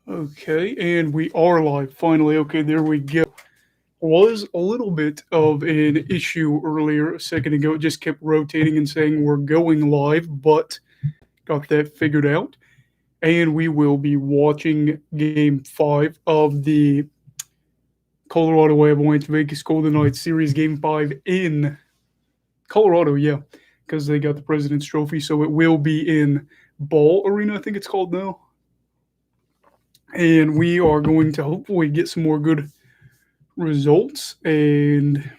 Okay, and we are live finally. Okay, there we go. Was a little bit of an issue earlier a second ago. It just kept rotating and saying we're going live, but got that figured out. And we will be watching game 5 of the Colorado Avalanche Vegas Golden Knights series, game 5 in Colorado, yeah, because they got the President's Trophy. So it will be in Ball Arena, I think it's called now. And we are going to hopefully get some more good results and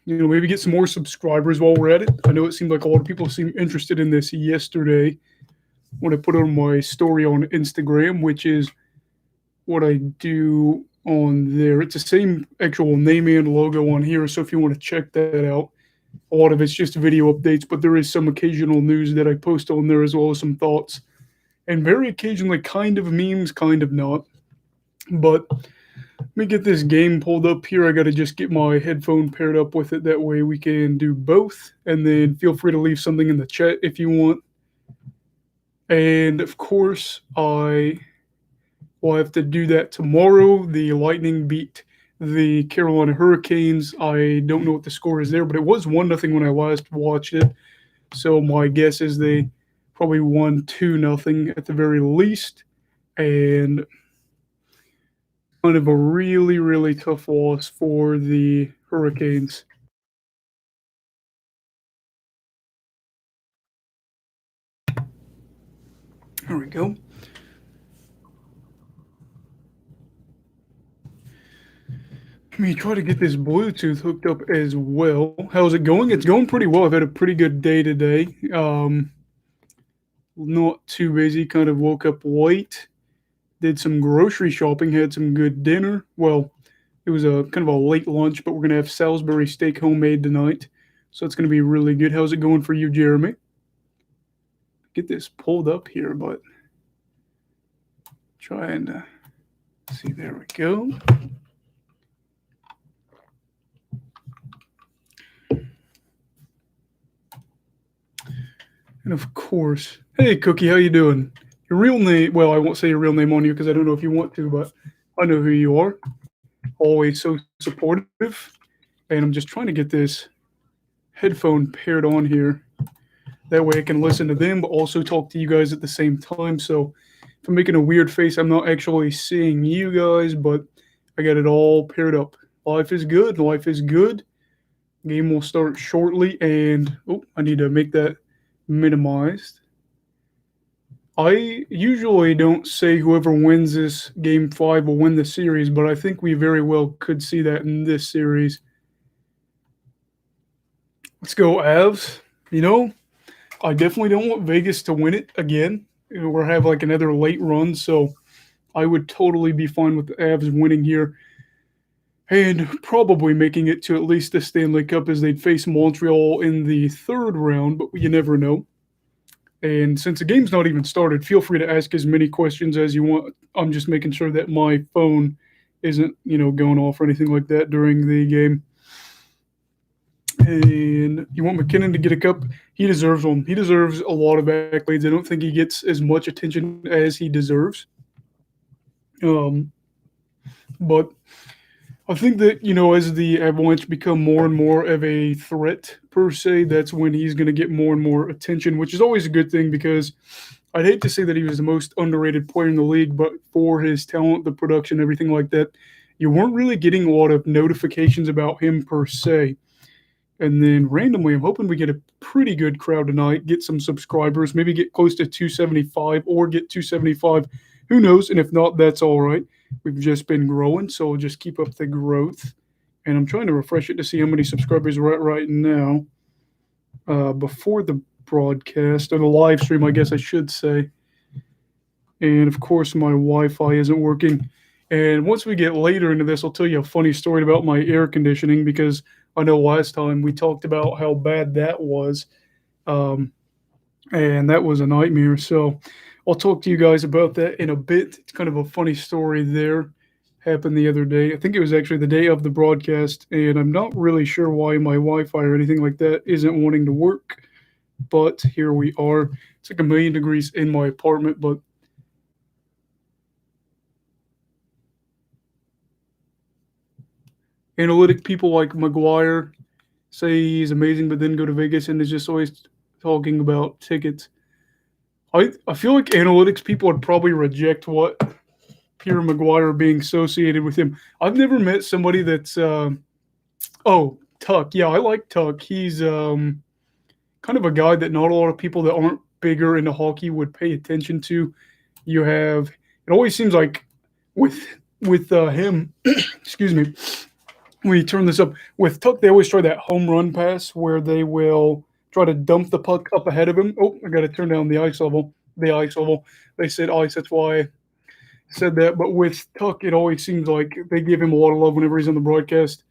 maybe get some more subscribers while we're at it. I know it seemed like a lot of people seemed interested in this yesterday when I put on my story on Instagram, which is what I do on there. It's the same actual name and logo on here, so if you want to check that out, a lot of it's just video updates, but there is some occasional news that I post on there as well as some thoughts, and very occasionally kind of memes, kind of not. But let me get this game pulled up here. I got to just get my headphone paired up with it. That way we can do both. And then feel free to leave something in the chat if you want. And of course, I will have to do that tomorrow. The Lightning beat the Carolina Hurricanes. I don't know what the score is there, but it was 1-0 when I last watched it. So my guess is they probably won 2-0 at the very least. And kind of a really, really tough loss for the Hurricanes. There we go. Let me try to get this Bluetooth hooked up as well. How's it going? It's going pretty well. I've had a pretty good day today. Not too busy. Kind of woke up late. Did some grocery shopping. Had some good dinner. Well, it was a kind of a late lunch, but we're gonna have Salisbury steak homemade tonight, so it's gonna be really good. How's it going for you, Jeremy? Get this pulled up here, but try and see. There we go. And of course, hey Cookie, how you doing? Your real name? Well, I won't say your real name on you because I don't know if you want to, but I know who you are. Always so supportive, and I'm just trying to get this headphone paired on here. That way I can listen to them, but also talk to you guys at the same time. So if I'm making a weird face, I'm not actually seeing you guys, but I got it all paired up. Life is good. Life is good. Game will start shortly, and I need to make that minimized. I usually don't say whoever wins this game 5 will win the series, but I think we very well could see that in this series. Let's go, Avs. I definitely don't want Vegas to win it again or have like another late run, so I would totally be fine with the Avs winning here and probably making it to at least the Stanley Cup as they'd face Montreal in the third round, but you never know. And since the game's not even started, feel free to ask as many questions as you want. I'm just making sure that my phone isn't, going off or anything like that during the game. And you want McKinnon to get a cup? He deserves one. He deserves a lot of accolades. I don't think he gets as much attention as he deserves. But I think that, as the Avalanche become more and more of a threat, per se, that's when he's going to get more and more attention, which is always a good thing because I'd hate to say that he was the most underrated player in the league, but for his talent, the production, everything like that, you weren't really getting a lot of notifications about him, per se. And then randomly, I'm hoping we get a pretty good crowd tonight, get some subscribers, maybe get close to 275 or get 275. Who knows? And if not, that's all right. We've just been growing, so we'll just keep up the growth. And I'm trying to refresh it to see how many subscribers we're at right now before the broadcast, or the live stream, I guess I should say. And, of course, my Wi-Fi isn't working. And once we get later into this, I'll tell you a funny story about my air conditioning because I know last time we talked about how bad that was. And that was a nightmare. So I'll talk to you guys about that in a bit. It's kind of a funny story there. Happened the other day. I think it was actually the day of the broadcast, and I'm not really sure why my Wi-Fi or anything like that isn't wanting to work. But here we are. It's like 1,000,000 degrees in my apartment, but Analytic people like McGuire say he's amazing, but then go to Vegas and is just always talking about tickets. I feel like analytics people would probably reject what Pierre McGuire being associated with him. I've never met somebody that's Tuck. Yeah, I like Tuck. He's kind of a guy that not a lot of people that aren't bigger into hockey would pay attention to. You have it always seems like with him, excuse me, when you turn this up with Tuck, they always try that home run pass where they will try to dump the puck up ahead of him. Oh, I got to turn down the ice level. The ice level. They said ice. That's why I said that. But with Tuck, it always seems like they give him a lot of love whenever he's on the broadcast.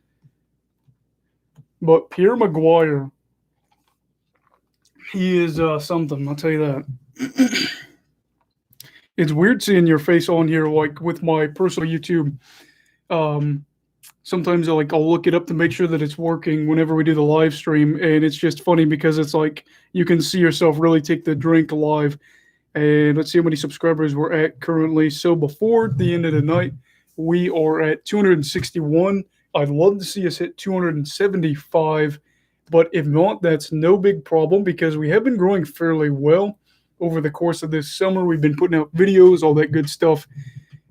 But Pierre McGuire, he is something. I'll tell you that. It's weird seeing your face on here, like with my personal YouTube. Um, Sometimes I'll look it up to make sure that it's working whenever we do the live stream, and it's just funny because it's like you can see yourself really take the drink live. And let's see how many subscribers we're at currently. So before the end of the night, we are at 261. I'd love to see us hit 275, but if not, that's no big problem because we have been growing fairly well over the course of this summer. We've been putting out videos, all that good stuff,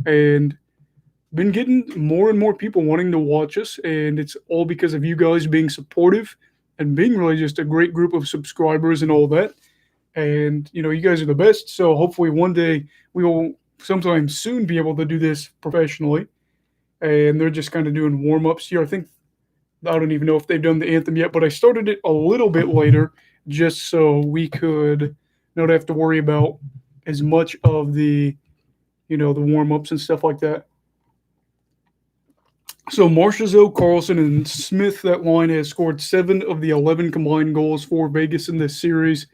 and been getting more and more people wanting to watch us, and it's all because of you guys being supportive and being really just a great group of subscribers and all that. And you guys are the best. So hopefully one day we will sometime soon be able to do this professionally. And they're just kind of doing warm ups here. I don't even know if they've done the anthem yet, but I started it a little bit later just so we could not have to worry about as much of the warm ups and stuff like that. So Marchessault, Carlson, and Smith, that line has scored 7 of the 11 combined goals for Vegas in this series.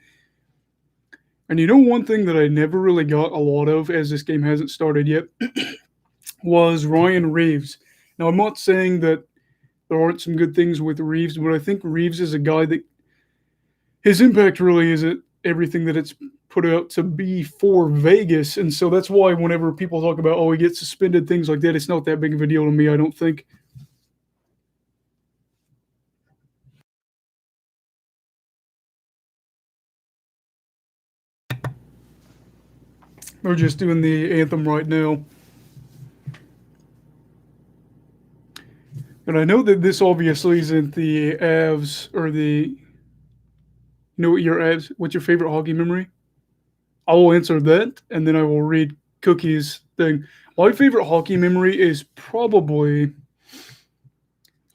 And one thing that I never really got a lot of, as this game hasn't started yet, was Ryan Reeves. Now, I'm not saying that there aren't some good things with Reeves, but I think Reeves is a guy that his impact really isn't everything that it's put out to be for Vegas. And so that's why whenever people talk about, he gets suspended, things like that, it's not that big of a deal to me, I don't think. They're just doing the anthem right now. And I know that this obviously isn't the Avs or the. What your Avs? What's your favorite hockey memory? I will answer that, and then I will read Cookie's thing. My favorite hockey memory is probably.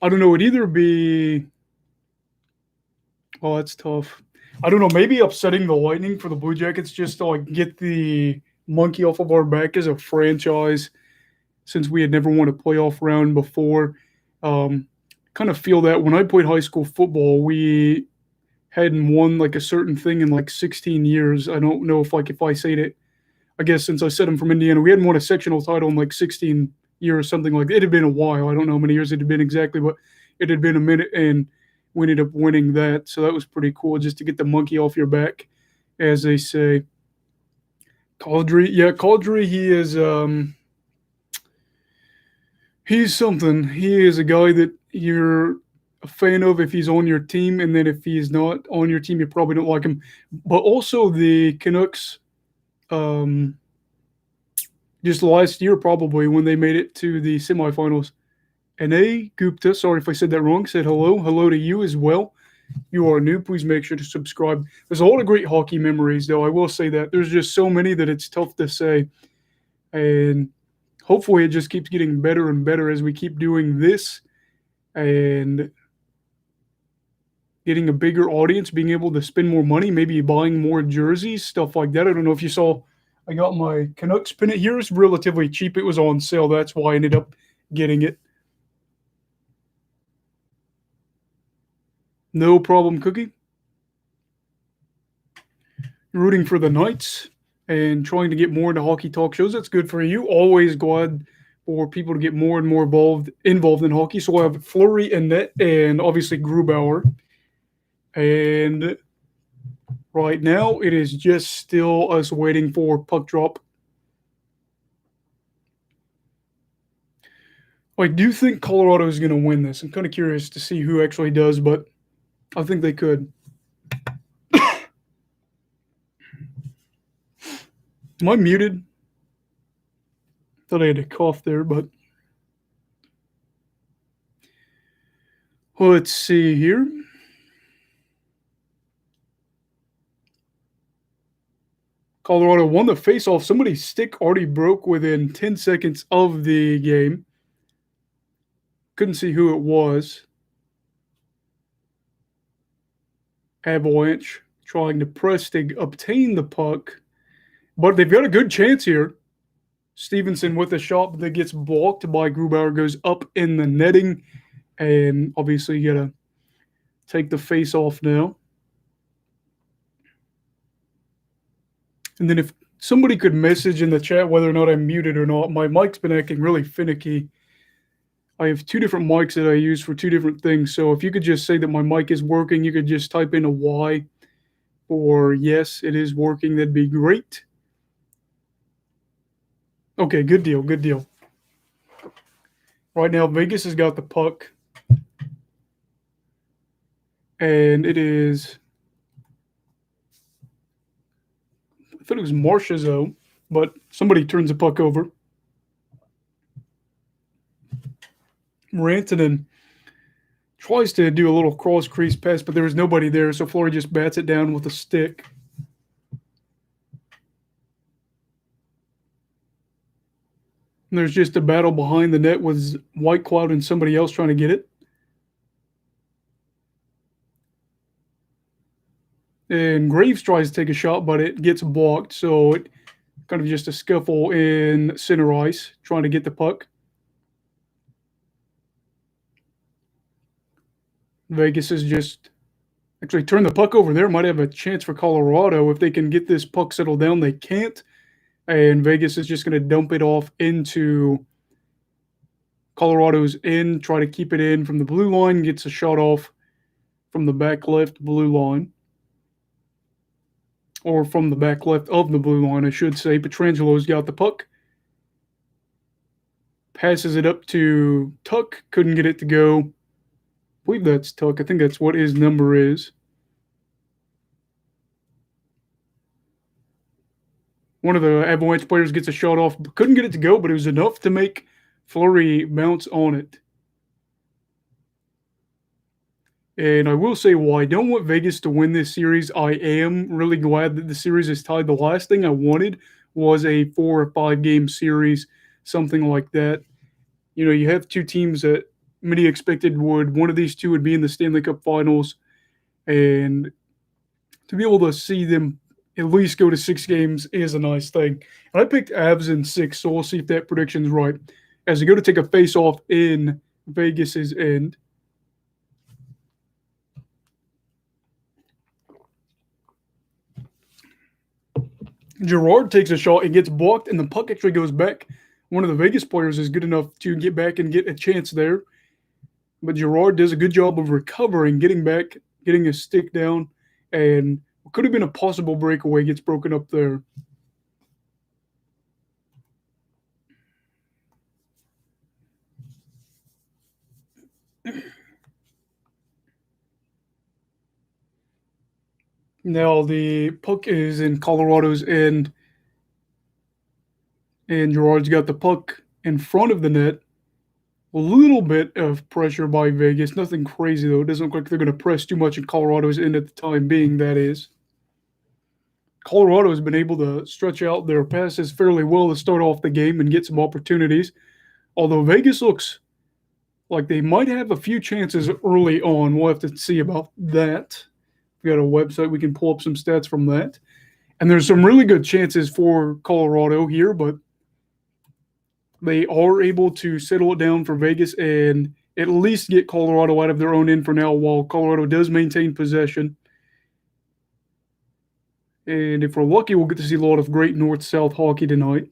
I don't know. It'd either be. Oh, that's tough. I don't know. Maybe upsetting the Lightning for the Blue Jackets just to get the monkey off of our back as a franchise, since we had never won a playoff round before. Kind of feel that when I played high school football, we hadn't won a certain thing in 16 years. I don't know if I say it. I guess since I said I'm from Indiana, we hadn't won a sectional title in 16 years, something like that. It had been a while. I don't know how many years it had been exactly, but it had been a minute, and we ended up winning that. So that was pretty cool just to get the monkey off your back, as they say. Caldry, he's something. He is a guy that you're a fan of if he's on your team, and then if he's not on your team, you probably don't like him. But also the Canucks, just last year probably when they made it to the semifinals. N.A. Gupta, sorry if I said that wrong, said hello. Hello to you as well. You are new. Please make sure to subscribe. There's a lot of great hockey memories, though. I will say that. There's just so many that it's tough to say. And hopefully it just keeps getting better and better as we keep doing this and getting a bigger audience, being able to spend more money, maybe buying more jerseys, stuff like that. I don't know if you saw, I got my Canucks pennant here. It's relatively cheap. It was on sale. That's why I ended up getting it. No problem, Cookie. Rooting for the Knights and trying to get more into hockey talk shows. That's good for you. Always glad for people to get more and more involved in hockey. So I have Fleury and Net and obviously Grubauer. And right now it is just still us waiting for puck drop. I do think Colorado is going to win this. I'm kind of curious to see who actually does, but I think they could. Am I muted? Thought I had a cough there, but let's see here. Colorado won the faceoff. Somebody's stick already broke within 10 seconds of the game. Couldn't see who it was. Avalanche trying to press to obtain the puck, but they've got a good chance here. Stevenson with a shot that gets blocked by Grubauer, goes up in the netting, and obviously you got to take the face off now. And then if somebody could message in the chat whether or not I'm muted or not, my mic's been acting really finicky. I have two different mics that I use for two different things. So if you could just say that my mic is working, you could just type in a Y or yes, it is working. That'd be great. Okay, good deal, good deal. Right now, Vegas has got the puck. And it is, I thought it was Marchessault, but somebody turns the puck over. Rantanen tries to do a little cross crease pass, but there was nobody there, so Fleury just bats it down with a stick. And there's just a battle behind the net with White Cloud and somebody else trying to get it. And Graves tries to take a shot, but it gets blocked, so it kind of just a scuffle in center ice, trying to get the puck. Vegas is just actually turned the puck over there. Might have a chance for Colorado if they can get this puck settled down. They can't. And Vegas is just going to dump it off into Colorado's end, try to keep it in from the blue line, gets a shot off from the back left blue line. Or from the back left of the blue line, I should say. Petrangelo's got the puck. Passes it up to Tuck. Couldn't get it to go. I believe that's Tuck. I think that's what his number is. One of the Avalanche players gets a shot off. Couldn't get it to go, but it was enough to make Fleury bounce on it. And I will say, while I don't want Vegas to win this series, I am really glad that the series is tied. The last thing I wanted was a 4 or 5 game series, something like that. You know, you have two teams that many expected one of these two would be in the Stanley Cup Finals, and to be able to see them at least go to 6 games is a nice thing. And I picked Avs in 6, so we'll see if that prediction's right. As they go to take a face-off in Vegas's end. Girard takes a shot and gets blocked, and the puck actually goes back. One of the Vegas players is good enough to get back and get a chance there. But Girard does a good job of recovering, getting back, getting his stick down, and what could have been a possible breakaway gets broken up there. Now the puck is in Colorado's end, and Girard's got the puck in front of the net. A little bit of pressure by Vegas. Nothing crazy, though. It doesn't look like they're going to press too much in Colorado's end at the time being, that is. Colorado has been able to stretch out their passes fairly well to start off the game and get some opportunities. Although Vegas looks like they might have a few chances early on. We'll have to see about that. We got a website. We can pull up some stats from that. And there's some really good chances for Colorado here, but they are able to settle it down for Vegas and at least get Colorado out of their own end for now, while Colorado does maintain possession. And if we're lucky, we'll get to see a lot of great north-south hockey tonight.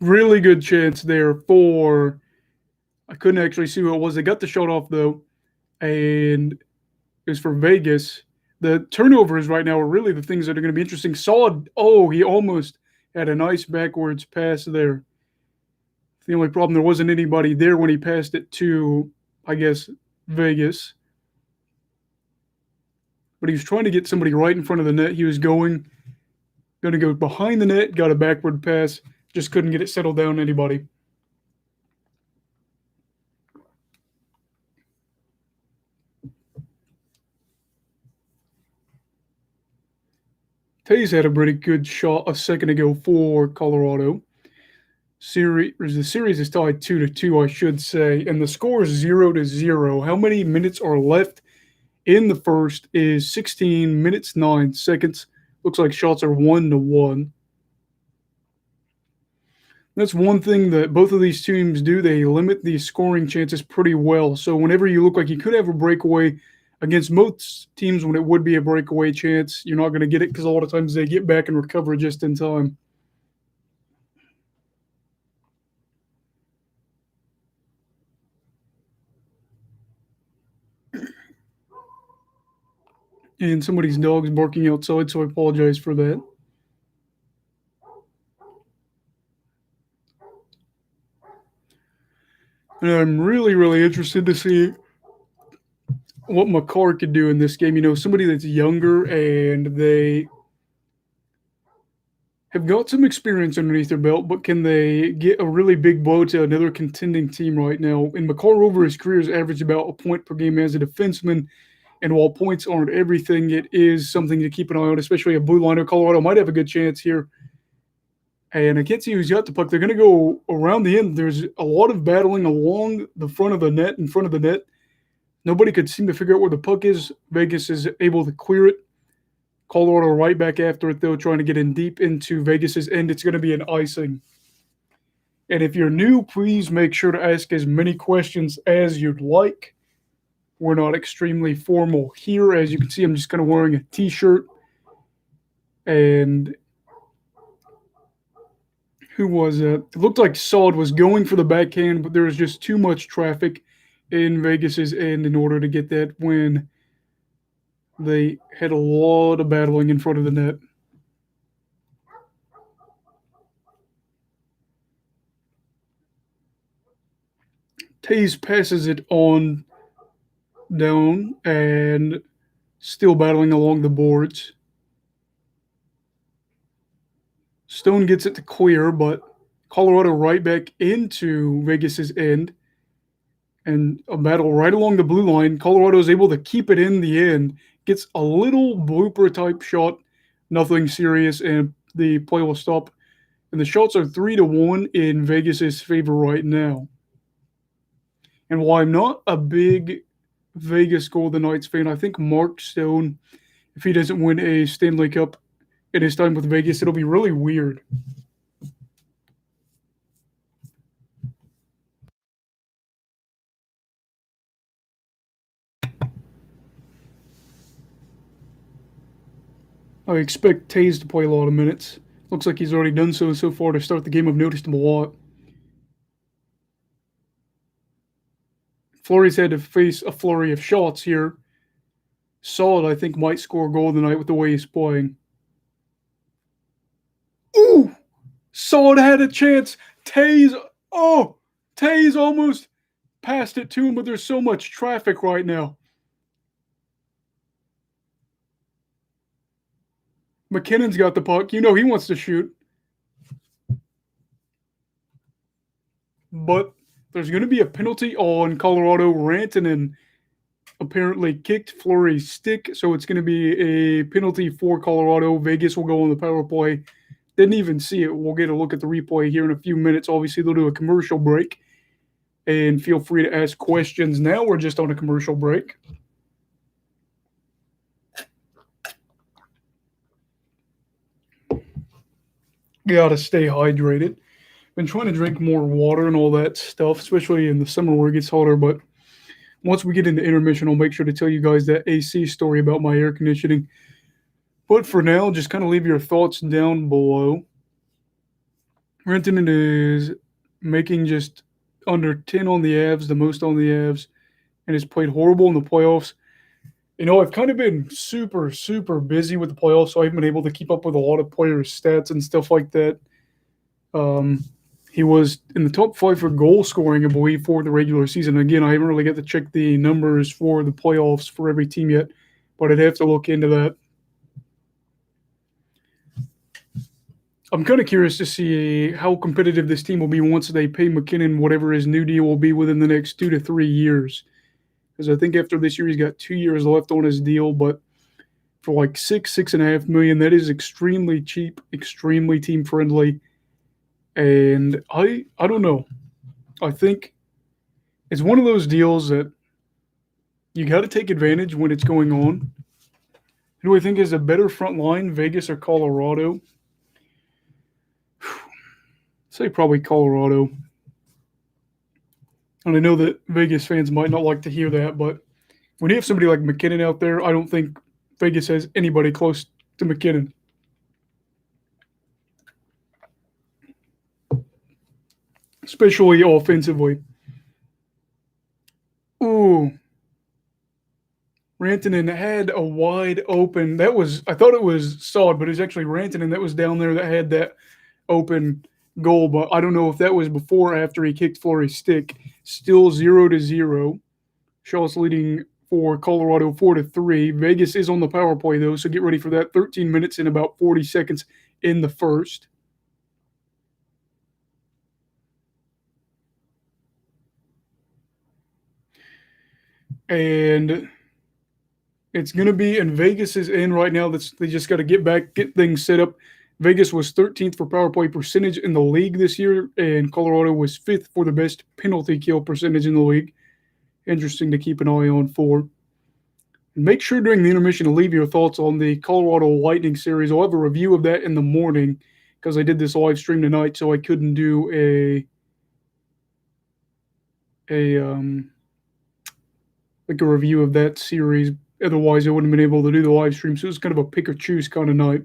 Really good chance there for, I couldn't actually see who it was. They got the shot off, though, and it was for Vegas. The turnovers right now are really the things that are going to be interesting. He almost Had a nice backwards pass there. The only problem, there wasn't anybody there when he passed it to, I guess, Vegas. But he was trying to get somebody right in front of the net. He was going to go behind the net, got a backward pass, just couldn't get it settled down anybody. Tays had a pretty good shot a second ago for Colorado. The series is tied 2-2, I should say, and the score is 0-0. How many minutes are left in the first is 16 minutes 9 seconds. Looks like shots are 1-1. That's one thing that both of these teams do. They limit the scoring chances pretty well. So whenever you look like you could have a breakaway against most teams, when it would be a breakaway chance, you're not going to get it because a lot of times they get back and recover just in time. And somebody's dog's barking outside, so I apologize for that. And I'm really, really interested to see what McCarr could do in this game. You know, somebody that's younger and they have got some experience underneath their belt, but can they get a really big blow to another contending team right now? And McCarr over his career has averaged about a point per game as a defenseman. And while points aren't everything, it is something to keep an eye on, especially a blue liner. Colorado might have a good chance here. And I can't see who's got the puck. They're going to go around the end. There's a lot of battling along the front of the net, in front of the net. Nobody could seem to figure out where the puck is. Vegas is able to clear it. Colorado right back after it, though, trying to get in deep into Vegas's end. It's going to be an icing. And if you're new, please make sure to ask as many questions as you'd like. We're not extremely formal here. As you can see, I'm just kind of wearing a T-shirt. And who was it? It looked like Saad was going for the backhand, but there was just too much traffic in Vegas's end in order to get that win. They had a lot of battling in front of the net. Tays passes it on down and still battling along the boards. Stone gets it to clear, but Colorado right back into Vegas's end. And a battle right along the blue line. Colorado is able to keep it in the end. Gets a little blooper type shot. Nothing serious, and the play will stop. And the shots are 3-1 in Vegas's favor right now. And while I'm not a big Vegas Golden Knights fan, I think Mark Stone, if he doesn't win a Stanley Cup in his time with Vegas, it'll be really weird. I expect Tays to play a lot of minutes. Looks like he's already done so far to start the game. I've noticed him a lot. Fleury's had to face a flurry of shots here. Saad, I think, might score a goal tonight with the way he's playing. Ooh! Saad had a chance. Tays almost passed it to him, but there's so much traffic right now. McKinnon's got the puck. You know he wants to shoot. But there's going to be a penalty on Colorado. Rantanen apparently kicked Fleury's stick, so it's going to be a penalty for Colorado. Vegas will go on the power play. Didn't even see it. We'll get a look at the replay here in a few minutes. Obviously, they'll do a commercial break. And feel free to ask questions now. We're just on a commercial break. Gotta stay hydrated. Been trying to drink more water and all that stuff, especially in the summer where it gets hotter. But once we get into intermission, I'll make sure to tell you guys that AC story about my air conditioning. But for now, just kind of leave your thoughts down below. Rantanen is making just under 10 on the Avs, the most on the Avs, and has played horrible in the playoffs. I've kind of been super, super busy with the playoffs, so I haven't been able to keep up with a lot of players' stats and stuff like that. Um, he was in the top five for goal scoring, I believe, for the regular season. Again, I haven't really got to check the numbers for the playoffs for every team yet, but I'd have to look into that. I'm kind of curious to see how competitive this team will be once they pay McKinnon whatever his new deal will be within the next 2 to 3 years. Because I think after this year, he's got 2 years left on his deal, but for like 6.5 million, that is extremely cheap, extremely team friendly. And I don't know. I think it's one of those deals that you got to take advantage when it's going on. Who do I think is a better front line, Vegas or Colorado? Say probably Colorado. And I know that Vegas fans might not like to hear that, but when you have somebody like McKinnon out there, I don't think Vegas has anybody close to McKinnon. Especially offensively. Ooh. Rantanen had a wide open. I thought it was Sod, but it was actually Rantanen that was down there that had that open goal. But I don't know if that was before or after he kicked Fleury's stick. Still 0-0. Shaw's leading for Colorado 4-3. Vegas is on the power play, though, so get ready for that. 13 minutes and about 40 seconds in the first. And it's going to be, and Vegas is in right now. They just got to get things set up. Vegas was 13th for power play percentage in the league this year, and Colorado was 5th for the best penalty kill percentage in the league. Interesting to keep an eye on for. Make sure during the intermission to leave your thoughts on the Colorado Lightning series. I'll have a review of that in the morning because I did this live stream tonight, so I couldn't do like a review of that series. Otherwise, I wouldn't have been able to do the live stream. So it was kind of a pick or choose kind of night.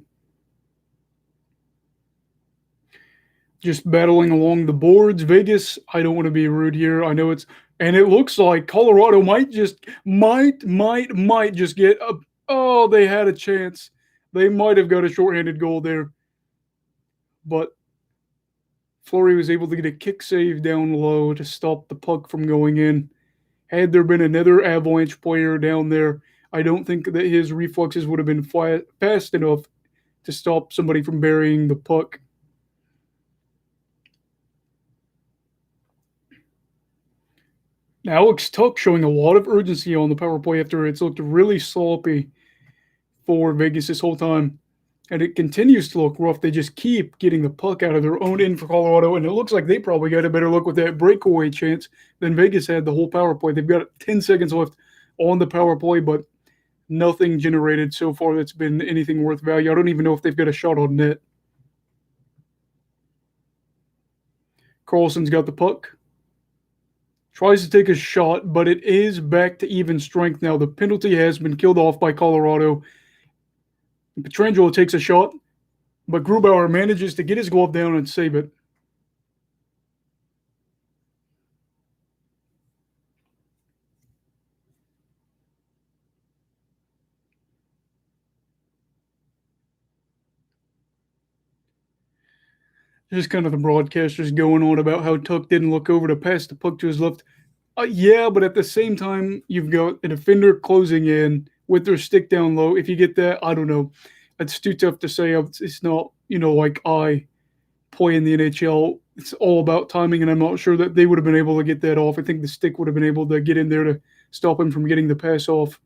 Just battling along the boards. Vegas, I don't want to be rude here. I know and it looks like Colorado might just get a, oh, they had a chance. They might have got a shorthanded goal there. But Fleury was able to get a kick save down low to stop the puck from going in. Had there been another Avalanche player down there, I don't think that his reflexes would have been fast enough to stop somebody from burying the puck. Alex Tuck showing a lot of urgency on the power play after it's looked really sloppy for Vegas this whole time. And it continues to look rough. They just keep getting the puck out of their own end for Colorado, and it looks like they probably got a better look with that breakaway chance than Vegas had the whole power play. They've got 10 seconds left on the power play, but nothing generated so far that's been anything worth value. I don't even know if they've got a shot on net. Carlson's got the puck. Tries to take a shot, but it is back to even strength now. The penalty has been killed off by Colorado. Pietrangelo takes a shot, but Grubauer manages to get his glove down and save it. Just kind of the broadcasters going on about how Tuck didn't look over to pass the puck to his left. Yeah, but at the same time, you've got a defender closing in with their stick down low. If you get that, I don't know. It's too tough to say. It's not, like I play in the NHL. It's all about timing, and I'm not sure that they would have been able to get that off. I think the stick would have been able to get in there to stop him from getting the pass off.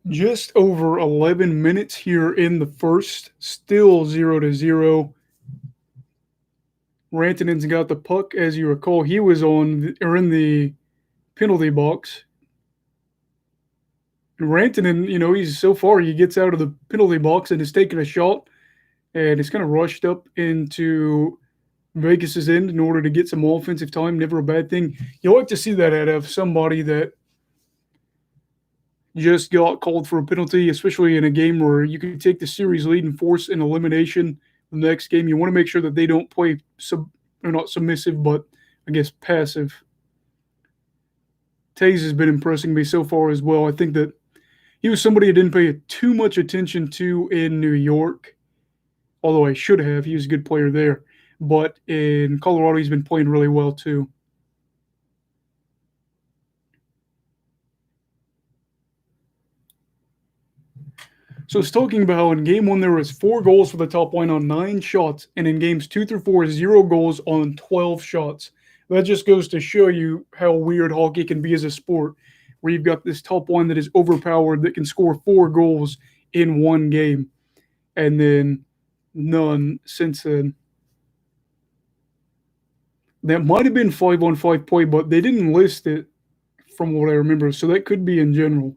Just over 11 minutes here in the first, still 0-0. Rantanen's got the puck. As you recall, he was in the penalty box. And Rantanen, he's so far, he gets out of the penalty box and is taking a shot, and he's kind of rushed up into Vegas's end in order to get some offensive time. Never a bad thing. You like to see that out of somebody that just got called for a penalty, especially in a game where you could take the series lead and force an elimination the next game. You want to make sure that they don't play or not submissive, but I guess passive. Taze has been impressing me so far as well. I think that he was somebody I didn't pay too much attention to in New York, although I should have. He was a good player there. But in Colorado, he's been playing really well too. So it's talking about how in game 1 there was 4 goals for the top line on 9 shots, and in games 2 through 4, 0 goals on 12 shots. That just goes to show you how weird hockey can be as a sport, where you've got this top line that is overpowered that can score 4 goals in one game, and then none since then. That might have been 5-on-5 play, but they didn't list it from what I remember, so that could be in general.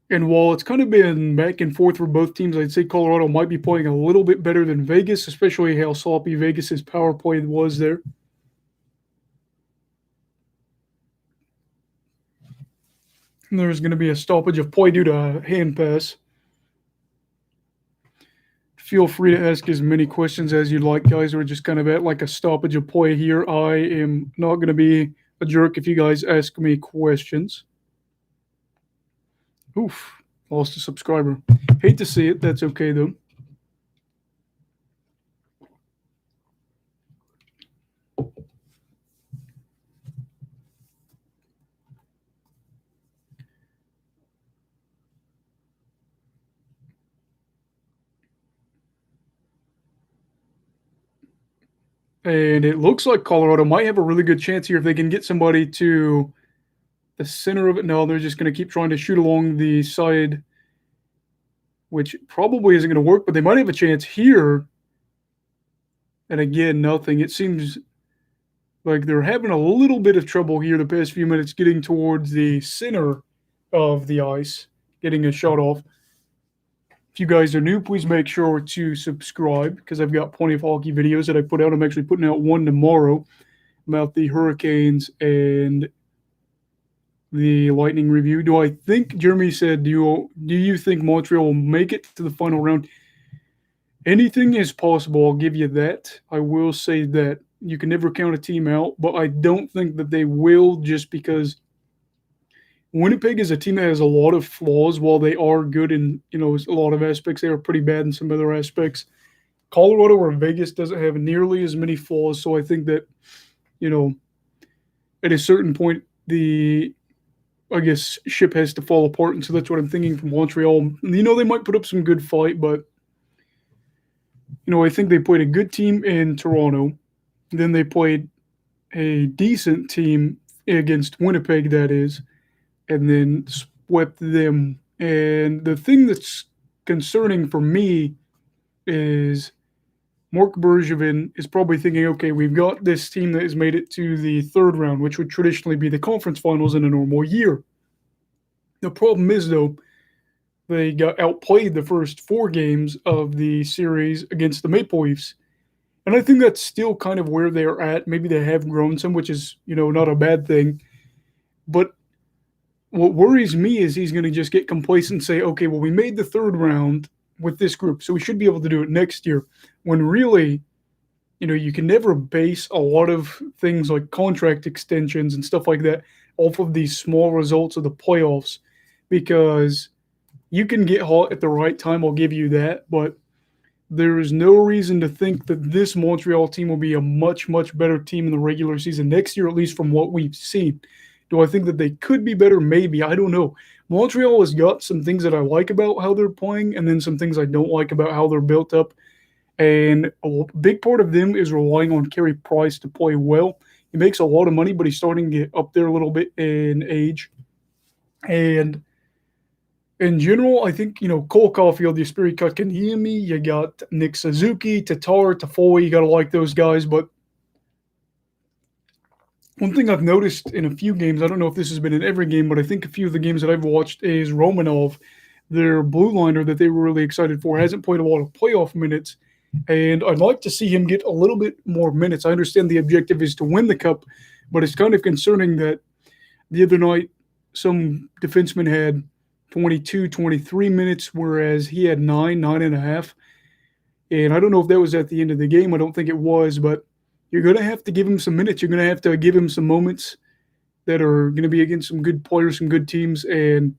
And while it's kind of been back and forth for both teams, I'd say Colorado might be playing a little bit better than Vegas, especially how sloppy Vegas's power play was there. And there's going to be a stoppage of play due to a hand pass. Feel free to ask as many questions as you'd like, guys. We're just kind of at like a stoppage of play here. I am not going to be a jerk if you guys ask me questions. Oof, lost a subscriber. Hate to see it. That's okay, though. And it looks like Colorado might have a really good chance here if they can get somebody to the center of it. No, they're just going to keep trying to shoot along the side, which probably isn't going to work, but they might have a chance here. And again, nothing. It seems like they're having a little bit of trouble here the past few minutes getting towards the center of the ice, getting a shot off. If you guys are new, please make sure to subscribe because I've got plenty of hockey videos that I put out. I'm actually putting out one tomorrow about the Hurricanes and the Lightning review. Do I think, Jeremy said, do you think Montreal will make it to the final round? Anything is possible, I'll give you that. I will say that. You can never count a team out, but I don't think that they will just because Winnipeg is a team that has a lot of flaws. While they are good in, a lot of aspects, they are pretty bad in some other aspects. Colorado or Vegas doesn't have nearly as many flaws, so I think that, at a certain point, ship has to fall apart, and so that's what I'm thinking from Montreal. They might put up some good fight, but, I think they played a good team in Toronto. Then they played a decent team against Winnipeg, that is, and then swept them. And the thing that's concerning for me is Mark Bergevin is probably thinking, okay, we've got this team that has made it to the third round, which would traditionally be the conference finals in a normal year. The problem is, though, they got outplayed the first 4 games of the series against the Maple Leafs. And I think that's still kind of where they're at. Maybe they have grown some, which is, not a bad thing. But what worries me is he's going to just get complacent and say, okay, well, we made the third round with this group, so we should be able to do it next year. When really, you can never base a lot of things like contract extensions and stuff like that off of these small results of the playoffs, because you can get hot at the right time, I'll give you that, but there is no reason to think that this Montreal team will be a much, much better team in the regular season next year, at least from what we've seen. Do I think that they could be better? Maybe. I don't know. Montreal has got some things that I like about how they're playing and then some things I don't like about how they're built up. And a big part of them is relying on Carey Price to play well. He makes a lot of money, but he's starting to get up there a little bit in age. And in general, I think, Cole Caulfield, Jesperi Kotkaniemi, you got Nick Suzuki, Tatar, Toffoli, you got to like those guys. But one thing I've noticed in a few games, I don't know if this has been in every game, but I think a few of the games that I've watched is Romanov, their blue liner that they were really excited for, hasn't played a lot of playoff minutes. And I'd like to see him get a little bit more minutes. I understand the objective is to win the cup, but it's kind of concerning that the other night some defensemen had 22, 23 minutes, whereas he had 9.5. And I don't know if that was at the end of the game. I don't think it was, but you're going to have to give him some minutes. You're going to have to give him some moments that are going to be against some good players, some good teams, and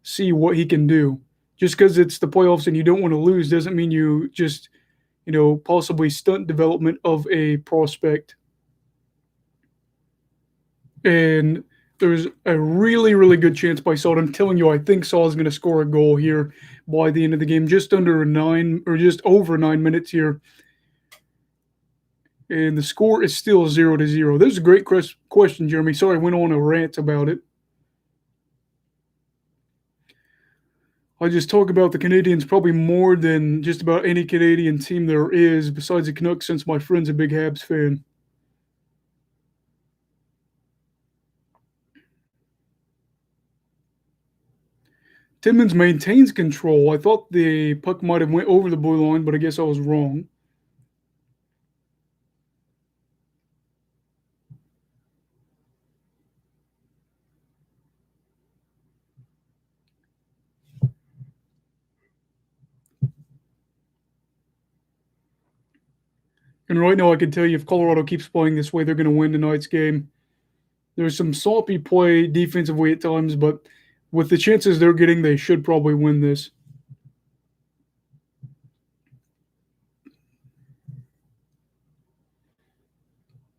see what he can do. Just because it's the playoffs and you don't want to lose doesn't mean you just, possibly stunt development of a prospect. And there's a really, really good chance by Saul. I'm telling you, I think Saul is going to score a goal here by the end of the game, just under 9 or just over 9 minutes here. And the score is still 0-0. This is a great question, Jeremy. Sorry, I went on a rant about it. I just talk about the Canadians probably more than just about any Canadian team there is, besides the Canucks, since my friend's a big Habs fan. Timmins maintains control. I thought the puck might have went over the blue line, but I guess I was wrong. And right now, I can tell you if Colorado keeps playing this way, they're going to win tonight's game. There's some sloppy play defensively at times, but with the chances they're getting, they should probably win this.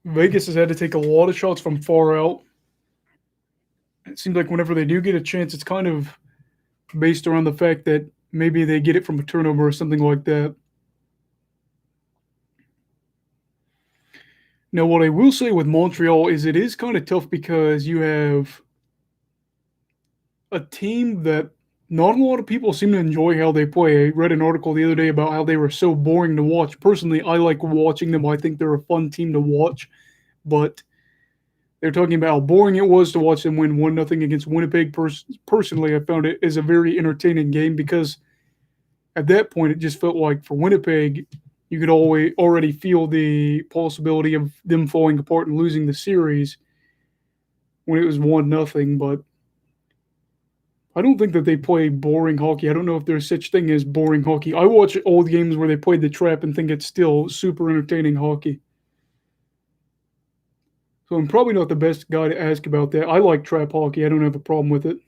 Vegas has had to take a lot of shots from far out. It seems like whenever they do get a chance, it's kind of based around the fact that maybe they get it from a turnover or something like that. Now, what I will say with Montreal is it is kind of tough because you have a team that not a lot of people seem to enjoy how they play. I read an article the other day about how they were so boring to watch. Personally, I like watching them. I think they're a fun team to watch, but they're talking about how boring it was to watch them win 1-0 against Winnipeg. Personally, I found it as a very entertaining game because at that point, it just felt like for Winnipeg, you could already feel the possibility of them falling apart and losing the series when it was 1-0. But I don't think that they play boring hockey. I don't know if there's such thing as boring hockey. I watch old games where they played the trap and think it's still super entertaining hockey. So I'm probably not the best guy to ask about that. I like trap hockey. I don't have a problem with it.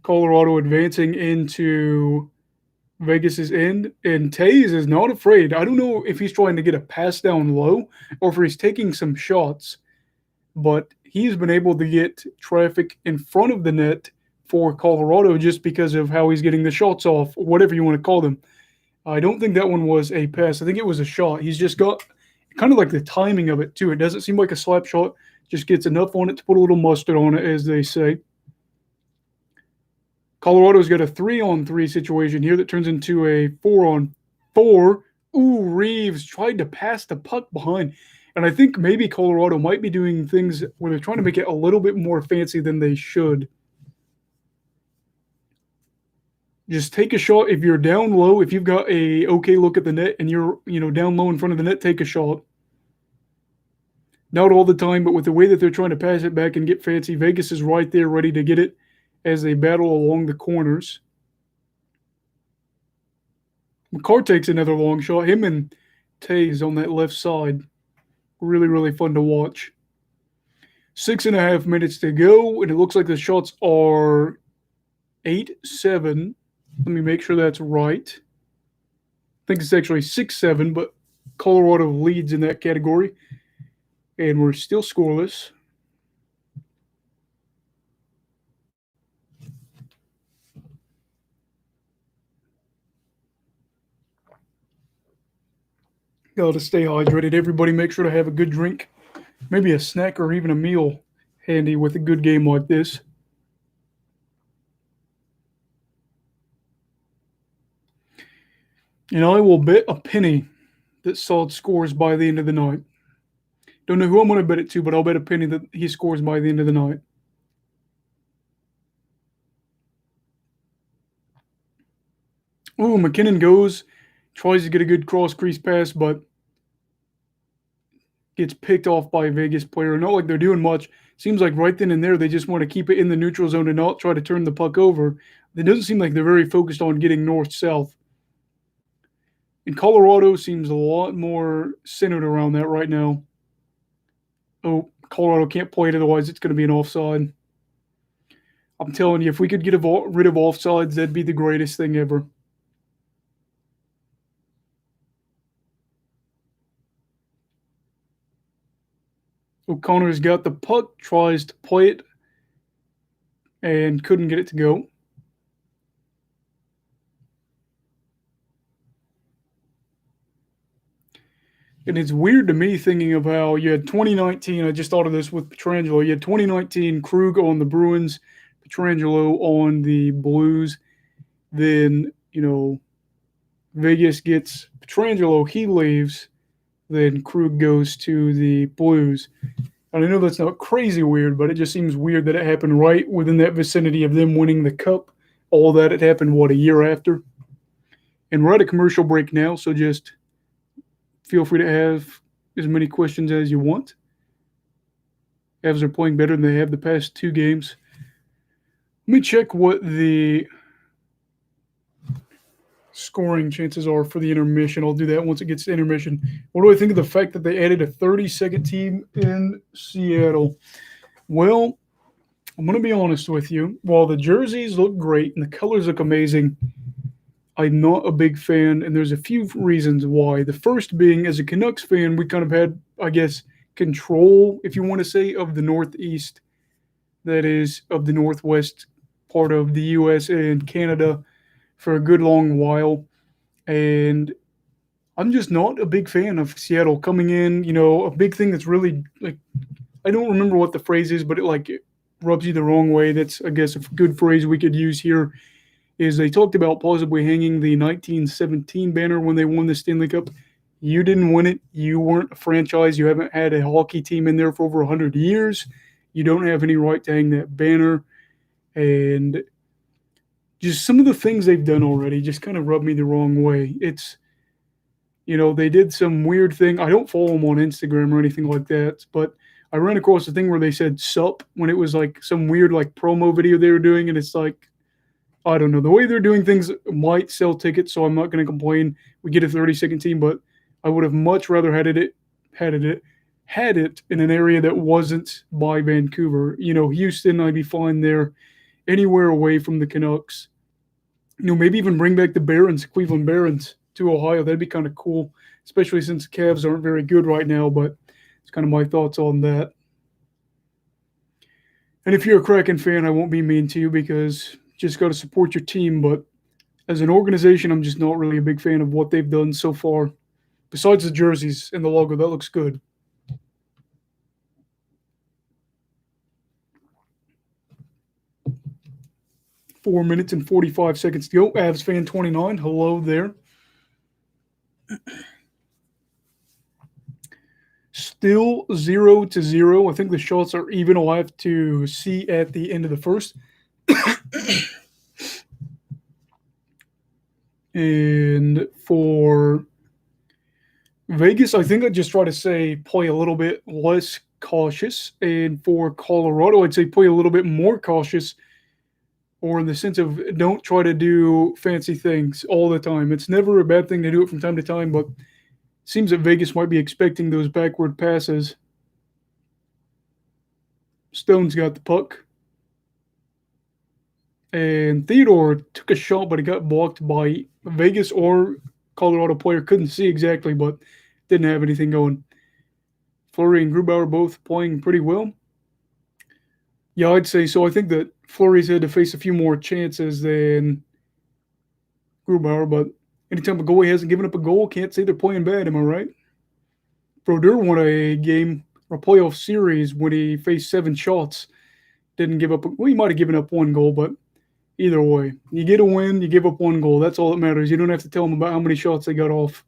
Colorado advancing into Vegas's end, and Tays is not afraid. I don't know if he's trying to get a pass down low or if he's taking some shots, but he's been able to get traffic in front of the net for Colorado just because of how he's getting the shots off, whatever you want to call them. I don't think that one was a pass. I think it was a shot. He's just got kind of like the timing of it, too. It doesn't seem like a slap shot, just gets enough on it to put a little mustard on it, as they say. Colorado's got a 3-on-3 situation here that turns into a 4-on-4. Ooh, Reeves tried to pass the puck behind. And I think maybe Colorado might be doing things where they're trying to make it a little bit more fancy than they should. Just take a shot. If you're down low, if you've got a okay look at the net and you're, down low in front of the net, take a shot. Not all the time, but with the way that they're trying to pass it back and get fancy, Vegas is right there ready to get it as they battle along the corners. McCarr takes another long shot. Him and Tays on that left side. Really, really fun to watch. 6.5 minutes to go, and it looks like the shots are 8-7. Let me make sure that's right. I think it's actually 6-7, but Colorado leads in that category. And we're still scoreless. Got to stay hydrated. Everybody make sure to have a good drink, maybe a snack or even a meal handy with a good game like this. And I will bet a penny that Saad scores by the end of the night. Don't know who I'm going to bet it to, but I'll bet a penny that he scores by the end of the night. Ooh, McKinnon goes, tries to get a good cross crease pass, but gets picked off by a Vegas player. Not like they're doing much. Seems like right then and there they just want to keep it in the neutral zone and not try to turn the puck over. It doesn't seem like they're very focused on getting north-south. And Colorado seems a lot more centered around that right now. Oh, Colorado can't play it, otherwise it's going to be an offside. I'm telling you, if we could get rid of offsides, that'd be the greatest thing ever. O'Connor's got the puck, tries to play it, and couldn't get it to go. And it's weird to me thinking of how you had 2019. I just thought of this with Pietrangelo. You had 2019 Krug on the Bruins, Pietrangelo on the Blues. Then, Vegas gets Pietrangelo. He leaves. Then Krug goes to the Blues. And I know that's not crazy weird, but it just seems weird that it happened right within that vicinity of them winning the Cup. All that it happened, a year after? And we're at a commercial break now, so just feel free to have as many questions as you want. Avs are playing better than they have the past 2 games. Let me check what the scoring chances are for the intermission. I'll do that once it gets to intermission. What do I think of the fact that they added a 30-second team in Seattle? Well, I'm going to be honest with you. While the jerseys look great and the colors look amazing, I'm not a big fan, and there's a few reasons why. The first being, as a Canucks fan, we kind of had, I guess, control, if you want to say, of the Northeast, that is, of the Northwest part of the U.S. and Canada for a good long while. And I'm just not a big fan of Seattle coming in. A big thing that's really, I don't remember what the phrase is, but it rubs you the wrong way. That's, I guess, a good phrase we could use here. Is they talked about possibly hanging the 1917 banner when they won the Stanley Cup. You didn't win it. You weren't a franchise. You haven't had a hockey team in there for over 100 years. You don't have any right to hang that banner. And just some of the things they've done already just kind of rub me the wrong way. It's, they did some weird thing. I don't follow them on Instagram or anything like that, but I ran across a thing where they said sup when it was some weird promo video they were doing, and it's I don't know. The way they're doing things might sell tickets, so I'm not going to complain. We get a 30-second team, but I would have much rather had it in an area that wasn't by Vancouver. Houston, I'd be fine there. Anywhere away from the Canucks. Maybe even bring back the Barons, Cleveland Barons, to Ohio. That'd be kind of cool, especially since the Cavs aren't very good right now, but it's kind of my thoughts on that. And if you're a Kraken fan, I won't be mean to you because just got to support your team, but as an organization, I'm just not really a big fan of what they've done so far. Besides the jerseys and the logo, that looks good. Four minutes and 45 seconds to go. Avs fan 29, hello there. Still 0-0. I think the shots are even. I'll have to see at the end of the first. And for Vegas, I think I'd just try to say play a little bit less cautious. And for Colorado, I'd say play a little bit more cautious, or in the sense of don't try to do fancy things all the time. It's never a bad thing to do it from time to time, but it seems that Vegas might be expecting those backward passes. Stone's got the puck. And Theodore took a shot, but it got blocked by Vegas or Colorado player. Couldn't see exactly, but didn't have anything going. Fleury and Grubauer both playing pretty well. Yeah, I'd say so. I think that Fleury's had to face a few more chances than Grubauer, but anytime a goalie hasn't given up a goal, can't say they're playing bad, am I right? Brodeur won a game, or a playoff series, when he faced 7 shots. Didn't give up. Well, he might have given up 1 goal, but either way, you get a win, you give up 1 goal. That's all that matters. You don't have to tell them about how many shots they got off.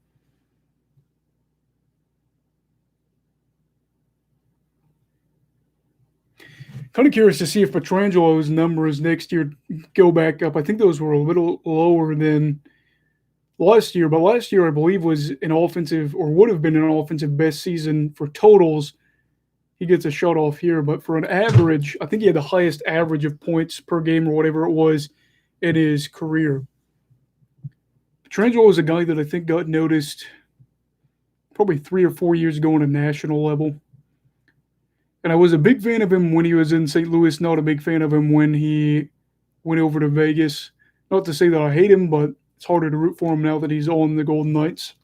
Kind of curious to see if Pietrangelo's numbers next year go back up. I think those were a little lower than last year, but last year I believe was an offensive or would have been an offensive best season for totals. He gets a shot off here, but for an average, I think he had the highest average of points per game or whatever it was in his career. Petrangelo was a guy that I think got noticed probably 3 or 4 years ago on a national level. And I was a big fan of him when he was in St. Louis, not a big fan of him when he went over to Vegas. Not to say that I hate him, but it's harder to root for him now that he's on the Golden Knights.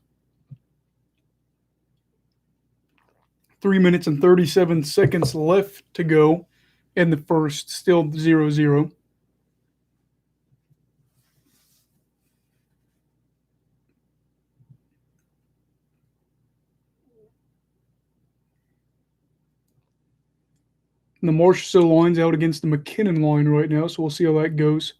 3 minutes and 37 seconds left to go in the first, still 0-0. And the Marchessault line's out against the McKinnon line right now, so we'll see how that goes.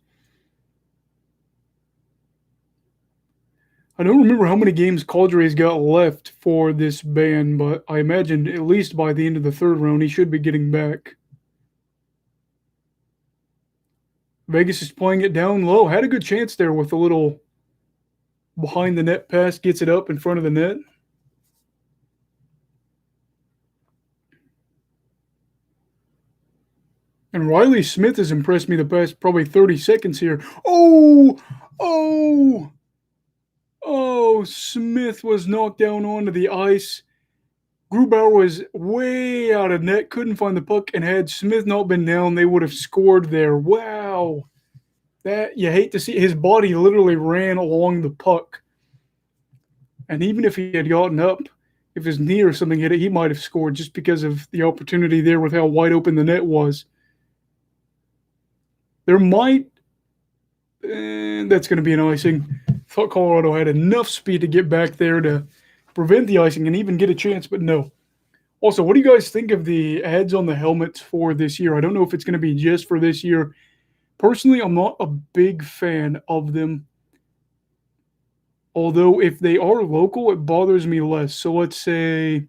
I don't remember how many games Caldere's got left for this ban, but I imagine at least by the end of the third round, he should be getting back. Vegas is playing it down low. Had a good chance there with a little behind the net pass, gets it up in front of the net. And Riley Smith has impressed me the past probably 30 seconds here. Oh, Smith was knocked down onto the ice. Grubauer was way out of net, couldn't find the puck, and had Smith not been down, they would have scored there. Wow. That you hate to see. His body literally ran along the puck. And even if he had gotten up, if his knee or something hit it, he might have scored just because of the opportunity there with how wide open the net was. There might, that's going to be an icing. Thought Colorado had enough speed to get back there to prevent the icing and even get a chance, but no. Also, what do you guys think of the ads on the helmets for this year? I don't know if it's going to be just for this year. Personally, I'm not a big fan of them. Although if they are local, it bothers me less. So let's say,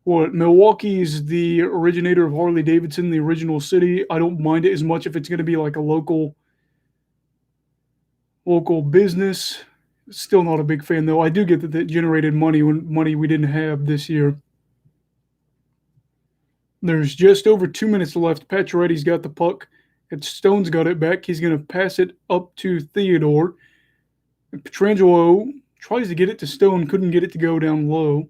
Milwaukee's the originator of Harley Davidson, the original city. I don't mind it as much if it's going to be like a local business. Still not a big fan, though. I do get that it generated money we didn't have this year. There's just over 2 minutes left. Pacioretty's got the puck. And Stone's got it back. He's going to pass it up to Theodore. And Petrangelo tries to get it to Stone. Couldn't get it to go down low.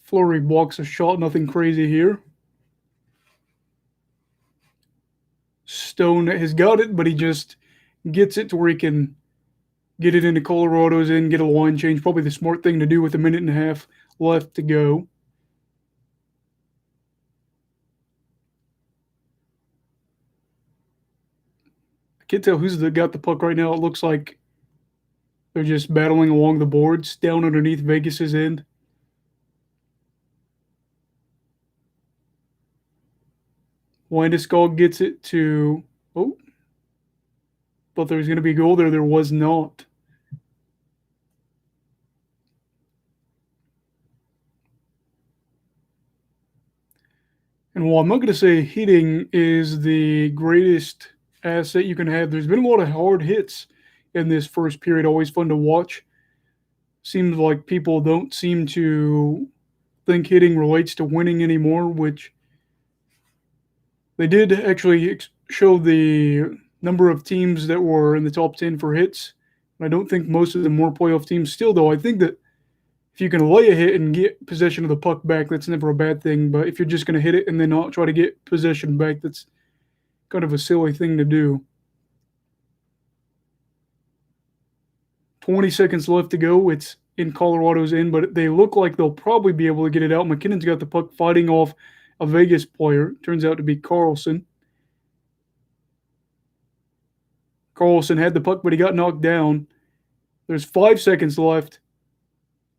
Fleury blocks a shot. Nothing crazy here. Stone has got it, but he just gets it to where he can get it into Colorado's end, get a line change. Probably the smart thing to do with a minute and a half left to go. I can't tell who's got the puck right now. It looks like they're just battling along the boards down underneath Vegas's end. Landeskog gets it to, thought there was going to be a goal there. There was not. And while I'm not going to say hitting is the greatest asset you can have, there's been a lot of hard hits in this first period. Always fun to watch. Seems like people don't seem to think hitting relates to winning anymore, which they did actually show the number of teams that were in the top 10 for hits. I don't think most of them were playoff teams. Still, though, I think that if you can lay a hit and get possession of the puck back, that's never a bad thing. But if you're just going to hit it and then not try to get possession back, that's kind of a silly thing to do. 20 seconds left to go. It's in Colorado's end, but they look like they'll probably be able to get it out. McKinnon's got the puck fighting off a Vegas player. Turns out to be Carlson. Carlson had the puck, but he got knocked down. There's 5 seconds left.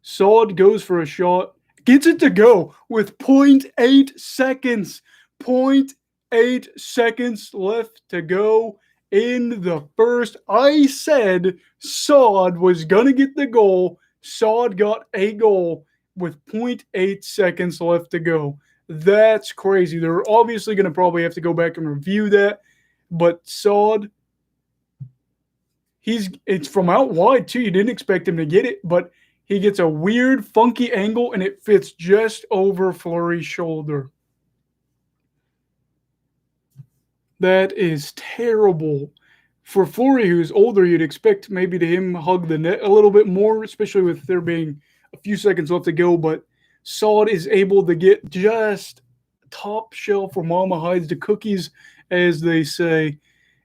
Saad goes for a shot. Gets it to go with 0.8 seconds. 0.8 seconds left to go in the first. I said Saad was going to get the goal. Saad got a goal with zero 0.8 seconds left to go. That's crazy. They're obviously going to probably have to go back and review that. But Saad, it's from out wide too. You didn't expect him to get it, but he gets a weird, funky angle, and it fits just over Fleury's shoulder. That is terrible. For Fleury, who's older, you'd expect maybe to him hug the net a little bit more, especially with there being a few seconds left to go. But Saad is able to get just top shelf where Mama hides the cookies, as they say,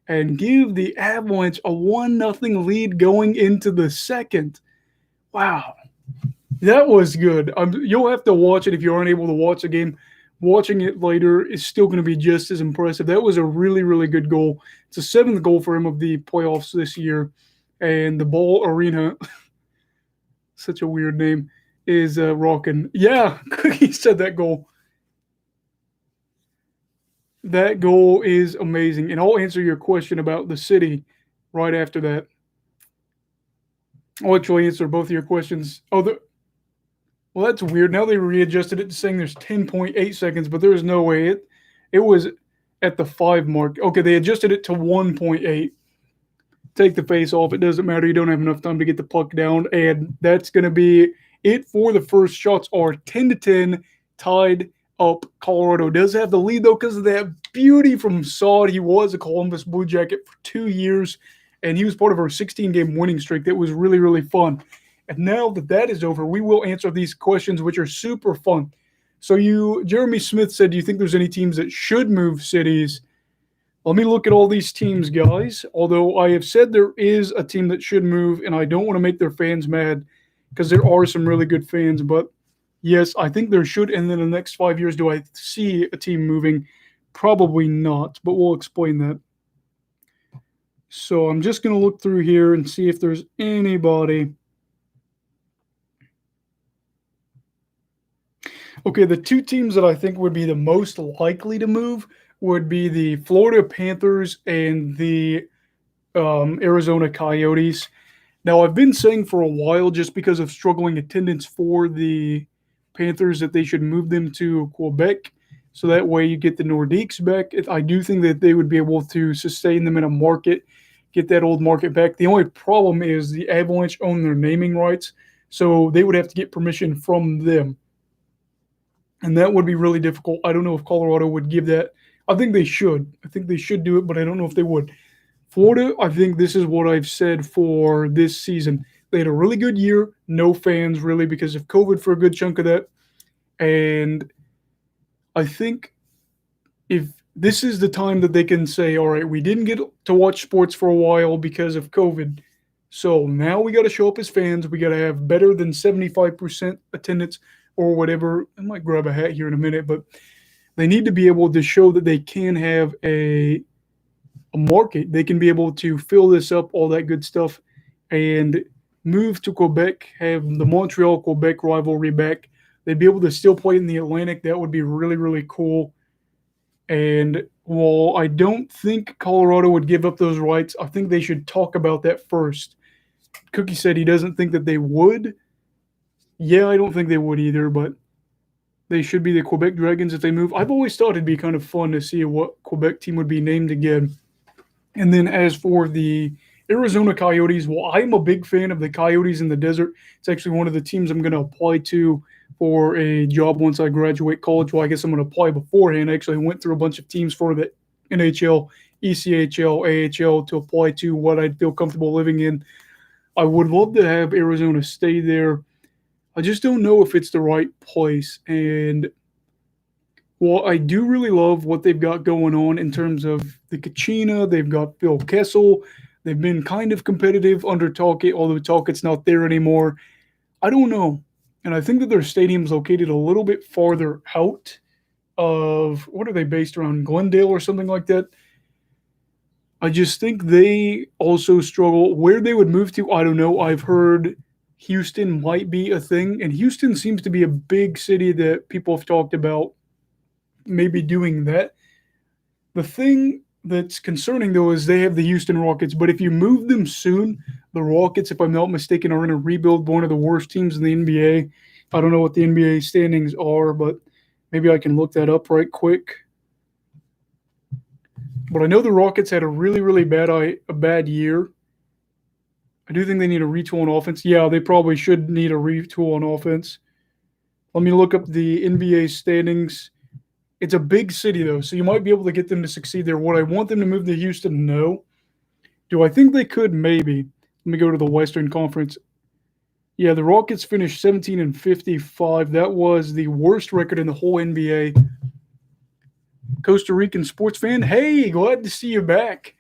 and give the Avalanche a 1-0 lead going into the second. Wow. That was good. You'll have to watch it if you aren't able to watch the game. Watching it later is still going to be just as impressive. That was a really, really good goal. It's a 7th goal for him of the playoffs this year. And the Ball Arena, such a weird name, is rocking. Yeah, Cookie said that goal. That goal is amazing. And I'll answer your question about the city right after that. I'll actually answer both of your questions. Well, that's weird. Now they readjusted it to saying there's 10.8 seconds, but there's no way. It was at the 5 mark. Okay, they adjusted it to 1.8. Take the face off. It doesn't matter. You don't have enough time to get the puck down. And that's going to be it for the first. Shots are 10-10, tied up. Colorado does have the lead, though, because of that beauty from Saad. He was a Columbus Blue Jacket for 2 years, and he was part of our 16-game winning streak. That was really, really fun. And now that that is over, we will answer these questions, which are super fun. So Jeremy Smith said, do you think there's any teams that should move cities? Let me look at all these teams, guys. Although I have said there is a team that should move, and I don't want to make their fans mad because there are some really good fans. But yes, I think there should. And then in the next 5 years, do I see a team moving? Probably not, but we'll explain that. So I'm just going to look through here and see if there's anybody. Okay, the 2 teams that I think would be the most likely to move would be the Florida Panthers and the Arizona Coyotes. Now, I've been saying for a while, just because of struggling attendance for the Panthers, that they should move them to Quebec, so that way you get the Nordiques back. I do think that they would be able to sustain them in a market, get that old market back. The only problem is the Avalanche own their naming rights, so they would have to get permission from them. And that would be really difficult. I don't know if Colorado would give that. I think they should. I think they should do it, but I don't know if they would. Florida, I think this is what I've said for this season. They had a really good year. No fans, really, because of COVID for a good chunk of that. And I think if this is the time that they can say, all right, we didn't get to watch sports for a while because of COVID. So now we got to show up as fans. We got to have better than 75% attendance or whatever. I might grab a hat here in a minute, but they need to be able to show that they can have a market. They can be able to fill this up, all that good stuff, and move to Quebec, have the Montreal-Quebec rivalry back. They'd be able to still play in the Atlantic. That would be really, really cool. And while I don't think Colorado would give up those rights, I think they should talk about that first. Cookie said he doesn't think that they would. Yeah, I don't think they would either, but they should be the Quebec Dragons if they move. I've always thought it'd be kind of fun to see what Quebec team would be named again. And then as for the Arizona Coyotes, well, I'm a big fan of the Coyotes in the desert. It's actually one of the teams I'm going to apply to for a job once I graduate college. Well, I guess I'm going to apply beforehand. I actually went through a bunch of teams for the NHL, ECHL, AHL to apply to what I'd feel comfortable living in. I would love to have Arizona stay there. I just don't know if it's the right place. And well, I do really love what they've got going on in terms of the Kachina. They've got Phil Kessel. They've been kind of competitive under Talkett, although Talkett's not there anymore. I don't know. And I think that their stadium's located a little bit farther out of, what are they based around, Glendale or something like that? I just think they also struggle. Where they would move to, I don't know. I've heard Houston might be a thing, and Houston seems to be a big city that people have talked about maybe doing that. The thing that's concerning though is they have the Houston Rockets, but if you move them soon, the Rockets, if I'm not mistaken, are in a rebuild, one of the worst teams in the NBA. I don't know what the NBA standings are, but maybe I can look that up right quick. But I know the Rockets had a really, really bad year. I do think they need a retool on offense. Yeah, they probably should need a retool on offense. Let me look up the NBA standings. It's a big city though, so you might be able to get them to succeed there. Would I want them to move to Houston? No. Do I think they could? Maybe. Let me go to the Western Conference. Yeah, the Rockets finished 17-55. That was the worst record in the whole NBA. Costa Rican sports fan, hey, glad to see you back.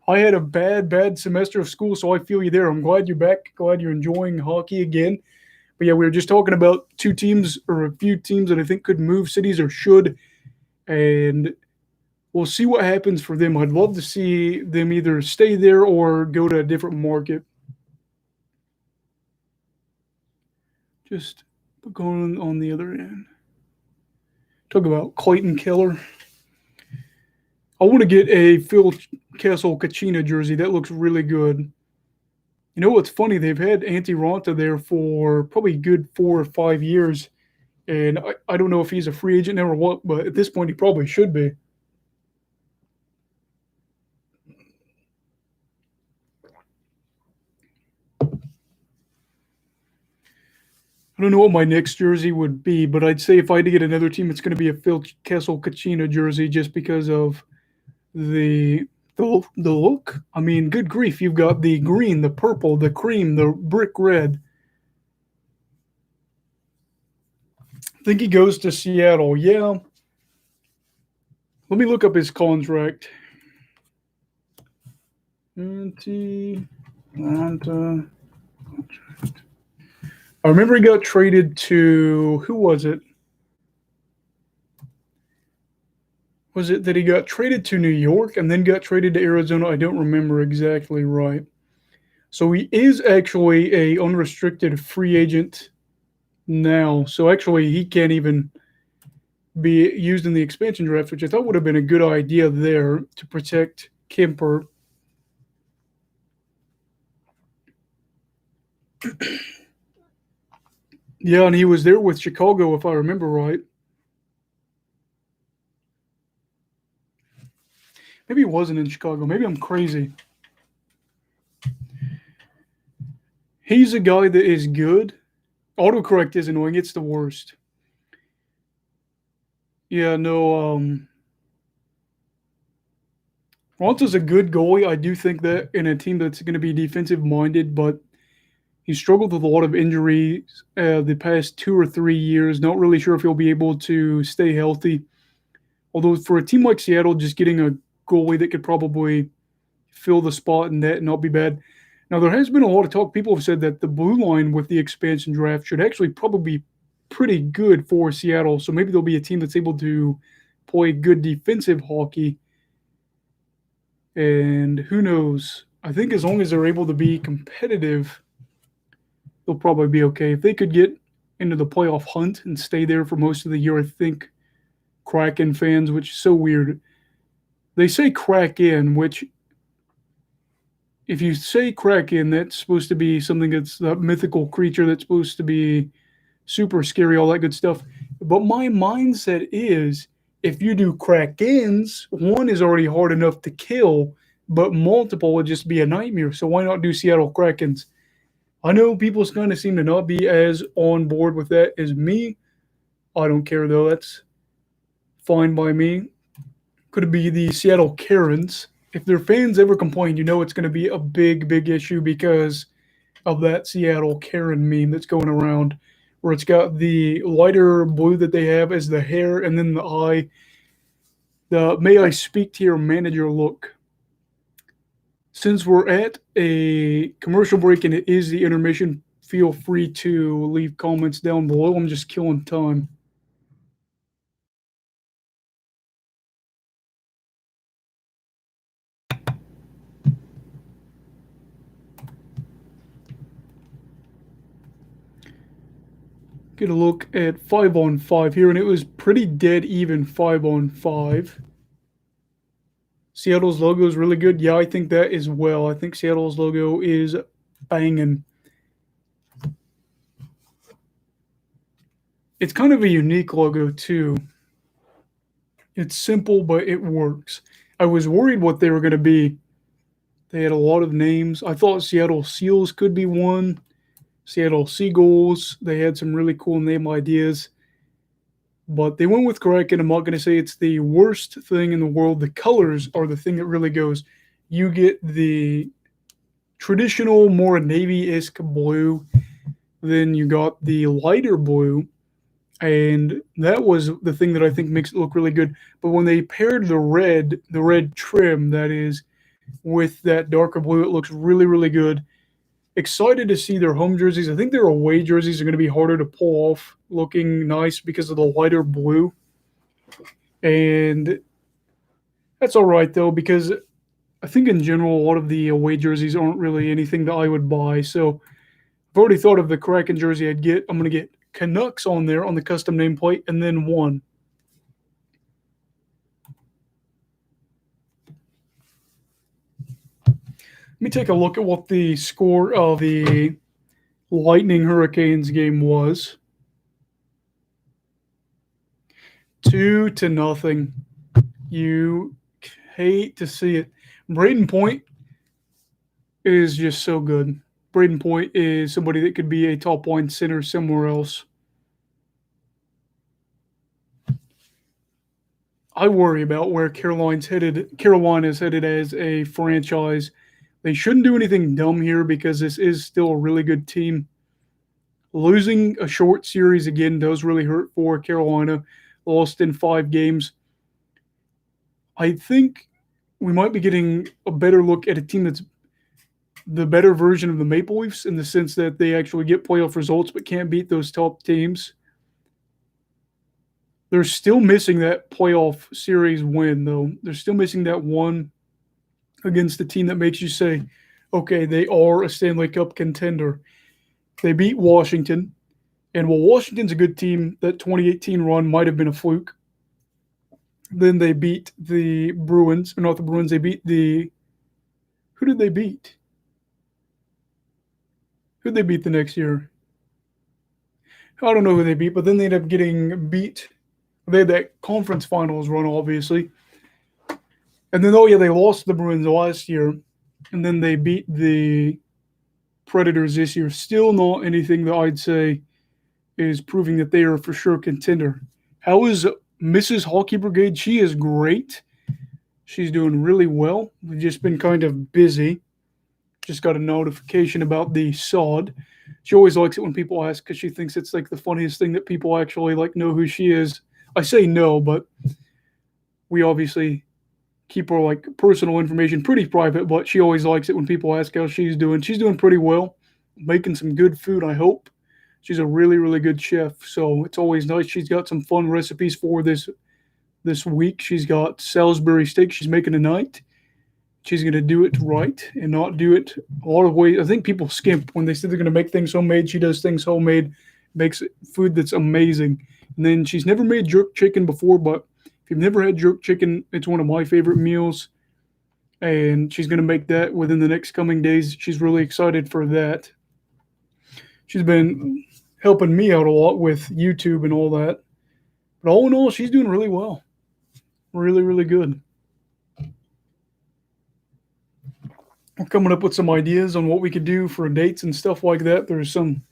I had a bad semester of school, so I feel you there. I'm glad you're back. Glad you're enjoying hockey again. But yeah, we were just talking about two teams or a few teams that I think could move cities or should. And we'll see what happens for them. I'd love to see them either stay there or go to a different market. Just going on the other end. Talk about Clayton Keller. I want to get a Phil Kessel Kachina jersey. That looks really good. You know what's funny? They've had Antti Ranta there for probably a good 4 or 5 years. And I don't know if he's a free agent now or what, but at this point, he probably should be. I don't know what my next jersey would be, but I'd say if I had to get another team, it's going to be a Phil Kessel Kachina jersey just because of the look. I mean, good grief, you've got the green, the purple, the cream, the brick red. I think he goes to Seattle. Yeah. Let me look up his contract. I remember he got traded to who was it? Was it that he got traded to New York and then got traded to Arizona? I don't remember exactly right. So he is actually a unrestricted free agent now. So actually he can't even be used in the expansion draft, which I thought would have been a good idea there to protect Kemper. Yeah, and he was there with Chicago, if I remember right. Maybe he wasn't in Chicago. Maybe I'm crazy. He's a guy that is good. Autocorrect is annoying. It's the worst. Yeah, no. Ronta's a good goalie. I do think that in a team that's going to be defensive minded, but he struggled with a lot of injuries the past 2 or 3 years. Not really sure if he'll be able to stay healthy. Although for a team like Seattle, just getting a goalie that could probably fill the spot in net and not be bad. Now, there has been a lot of talk. People have said that the blue line with the expansion draft should actually probably be pretty good for Seattle. So maybe there'll be a team that's able to play good defensive hockey. And who knows? I think as long as they're able to be competitive, they'll probably be okay. If they could get into the playoff hunt and stay there for most of the year, I think Kraken fans, which is so weird, they say Kraken, which if you say Kraken, that's supposed to be something that's a mythical creature that's supposed to be super scary, all that good stuff. But my mindset is if you do Krakens, one is already hard enough to kill, but multiple would just be a nightmare. So why not do Seattle Krakens? I know people kind of seem to not be as on board with that as me. I don't care though. That's fine by me. Could it be the Seattle Karens? If their fans ever complain, you know it's going to be a big issue because of that Seattle Karen meme that's going around where it's got the lighter blue that they have as the hair and then the eye. The may I speak to your manager look. Since we're at a commercial break and it is the intermission, feel free to leave comments down below. I'm just killing time. Get a look at 5-on-5 here, and it was pretty dead even 5-on-5. Seattle's logo is really good. Yeah, I think that as well. I think Seattle's logo is banging. It's kind of a unique logo too. It's simple, but it works. I was worried what they were going to be. They had a lot of names. I thought Seattle Seals could be one. Seattle Seagulls. They had some really cool name ideas. But they went with Kraken. I'm not going to say it's the worst thing in the world. The colors are the thing that really goes. You get the traditional, more navy-esque blue. Then you got the lighter blue. And that was the thing that I think makes it look really good. But when they paired the red trim, that is, with that darker blue, it looks really, really good. Excited to see their home jerseys. I think their away jerseys are going to be harder to pull off looking nice because of the lighter blue. And that's all right, though, because I think in general, a lot of the away jerseys aren't really anything that I would buy. So I've already thought of the Kraken jersey I'd get. I'm going to get Canucks on there on the custom nameplate and then one. Let me take a look at what the score of the Lightning Hurricanes game was. 2-0. You hate to see it. Braden Point is just so good. Braden Point is somebody that could be a top line center somewhere else. I worry about where Carolina's headed as a franchise. They shouldn't do anything dumb here because this is still a really good team. Losing a short series again does really hurt for Carolina. Lost in 5 games. I think we might be getting a better look at a team that's the better version of the Maple Leafs in the sense that they actually get playoff results but can't beat those top teams. They're still missing that playoff series win, though. They're still missing that one against a team that makes you say, okay, they are a Stanley Cup contender. They beat Washington. And while Washington's a good team, that 2018 run might have been a fluke. Then they beat the Bruins. Or not the Bruins, they beat the... Who did they beat? Who did they beat the next year? I don't know who they beat, but then they ended up getting beat. They had that conference finals run, obviously. And then, they lost to the Bruins last year. And then they beat the Predators this year. Still not anything that I'd say is proving that they are for sure contender. How is Mrs. Hockey Brigade? She is great. She's doing really well. We've just been kind of busy. Just got a notification about the sod. She always likes it when people ask because she thinks it's like the funniest thing that people actually like know who she is. I say no, but we obviously keep her like personal information pretty private, but she always likes it when people ask how she's doing. She's doing pretty well, making some good food, I hope. She's a really, really good chef, so it's always nice. She's got some fun recipes for this week. She's got Salisbury steak she's making tonight. She's going to do it right and not do it a lot of ways. I think people skimp when they say they're going to make things homemade. She does things homemade, makes food that's amazing. And then she's never made jerk chicken before, but if you've never had jerk chicken, it's one of my favorite meals. And she's going to make that within the next coming days. She's really excited for that. She's been helping me out a lot with YouTube and all that. But all in all, she's doing really well. Really, really good. We're coming up with some ideas on what we could do for dates and stuff like that. There's some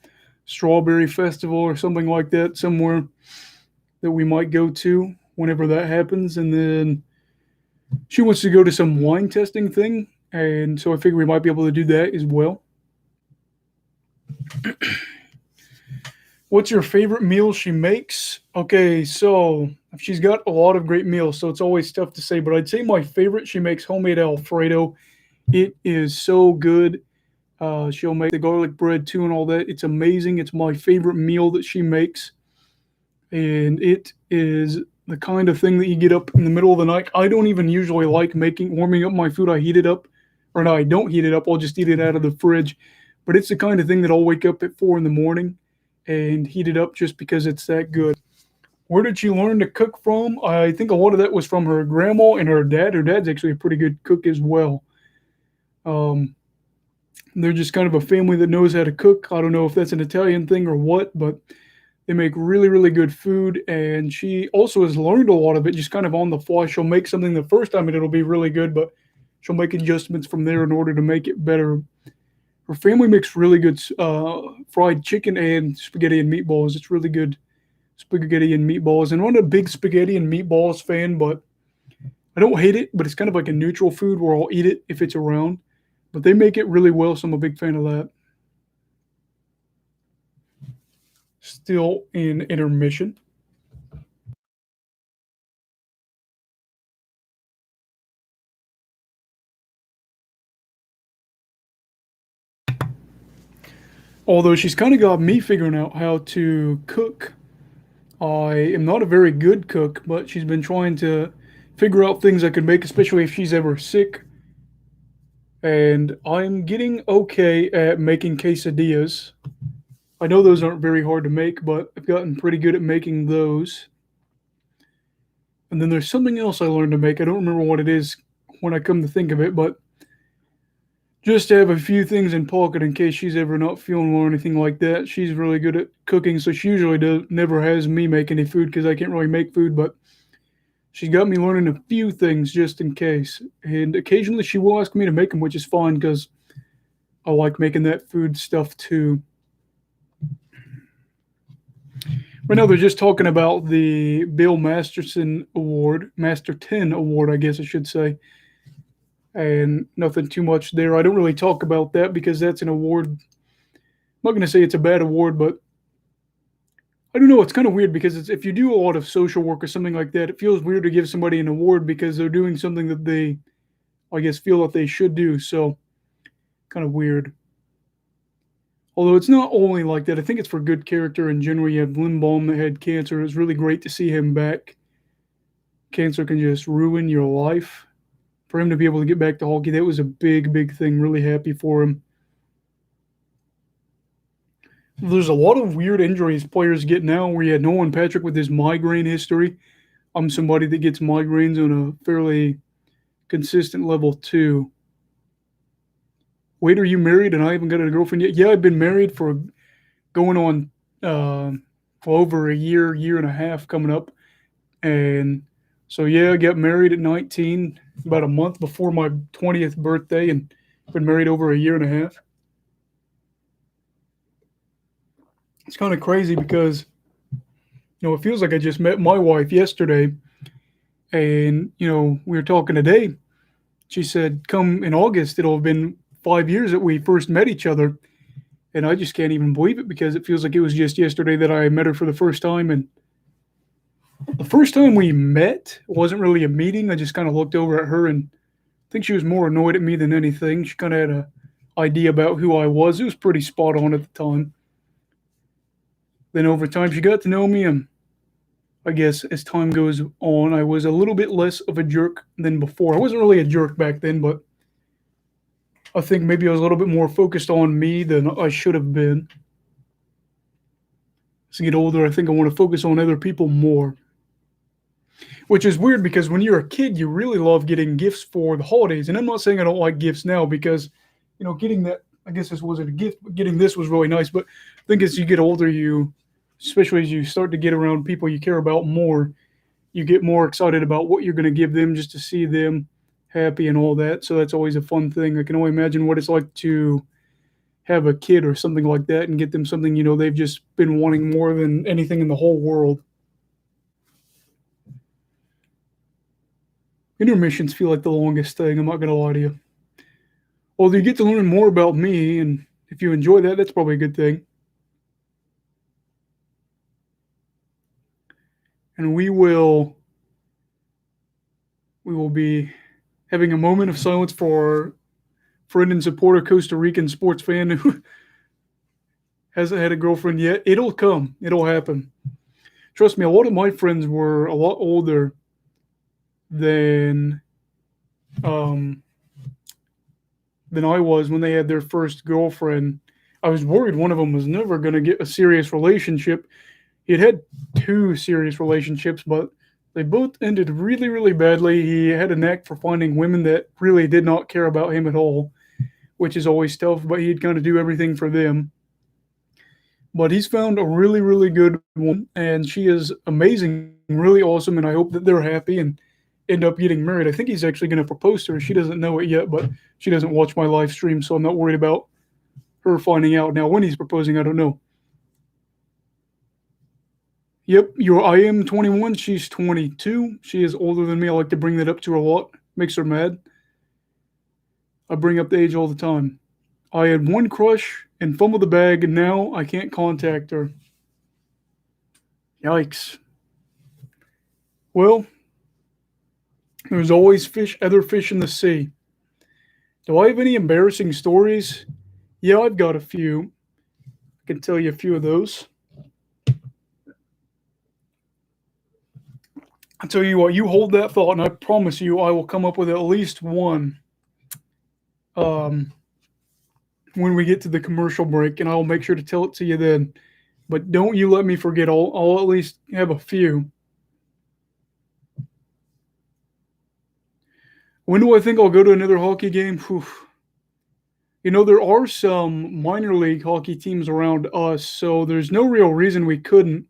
strawberry festival or something like that somewhere that we might go to whenever that happens. And then she wants to go to some wine testing thing. And so I figure we might be able to do that as well. What's your favorite meal she makes? Okay, so she's got a lot of great meals, so it's always tough to say. But I'd say my favorite, she makes homemade Alfredo. It is so good. She'll make the garlic bread too and all that. It's amazing. It's my favorite meal that she makes. And it is the kind of thing that you get up in the middle of the night. I don't even usually like warming up my food. I heat it up. Or no, I don't heat it up. I'll just eat it out of the fridge. But it's the kind of thing that I'll wake up at 4 in the morning and heat it up just because it's that good. Where did she learn to cook from? I think a lot of that was from her grandma and her dad. Her dad's actually a pretty good cook as well. Um, they're just kind of a family that knows how to cook. I don't know if that's an Italian thing or what, but they make really, really good food. And she also has learned a lot of it just kind of on the fly. She'll make something the first time and it'll be really good, but she'll make adjustments from there in order to make it better. Her family makes really good fried chicken and spaghetti and meatballs. It's really good spaghetti and meatballs. And I'm not a big spaghetti and meatballs fan, but I don't hate it. But it's kind of like a neutral food where I'll eat it if it's around. But they make it really well, so I'm a big fan of that. Still in intermission. Although she's kind of got me figuring out how to cook. I am not a very good cook, but she's been trying to figure out things I can make, especially if she's ever sick. And I'm getting okay at making quesadillas. I know those aren't very hard to make, but I've gotten pretty good at making those. And then there's something else I learned to make. I don't remember what it is when I come to think of it, but just to have a few things in pocket in case she's ever not feeling well or anything like that. She's really good at cooking, so she usually never has me make any food because I can't really make food, but she's got me learning a few things just in case. And occasionally she will ask me to make them, which is fine because I like making that food stuff too. Right now, they're just talking about the Bill Masterton Award, I guess I should say, and nothing too much there. I don't really talk about that because that's an award. I'm not going to say it's a bad award, but I don't know. It's kind of weird because if you do a lot of social work or something like that, it feels weird to give somebody an award because they're doing something that they, I guess, feel that they should do. So, kind of weird. Although it's not only like that, I think it's for good character in general. You have Lindbaum that had cancer. It's really great to see him back. Cancer can just ruin your life. For him to be able to get back to hockey, that was a big, big thing. Really happy for him. There's a lot of weird injuries players get now where you had Nolan Patrick with his migraine history. I'm somebody that gets migraines on a fairly consistent level too. Wait, are you married and I haven't got a girlfriend yet? Yeah, I've been married for going on over a year and a half coming up. And so, yeah, I got married at 19, about a month before my 20th birthday, and been married over a year and a half. It's kind of crazy because, it feels like I just met my wife yesterday. And, we were talking today. She said, come in August, it'll have been 5 years that we first met each other. And I just can't even believe it because it feels like it was just yesterday that I met her for the first time. And the first time we met wasn't really a meeting. I just kind of looked over at her and I think she was more annoyed at me than anything. She kind of had an idea about who I was. It was pretty spot on at the time. Then over time, she got to know me. And I guess as time goes on, I was a little bit less of a jerk than before. I wasn't really a jerk back then, but I think maybe I was a little bit more focused on me than I should have been. As I get older, I think I want to focus on other people more. Which is weird because when you're a kid, you really love getting gifts for the holidays. And I'm not saying I don't like gifts now because, getting that, I guess this wasn't a gift, but getting this was really nice. But I think as you get older, especially as you start to get around people you care about more, you get more excited about what you're going to give them just to see them happy and all that. So that's always a fun thing. I can only imagine what it's like to have a kid or something like that and get them something, they've just been wanting more than anything in the whole world. Intermissions feel like the longest thing. I'm not going to lie to you. Although you get to learn more about me, and if you enjoy that, that's probably a good thing. And we will be having a moment of silence for our friend and supporter, Costa Rican sports fan who hasn't had a girlfriend yet. It'll come. It'll happen. Trust me, a lot of my friends were a lot older than I was when they had their first girlfriend. I was worried one of them was never going to get a serious relationship. He had two serious relationships, but they both ended really, really badly. He had a knack for finding women that really did not care about him at all, which is always tough, but he'd kind of do everything for them. But he's found a really, really good one, and she is amazing, really awesome, and I hope that they're happy and end up getting married. I think he's actually going to propose to her. She doesn't know it yet, but she doesn't watch my live stream, so I'm not worried about her finding out. Now, when he's proposing, I don't know. Yep, I am 21. She's 22. She is older than me. I like to bring that up to her a lot. Makes her mad. I bring up the age all the time. I had one crush and fumbled the bag, and now I can't contact her. Yikes. Well, there's always other fish in the sea. Do I have any embarrassing stories? Yeah, I've got a few. I can tell you a few of those. I'll tell you what, you hold that thought, and I promise you I will come up with at least one when we get to the commercial break, and I'll make sure to tell it to you then. But don't you let me forget. I'll at least have a few. When do I think I'll go to another hockey game? Whew. You know, there are some minor league hockey teams around us, so there's no real reason we couldn't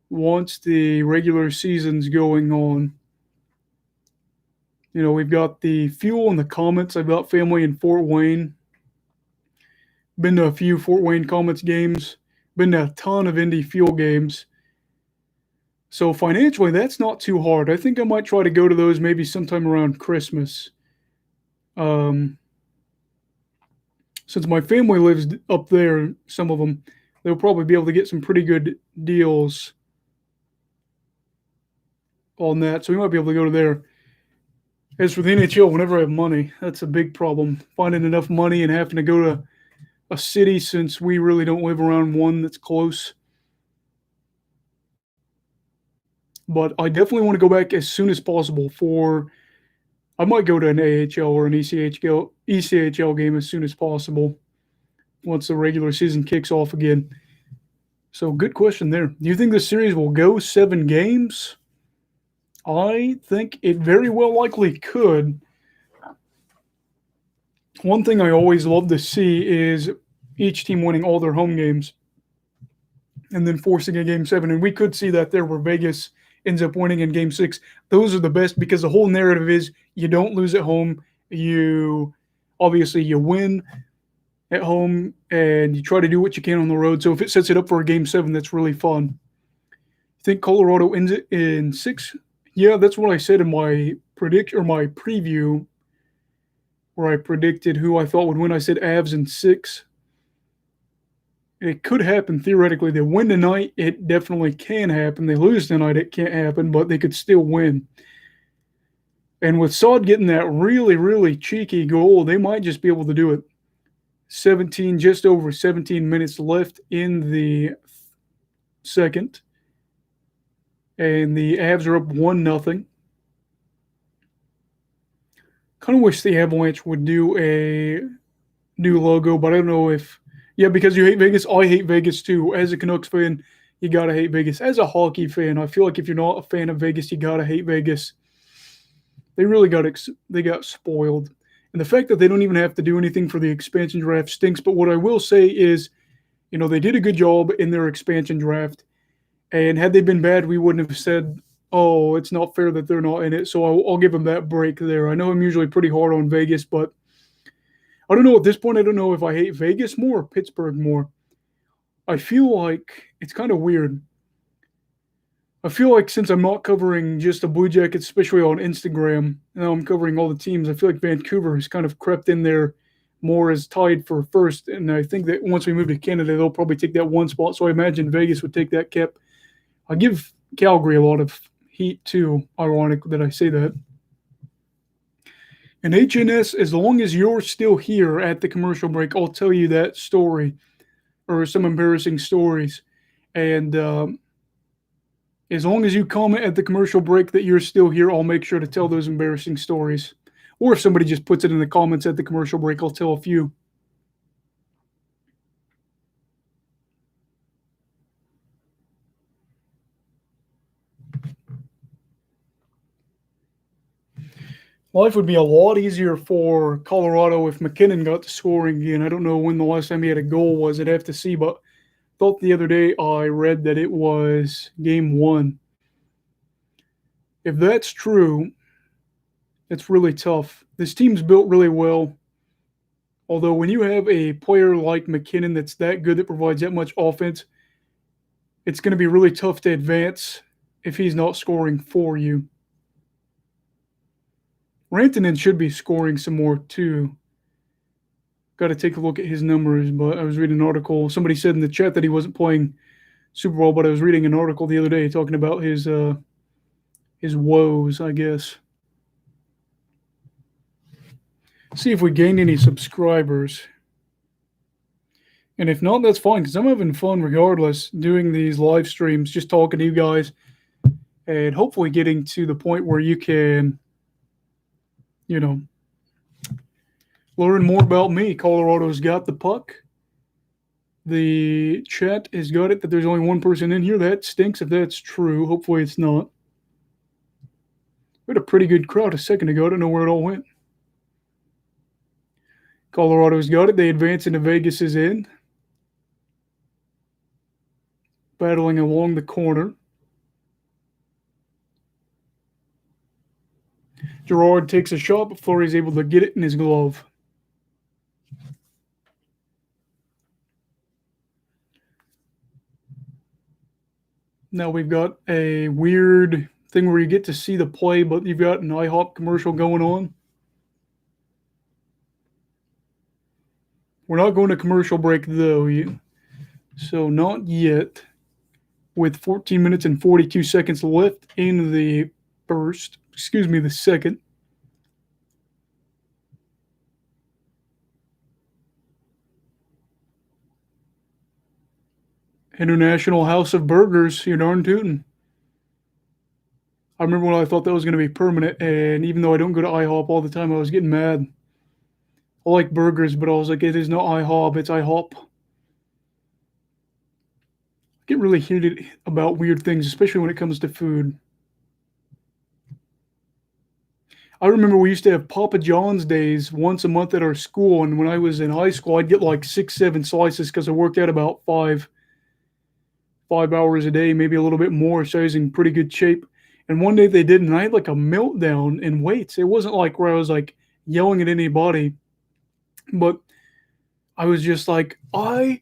once the regular season's going on. You know, we've got the Fuel and the Comets. I've got family in Fort Wayne. Been to a few Fort Wayne Comets games. Been to a ton of Indy Fuel games. So financially, that's not too hard. I think I might try to go to those maybe sometime around Christmas. Since my family lives up there, some of them, they'll probably be able to get some pretty good deals on that. So we might be able to go to there. As for the NHL, whenever I have money, that's a big problem. Finding enough money and having to go to a city since we really don't live around one that's close. But I definitely want to go back as soon as possible I might go to an AHL or an ECHL game as soon as possible once the regular season kicks off again. So good question there. Do you think the series will go 7 games? I think it very well likely could. One thing I always love to see is each team winning all their home games and then forcing a game 7. And we could see that there where Vegas ends up winning in game 6. Those are the best because the whole narrative is you don't lose at home. You win at home and you try to do what you can on the road. So if it sets it up for a game 7, that's really fun. You think Colorado ends it in 6? Yeah, that's what I said in my preview where I predicted who I thought would win. I said Avs in 6. It could happen theoretically. They win tonight, it definitely can happen. They lose tonight, it can't happen, but they could still win. And with Saad getting that really, really cheeky goal, they might just be able to do it. Just over 17 minutes left in the second. And the Avs are up 1-0. Kind of wish the Avalanche would do a new logo, but I don't know if... Yeah, because you hate Vegas. I hate Vegas too. As a Canucks fan, you got to hate Vegas. As a hockey fan, I feel like if you're not a fan of Vegas, you got to hate Vegas. They really got spoiled. And the fact that they don't even have to do anything for the expansion draft stinks. But what I will say is, you know, they did a good job in their expansion draft. And had they been bad, we wouldn't have said, oh, it's not fair that they're not in it. So I'll give them that break there. I know I'm usually pretty hard on Vegas, but I don't know at this point. I don't know if I hate Vegas more or Pittsburgh more. I feel like it's kind of weird. I feel like since I'm not covering just the Blue Jackets, especially on Instagram, now I'm covering all the teams, I feel like Vancouver has kind of crept in there more as tied for first. And I think that once we move to Canada, they'll probably take that one spot. So I imagine Vegas would take that cap. I give Calgary a lot of heat too. Ironic that I say that. And HNS, as long as you're still here at the commercial break, I'll tell you that story or some embarrassing stories. And as long as you comment at the commercial break that you're still here, I'll make sure to tell those embarrassing stories. Or if somebody just puts it in the comments at the commercial break, I'll tell a few. Life would be a lot easier for Colorado if McKinnon got to scoring again. I don't know when the last time he had a goal was. I'd have to see, but thought the other day I read that it was game one. If that's true, it's really tough. This team's built really well. Although when you have a player like McKinnon that's that good, that provides that much offense, it's going to be really tough to advance if he's not scoring for you. Rantanen should be scoring some more too. Got to take a look at his numbers, but I was reading an article. Somebody said in the chat that he wasn't playing super well, but I was reading an article the other day talking about his woes, I guess. See if we gained any subscribers. And if not, that's fine, because I'm having fun regardless doing these live streams, just talking to you guys, and hopefully getting to the point where you can, learn more about me. Colorado's got the puck. The chat has got it that there's only one person in here. That stinks if that's true. Hopefully it's not. We had a pretty good crowd a second ago. I don't know where it all went. Colorado's got it. They advance into Vegas's end. Battling along the corner. Gerard takes a shot, but Fleury's able to get it in his glove. Now we've got a weird thing where you get to see the play, but you've got an IHOP commercial going on. We're not going to commercial break, though. So not yet. With 14 minutes and 42 seconds left in the the second. International House of Burgers, you're darn tootin'. I remember when I thought that was going to be permanent, and even though I don't go to IHOP all the time, I was getting mad. I like burgers, but I was like, it is not IHOP, it's IHOP. I get really heated about weird things, especially when it comes to food. I remember we used to have Papa John's days once a month at our school, and when I was in high school, I'd get like 6-7 slices because I worked out about 5 hours a day, maybe a little bit more, so I was in pretty good shape. And one day they did, and I had like a meltdown in weights. It wasn't like where I was like yelling at anybody, but I was just like, I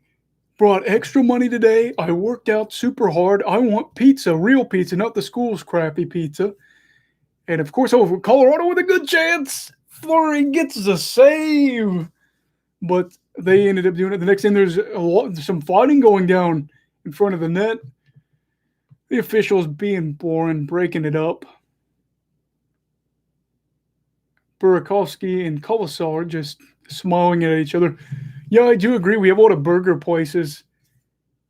brought extra money today. I worked out super hard. I want pizza, real pizza, not the school's crappy pizza. And of course, over Colorado with a good chance. Fleury gets a save, but they ended up doing it. The next thing, there's some fighting going down in front of the net. The officials being boring, breaking it up. Burakovsky and Kolasar just smiling at each other. Yeah, I do agree. We have a lot of burger places,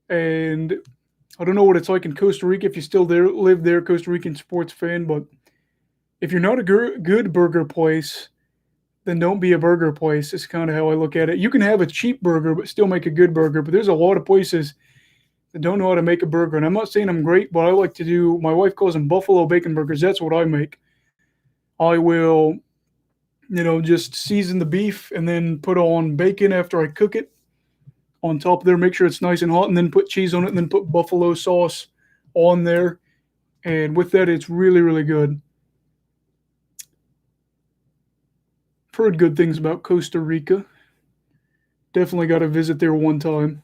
and I don't know what it's like in Costa Rica if you still live there, Costa Rican sports fan, but if you're not a good burger place, then don't be a burger place. It's kind of how I look at it. You can have a cheap burger but still make a good burger, but there's a lot of places that don't know how to make a burger. And I'm not saying I'm great, but I like to do, my wife calls them buffalo bacon burgers. That's what I make. I will, just season the beef and then put on bacon after I cook it on top of there, make sure it's nice and hot, and then put cheese on it, and then put buffalo sauce on there. And with that, it's really, really good. I've heard good things about Costa Rica. Definitely got to visit there one time.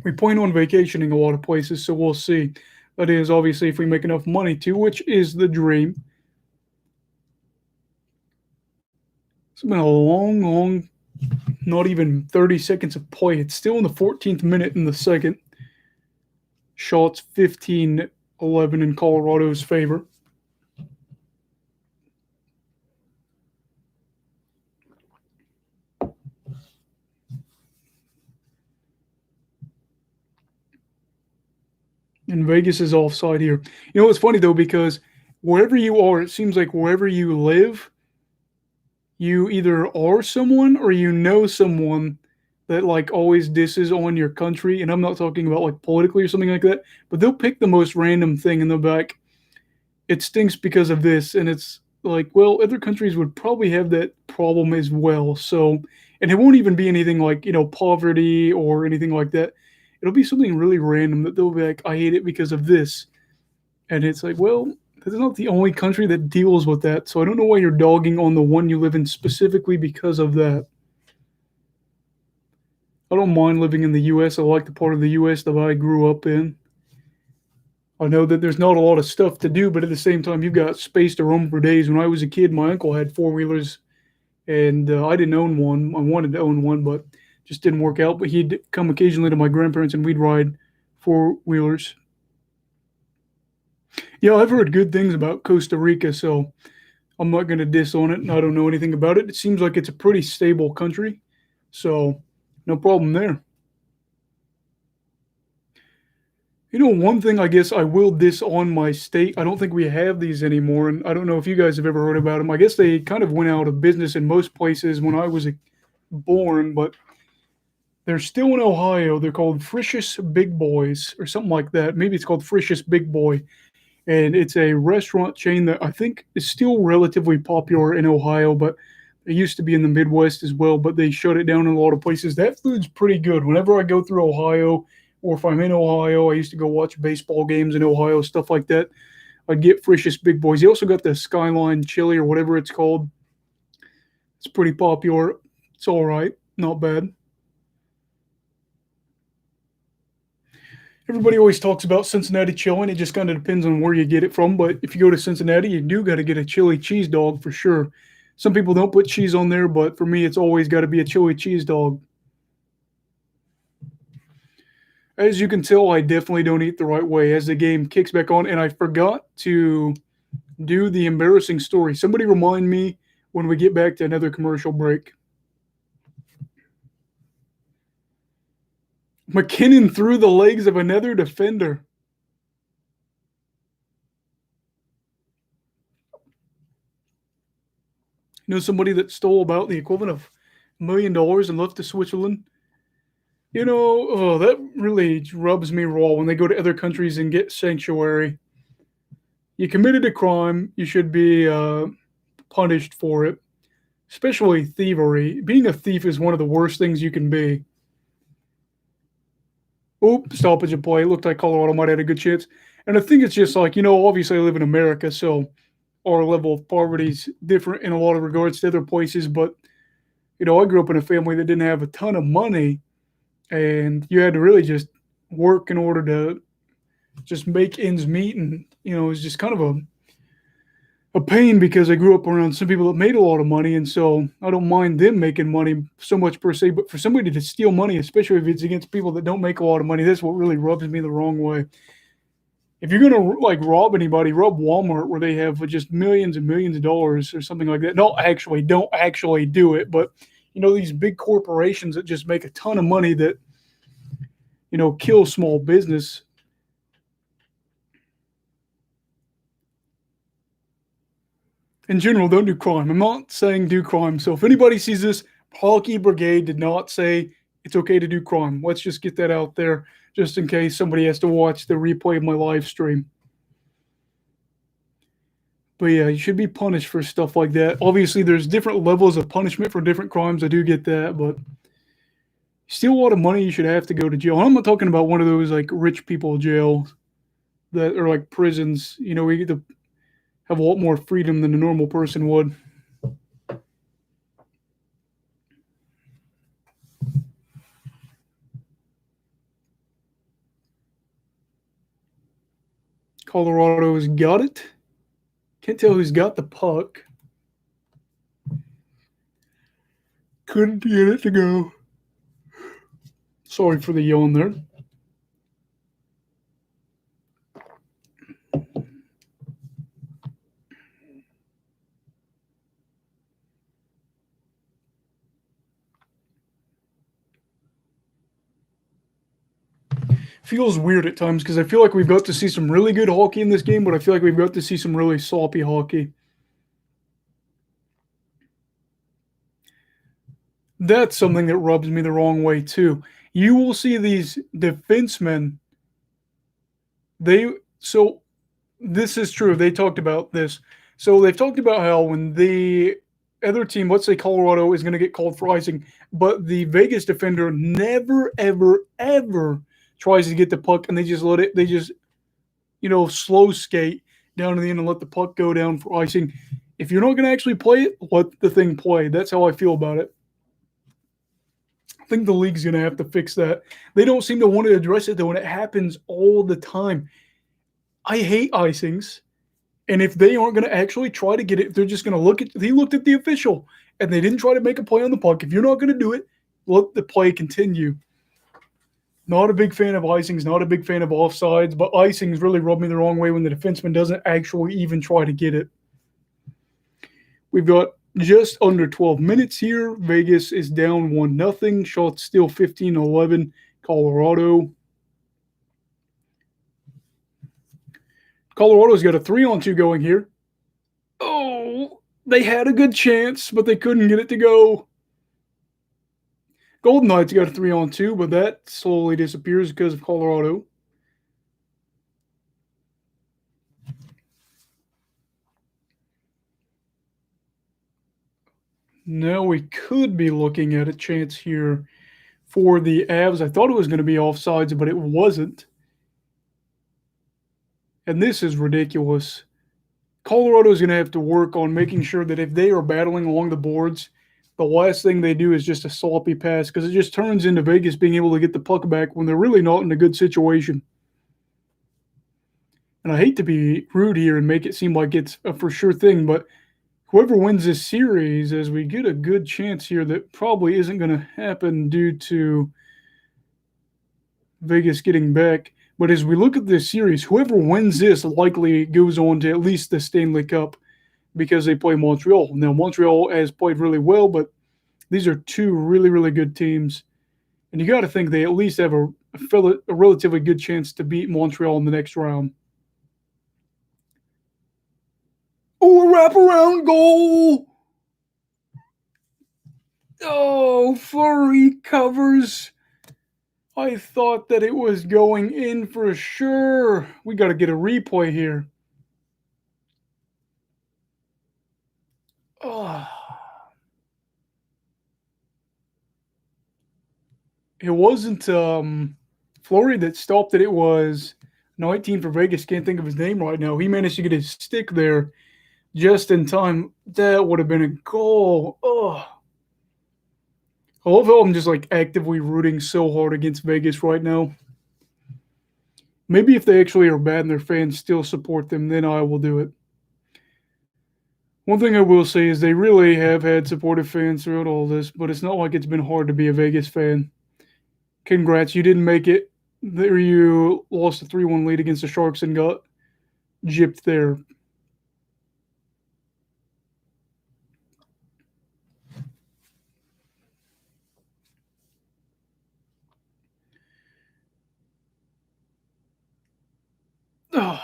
We plan on vacationing a lot of places, so we'll see. That is, obviously, if we make enough money to, which is the dream. It's been a long, not even 30 seconds of play. It's still in the 14th minute in the second. Shots 15-11 in Colorado's favor. And Vegas is offside here. It's funny, though, because wherever you are, it seems like wherever you live, you either are someone or someone that like always disses on your country. And I'm not talking about like politically or something like that, but they'll pick the most random thing and they'll be like, it stinks because of this. And it's like, well, other countries would probably have that problem as well. So, and it won't even be anything like, poverty or anything like that. It'll be something really random that they'll be like, I hate it because of this. And it's like, well, that's not the only country that deals with that. So I don't know why you're dogging on the one you live in specifically because of that. I don't mind living in the US. I like the part of the US that I grew up in. I know that there's not a lot of stuff to do, but at the same time, you've got space to roam for days. When I was a kid, my uncle had four wheelers, and I didn't own one. I wanted to own one, but just didn't work out. But he'd come occasionally to my grandparents, and we'd ride four wheelers. Yeah, I've heard good things about Costa Rica, so I'm not going to diss on it. I don't know anything about it. It seems like it's a pretty stable country, so no problem there. One thing I guess I will diss on my state, I don't think we have these anymore, and I don't know if you guys have ever heard about them. I guess they kind of went out of business in most places when I was born, but they're still in Ohio. They're called Frisch's Big Boys or something like that. Maybe it's called Frisch's Big Boy, and it's a restaurant chain that I think is still relatively popular in Ohio, but it used to be in the Midwest as well, but they shut it down in a lot of places. That food's pretty good. Whenever I go through Ohio, or if I'm in Ohio, I used to go watch baseball games in Ohio, stuff like that. I'd get Frisch's Big Boys. They also got the Skyline Chili or whatever it's called. It's pretty popular. It's all right, not bad. Everybody always talks about Cincinnati chili, and it just kind of depends on where you get it from. But if you go to Cincinnati, you do got to get a chili cheese dog for sure. Some people don't put cheese on there, but for me, it's always got to be a chili cheese dog. As you can tell, I definitely don't eat the right way as the game kicks back on, and I forgot to do the embarrassing story. Somebody remind me when we get back to another commercial break. McKinnon threw the legs of another defender. Somebody that stole about the equivalent of $1 million and left to Switzerland. That really rubs me raw when they go to other countries and get sanctuary. You committed a crime, you should be punished for it, especially thievery. Being a thief is one of the worst things you can be. Oop, stoppage of play. Looked like Colorado might have had a good chance. And I think it's just like, obviously I live in America, so our level of poverty is different in a lot of regards to other places. But, I grew up in a family that didn't have a ton of money, and you had to really just work in order to just make ends meet. And, it was just kind of a pain because I grew up around some people that made a lot of money. And so I don't mind them making money so much per se, but for somebody to steal money, especially if it's against people that don't make a lot of money, that's what really rubs me the wrong way. If you're going to rob anybody, rob Walmart where they have just millions and millions of dollars or something like that. No, actually, don't actually do it. But, these big corporations that just make a ton of money that, kill small business. In general, don't do crime. I'm not saying do crime. So if anybody sees this, Hockey Brigade did not say it's okay to do crime. Let's just get that out there just in case somebody has to watch the replay of my live stream. But yeah, you should be punished for stuff like that. Obviously, there's different levels of punishment for different crimes. I do get that, but steal a lot of money, you should have to go to jail. And I'm not talking about one of those like rich people jails that are like prisons. We get to have a lot more freedom than a normal person would. Colorado's got it. Can't tell who's got the puck. Couldn't get it to go. Sorry for the yawn there. Feels weird at times because I feel like we've got to see some really good hockey in this game, but I feel like we've got to see some really sloppy hockey. That's something that rubs me the wrong way too. You will see these defensemen. So this is true. They talked about this. So they've talked about how when the other team, let's say Colorado, is going to get called for icing, but the Vegas defender never, ever, ever tries to get the puck, and they just let it. They just slow skate down to the end and let the puck go down for icing. If you're not going to actually play it, let the thing play. That's how I feel about it. I think the league's going to have to fix that. They don't seem to want to address it, though, and it happens all the time. I hate icings. And if they aren't going to actually try to get it, they're just going to look at. He looked at the official, and they didn't try to make a play on the puck. If you're not going to do it, let the play continue. Not a big fan of icings. Not a big fan of offsides. But icings really rub me the wrong way when the defenseman doesn't actually even try to get it. We've got just under 12 minutes here. Vegas is down 1-0. Shots still 15-11. Colorado. Colorado's got a 3-on-2 going here. Oh, they had a good chance, but they couldn't get it to go. Golden Knights got a 3-on-2, but that slowly disappears because of Colorado. Now we could be looking at a chance here for the Avs. I thought it was going to be offsides, but it wasn't. And this is ridiculous. Colorado is going to have to work on making sure that if they are battling along the boards, the last thing they do is just a sloppy pass, because it just turns into Vegas being able to get the puck back when they're really not in a good situation. And I hate to be rude here and make it seem like it's a for sure thing, but whoever wins this series, as we get a good chance here that probably isn't going to happen due to Vegas getting back. But as we look at this series, whoever wins this likely goes on to at least the Stanley Cup because they play Montreal. Now, Montreal has played really well, but these are two really, really good teams. And you got to think they at least have a relatively good chance to beat Montreal in the next round. Oh, a wraparound goal! Oh, Fleury covers. I thought that it was going in for sure. We got to get a replay here. Oh. It wasn't Fleury that stopped it. It was 19 for Vegas. Can't think of his name right now. He managed to get his stick there just in time. That would have been a goal. Oh. I love how I'm just like actively rooting so hard against Vegas right now. Maybe if they actually are bad and their fans still support them, then I will do it. One thing I will say is they really have had supportive fans throughout all this, but it's not like it's been hard to be a Vegas fan. Congrats, you didn't make it. There you lost a 3-1 lead against the Sharks and got gypped there. Oh.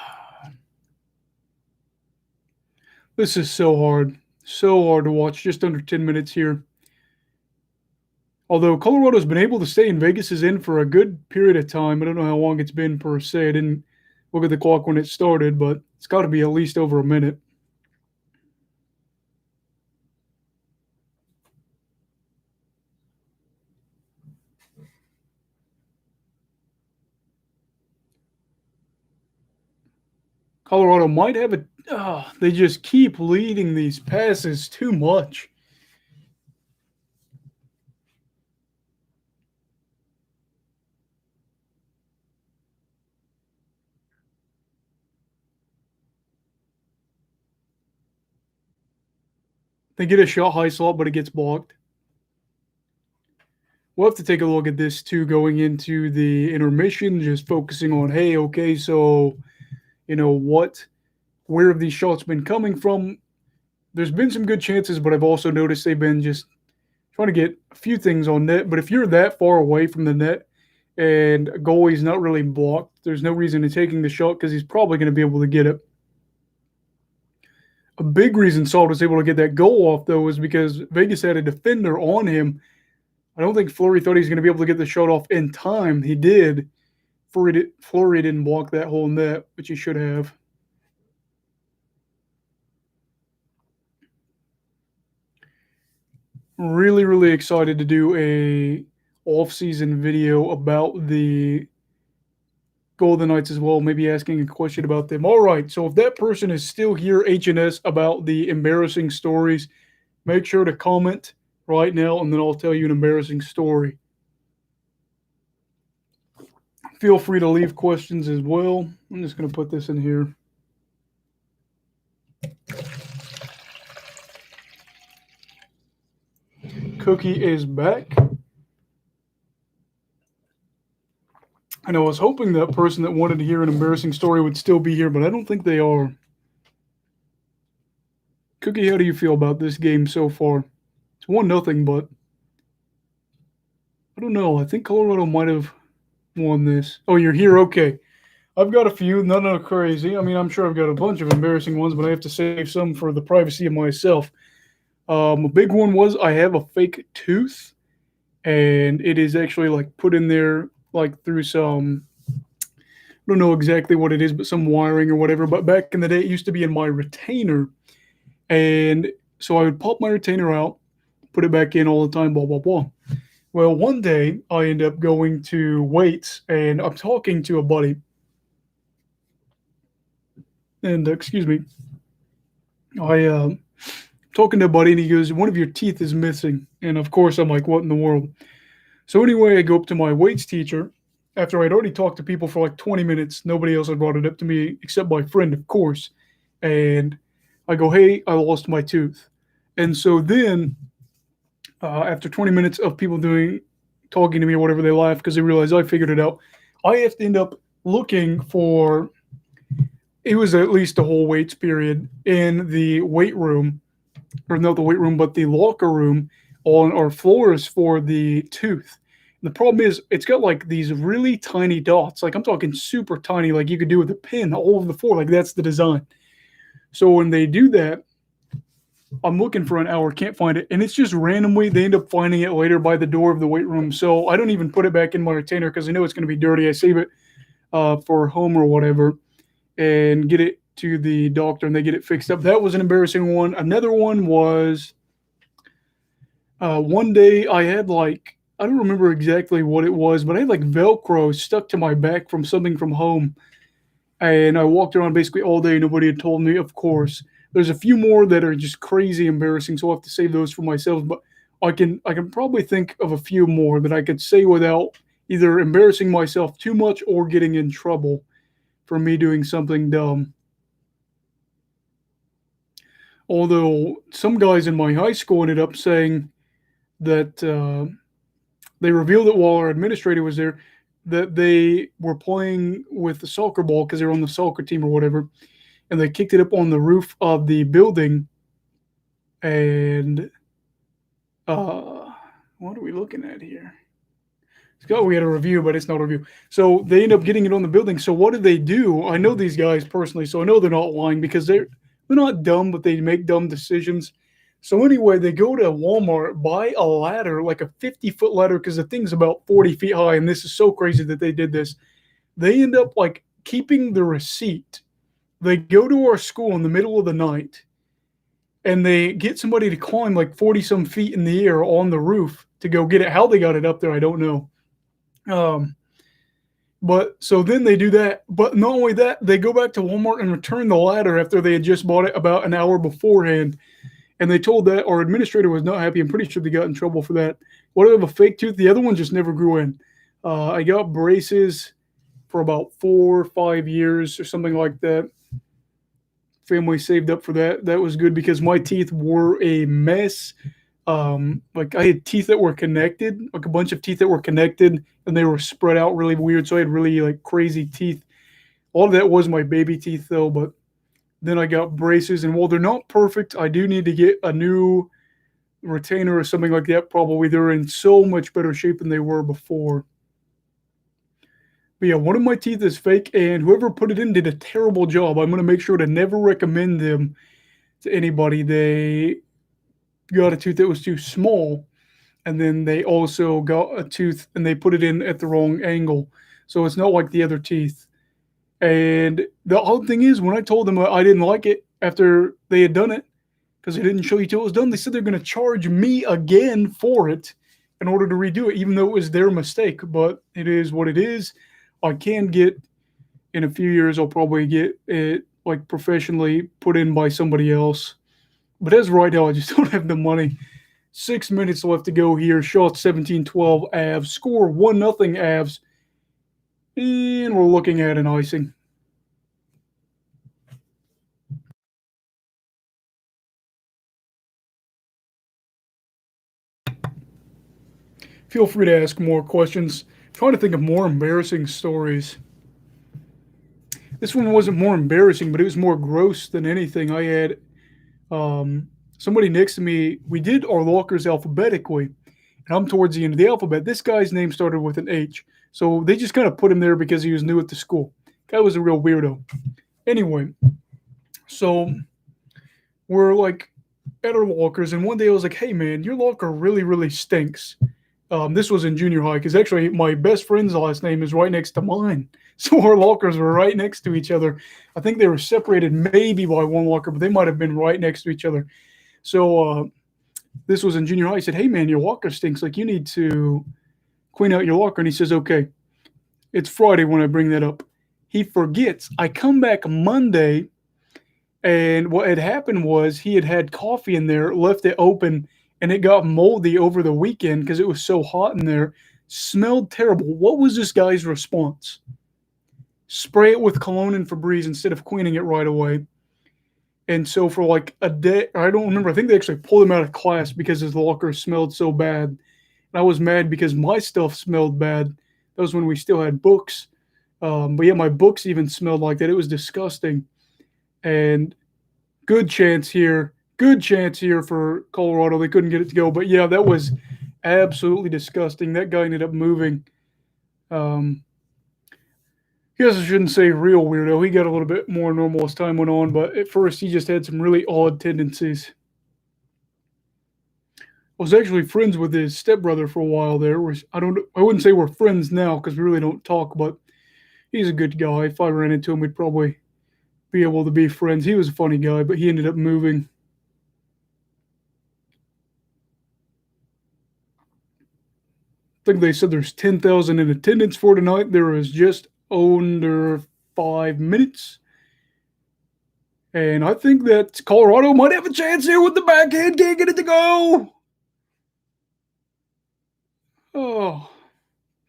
This is so hard. So hard to watch. Just under 10 minutes here. Although Colorado's been able to stay in Vegas is in for a good period of time. I don't know how long it's been per se. I didn't look at the clock when it started, but it's got to be at least over a minute. Colorado might have a. Oh, they just keep leading these passes too much. They get a shot high slot, but it gets blocked. We'll have to take a look at this too going into the intermission, just focusing on, hey, okay, so, where have these shots been coming from? There's been some good chances, but I've also noticed they've been just trying to get a few things on net. But if you're that far away from the net and a goalie's not really blocked, there's no reason to taking the shot because he's probably going to be able to get it. A big reason Salt was able to get that goal off, though, was because Vegas had a defender on him. I don't think Fleury thought he was going to be able to get the shot off in time. He did. Fleury, Fleury didn't block that whole net, which he should have. really, really excited to do a off-season video about the Golden Knights as well, maybe asking a question about them. All right, so if that person is still here, HNS, about the embarrassing stories, make sure to comment right now, and then I'll tell you an embarrassing story. Feel free to leave questions as well. I'm just going to put this in here. Cookie is back. And I was hoping that person that wanted to hear an embarrassing story would still be here, but I don't think they are. Cookie, how do you feel about this game so far? It's 1-0, but I don't know. I think Colorado might have won this. Oh, you're here? Okay. I've got a few, none are crazy. I mean, I'm sure I've got a bunch of embarrassing ones, but I have to save some for the privacy of myself. A big one was I have a fake tooth, and it is actually like put in there like through some, I don't know exactly what it is, but some wiring or whatever. But back in the day, it used to be in my retainer, and so I would pop my retainer out, put it back in all the time, blah blah blah. Well, one day I end up going to weights, and I'm talking to a buddy, and excuse me, I talking to a buddy, and he goes, "One of your teeth is missing," and of course I'm like, "What in the world?" So anyway, I go up to my weights teacher after I'd already talked to people for like 20 minutes. Nobody else had brought it up to me except my friend, of course. And I go, "Hey, I lost my tooth." And so then, after 20 minutes of people talking to me or whatever, they laugh because they realize I figured it out. I have to end up looking for, it was at least a whole weights period in the weight room, or not the weight room, but the locker room on our floors for the tooth. And the problem is it's got like these really tiny dots. Like I'm talking super tiny, like you could do with a pin all over the floor. Like that's the design. So when they do that, I'm looking for an hour, can't find it. And it's just randomly, they end up finding it later by the door of the weight room. So I don't even put it back in my retainer because I know it's going to be dirty. I save it for home or whatever and get it to the doctor and they get it fixed up. That was an embarrassing one. Another one was one day I had like, I don't remember exactly what it was, but I had like Velcro stuck to my back from something from home. And I walked around basically all day. Nobody had told me, of course. There's a few more that are just crazy embarrassing, so I'll have to save those for myself. But I can probably think of a few more that I could say without either embarrassing myself too much or getting in trouble for me doing something dumb. Although some guys in my high school ended up saying that they revealed it while our administrator was there that they were playing with the soccer ball because they were on the soccer team or whatever, and they kicked it up on the roof of the building. And what are we looking at here? We had a review, but it's not a review. So they end up getting it on the building. So what did they do? I know these guys personally, so I know they're not lying because they're not dumb, but they make dumb decisions. So anyway, they go to Walmart, buy a ladder, like a 50-foot ladder, because the thing's about 40 feet high, and this is so crazy that they did this. They end up like keeping the receipt. They go to our school in the middle of the night, and they get somebody to climb like 40-some feet in the air on the roof to go get it. How they got it up there, I don't know. But so then they do that. But not only that, they go back to Walmart and return the ladder after they had just bought it about an hour beforehand. And they told that our administrator was not happy. I'm pretty sure they got in trouble for that. One of a fake tooth. The other one just never grew in. I got braces for about 4 or 5 years or something like that. Family saved up for that. That was good because my teeth were a mess. Like I had teeth that were connected, like a bunch of teeth that were connected, and they were spread out really weird. So I had really like crazy teeth. All of that was my baby teeth though, but then I got braces, and while they're not perfect, I do need to get a new retainer or something like that. Probably they're in so much better shape than they were before. But yeah, one of my teeth is fake, and whoever put it in did a terrible job. I'm going to make sure to never recommend them to anybody. They got a tooth that was too small, and then they also got a tooth and they put it in at the wrong angle. So it's not like the other teeth. And the odd thing is, when I told them I didn't like it after they had done it, because they didn't show you till it was done. They said they're going to charge me again for it in order to redo it, even though it was their mistake. But it is what it is. I can get, in a few years, I'll probably get it like professionally put in by somebody else. But as right now, I just don't have the money. 6 minutes left to go here. Shot 17-12 Avs. Score 1-0 Avs. And we're looking at an icing. Feel free to ask more questions. I'm trying to think of more embarrassing stories. This one wasn't more embarrassing, but it was more gross than anything. I had somebody next to me. We did our lockers alphabetically, and I'm towards the end of the alphabet. This guy's name started with an H, so they just kind of put him there because he was new at the school. Guy was a real weirdo. Anyway, so we're like at our lockers, and one day I was like, "Hey man, your locker really, really stinks." This was in junior high because actually my best friend's last name is right next to mine. So our lockers were right next to each other. I think they were separated maybe by one locker, but they might have been right next to each other. So this was in junior high. I said, "Hey man, your locker stinks. Like you need to clean out your locker." And he says, "Okay." It's Friday when I bring that up. He forgets. I come back Monday, and what had happened was he had had coffee in there, left it open, and it got moldy over the weekend because it was so hot in there. Smelled terrible. What was this guy's response? Spray it with cologne and Febreze instead of cleaning it right away. And so for like a day, I don't remember. I think they actually pulled him out of class because his locker smelled so bad. And I was mad because my stuff smelled bad. That was when we still had books. But yeah, my books even smelled like that. It was disgusting. And good chance here for Colorado. They couldn't get it to go. But yeah, that was absolutely disgusting. That guy ended up moving. I guess I shouldn't say real weirdo. He got a little bit more normal as time went on, but at first he just had some really odd tendencies. I was actually friends with his stepbrother for a while there. I wouldn't say we're friends now because we really don't talk, but he's a good guy. If I ran into him, we'd probably be able to be friends. He was a funny guy, but he ended up moving. I think they said there's 10,000 in attendance for tonight. There is just under 5 minutes. And I think that Colorado might have a chance here with the backhand. Can't get it to go. Oh,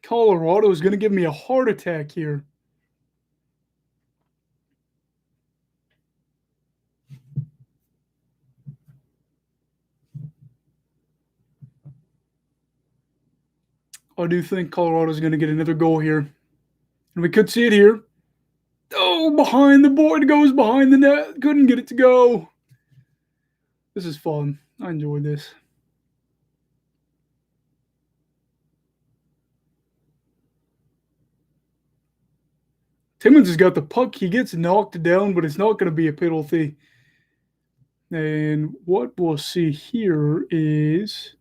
Colorado is going to give me a heart attack here. I do think Colorado is going to get another goal here. And we could see it here. Oh, behind the board, goes behind the net. Couldn't get it to go. This is fun. I enjoy this. Timmons has got the puck. He gets knocked down, but it's not going to be a penalty. And what we'll see here is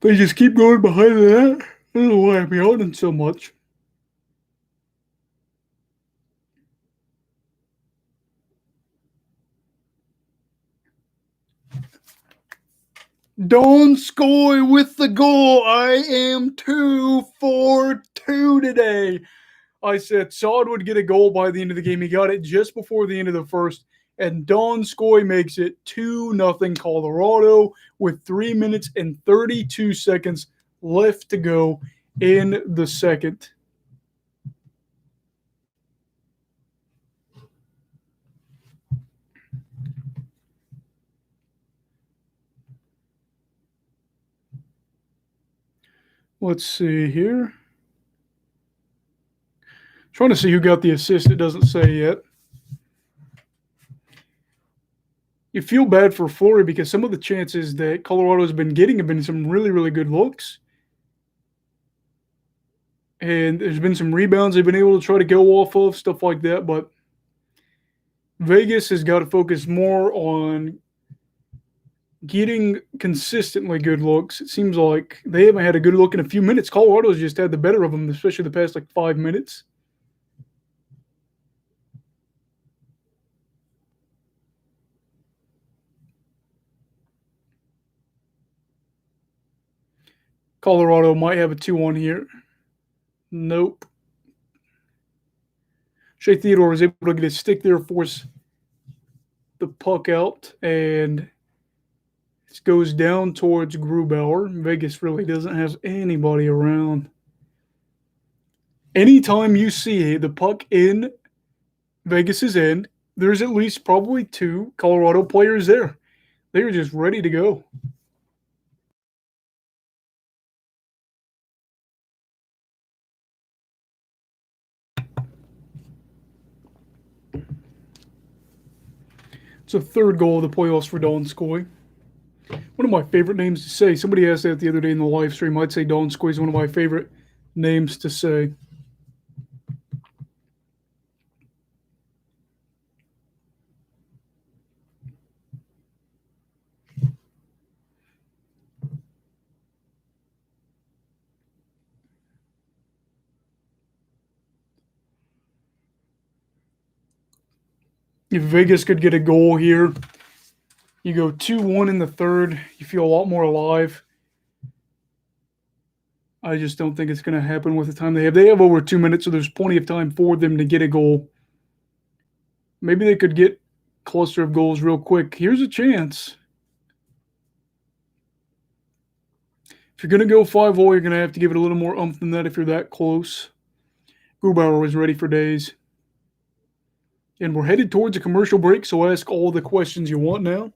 they just keep going behind the net. I don't know why I'm yawning so much. Donskoy with the goal. I am 2 for 2 today. I said Saad would get a goal by the end of the game. He got it just before the end of the first. And Donskoy makes it 2-0 Colorado with 3 minutes and 32 seconds left to go in the second. Let's see here. Trying to see who got the assist. It doesn't say yet. You feel bad for Fleury because some of the chances that Colorado's been getting have been some really, really good looks. And there's been some rebounds they've been able to try to go off of, stuff like that. But Vegas has got to focus more on getting consistently good looks. It seems like they haven't had a good look in a few minutes. Colorado's just had the better of them, especially the past 5 minutes. Colorado might have a 2-1 here. Nope. Shea Theodore was able to get his stick there, force the puck out, and it goes down towards Grubauer. Vegas really doesn't have anybody around. Anytime you see the puck in Vegas's end, there's at least probably 2 Colorado players there. They are just ready to go. It's a third goal of the playoffs for Donskoy. One of my favorite names to say. Somebody asked that the other day in the live stream. I'd say Donskoy is one of my favorite names to say. If Vegas could get a goal here, you go 2-1 in the third. You feel a lot more alive. I just don't think it's going to happen with the time they have. They have over 2 minutes, so there's plenty of time for them to get a goal. Maybe they could get a cluster of goals real quick. Here's a chance. If you're going to go 5-0, you're going to have to give it a little more oomph than that if you're that close. Grubauer was ready for days. And we're headed towards a commercial break, so ask all the questions you want now.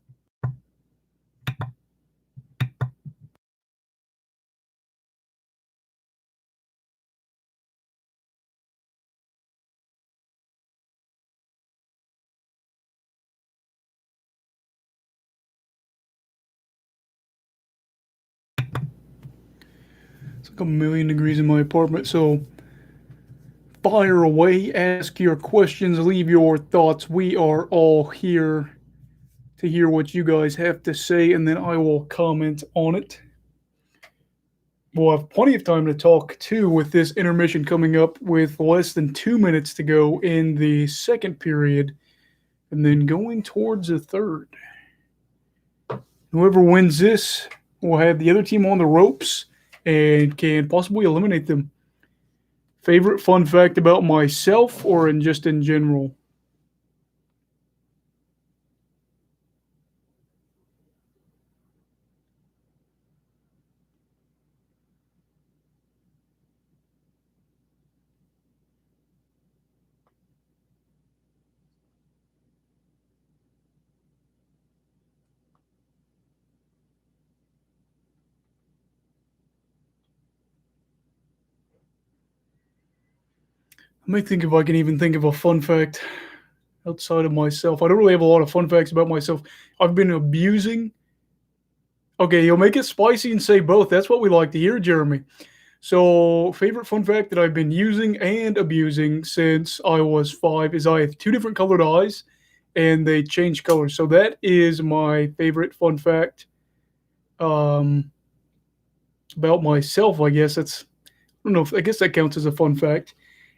It's like 1,000,000 degrees in my apartment, so fire away, ask your questions, leave your thoughts. We are all here to hear what you guys have to say, and then I will comment on it. We'll have plenty of time to talk, too, with this intermission coming up with less than 2 minutes to go in the second period, and then going towards the third. Whoever wins this will have the other team on the ropes and can possibly eliminate them. Favorite fun fact about myself or just in general? Let me think if I can even think of a fun fact outside of myself. I don't really have a lot of fun facts about myself. I've been abusing. Okay, you'll make it spicy and say both. That's what we like to hear, Jeremy. So, favorite fun fact that I've been using and abusing since I was 5 is I have 2 different colored eyes and they change colors. So, that is my favorite fun fact about myself, I guess. I don't know, I guess that counts as a fun fact.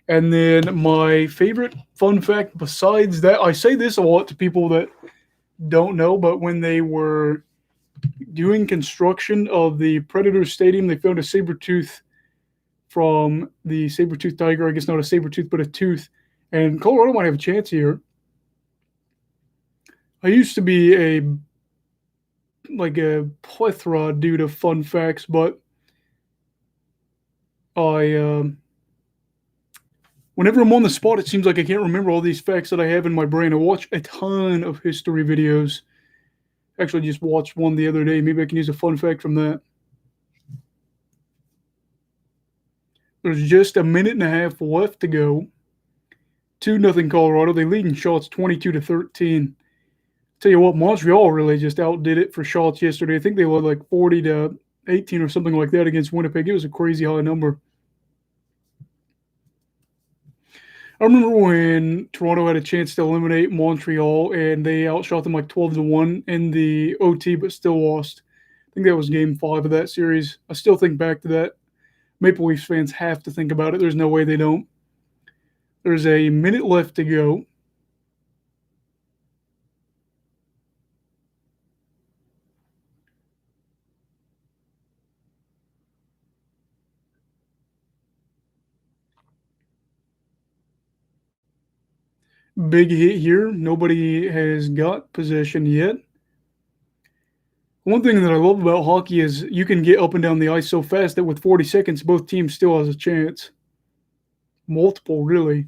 And then my favorite fun fact besides that, I say this a lot to people that don't know, but when they were doing construction of the Predator Stadium, they found a saber tooth from the saber-toothed tiger. I guess not a saber tooth, but a tooth. And Colorado might have a chance here. I used to be a plethora dude of fun facts, but whenever I'm on the spot, it seems like I can't remember all these facts that I have in my brain. I watch a ton of history videos. Actually, just watched one the other day. Maybe I can use a fun fact from that. There's just a minute and a half left to go. 2-0 Colorado. They lead in shots 22-13. Tell you what, Montreal really just outdid it for shots yesterday. I think they led like 40-18 or something like that against Winnipeg. It was a crazy high number. I remember when Toronto had a chance to eliminate Montreal and they outshot them like 12-1 in the OT, but still lost. I think that was game 5 of that series. I still think back to that. Maple Leafs fans have to think about it. There's no way they don't. There's a minute left to go. Big hit here. Nobody has got possession yet. One thing that I love about hockey is you can get up and down the ice so fast that with 40 seconds, both teams still has a chance. Multiple, really.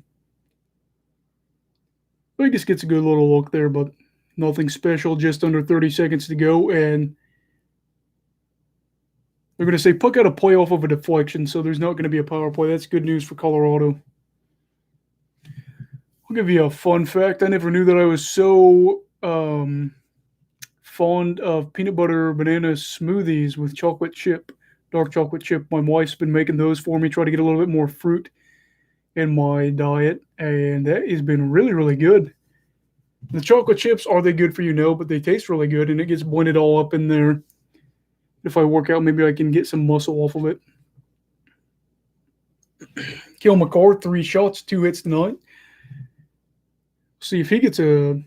Vegas gets a good little look there, but nothing special. Just under 30 seconds to go, and they're going to say puck out a play off of a deflection, so there's not going to be a power play. That's good news for Colorado. I'll give you a fun fact. I never knew that I was so fond of peanut butter banana smoothies with chocolate chip, dark chocolate chip. My wife's been making those for me, try to get a little bit more fruit in my diet, and that has been really, really good. The chocolate chips, are they good for you? No, but they taste really good, and it gets blended all up in there. If I work out, maybe I can get some muscle off of it. Kill McCarr, 3 shots, 2 hits tonight. See if he gets a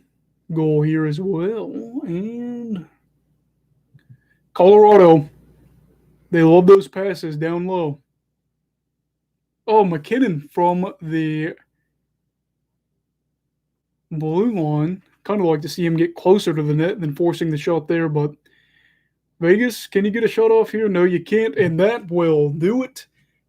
goal here as well. And Colorado, they love those passes down low. Oh, McKinnon from the blue line. Kind of like to see him get closer to the net than forcing the shot there, but Vegas, can you get a shot off here? No, you can't, and that will do it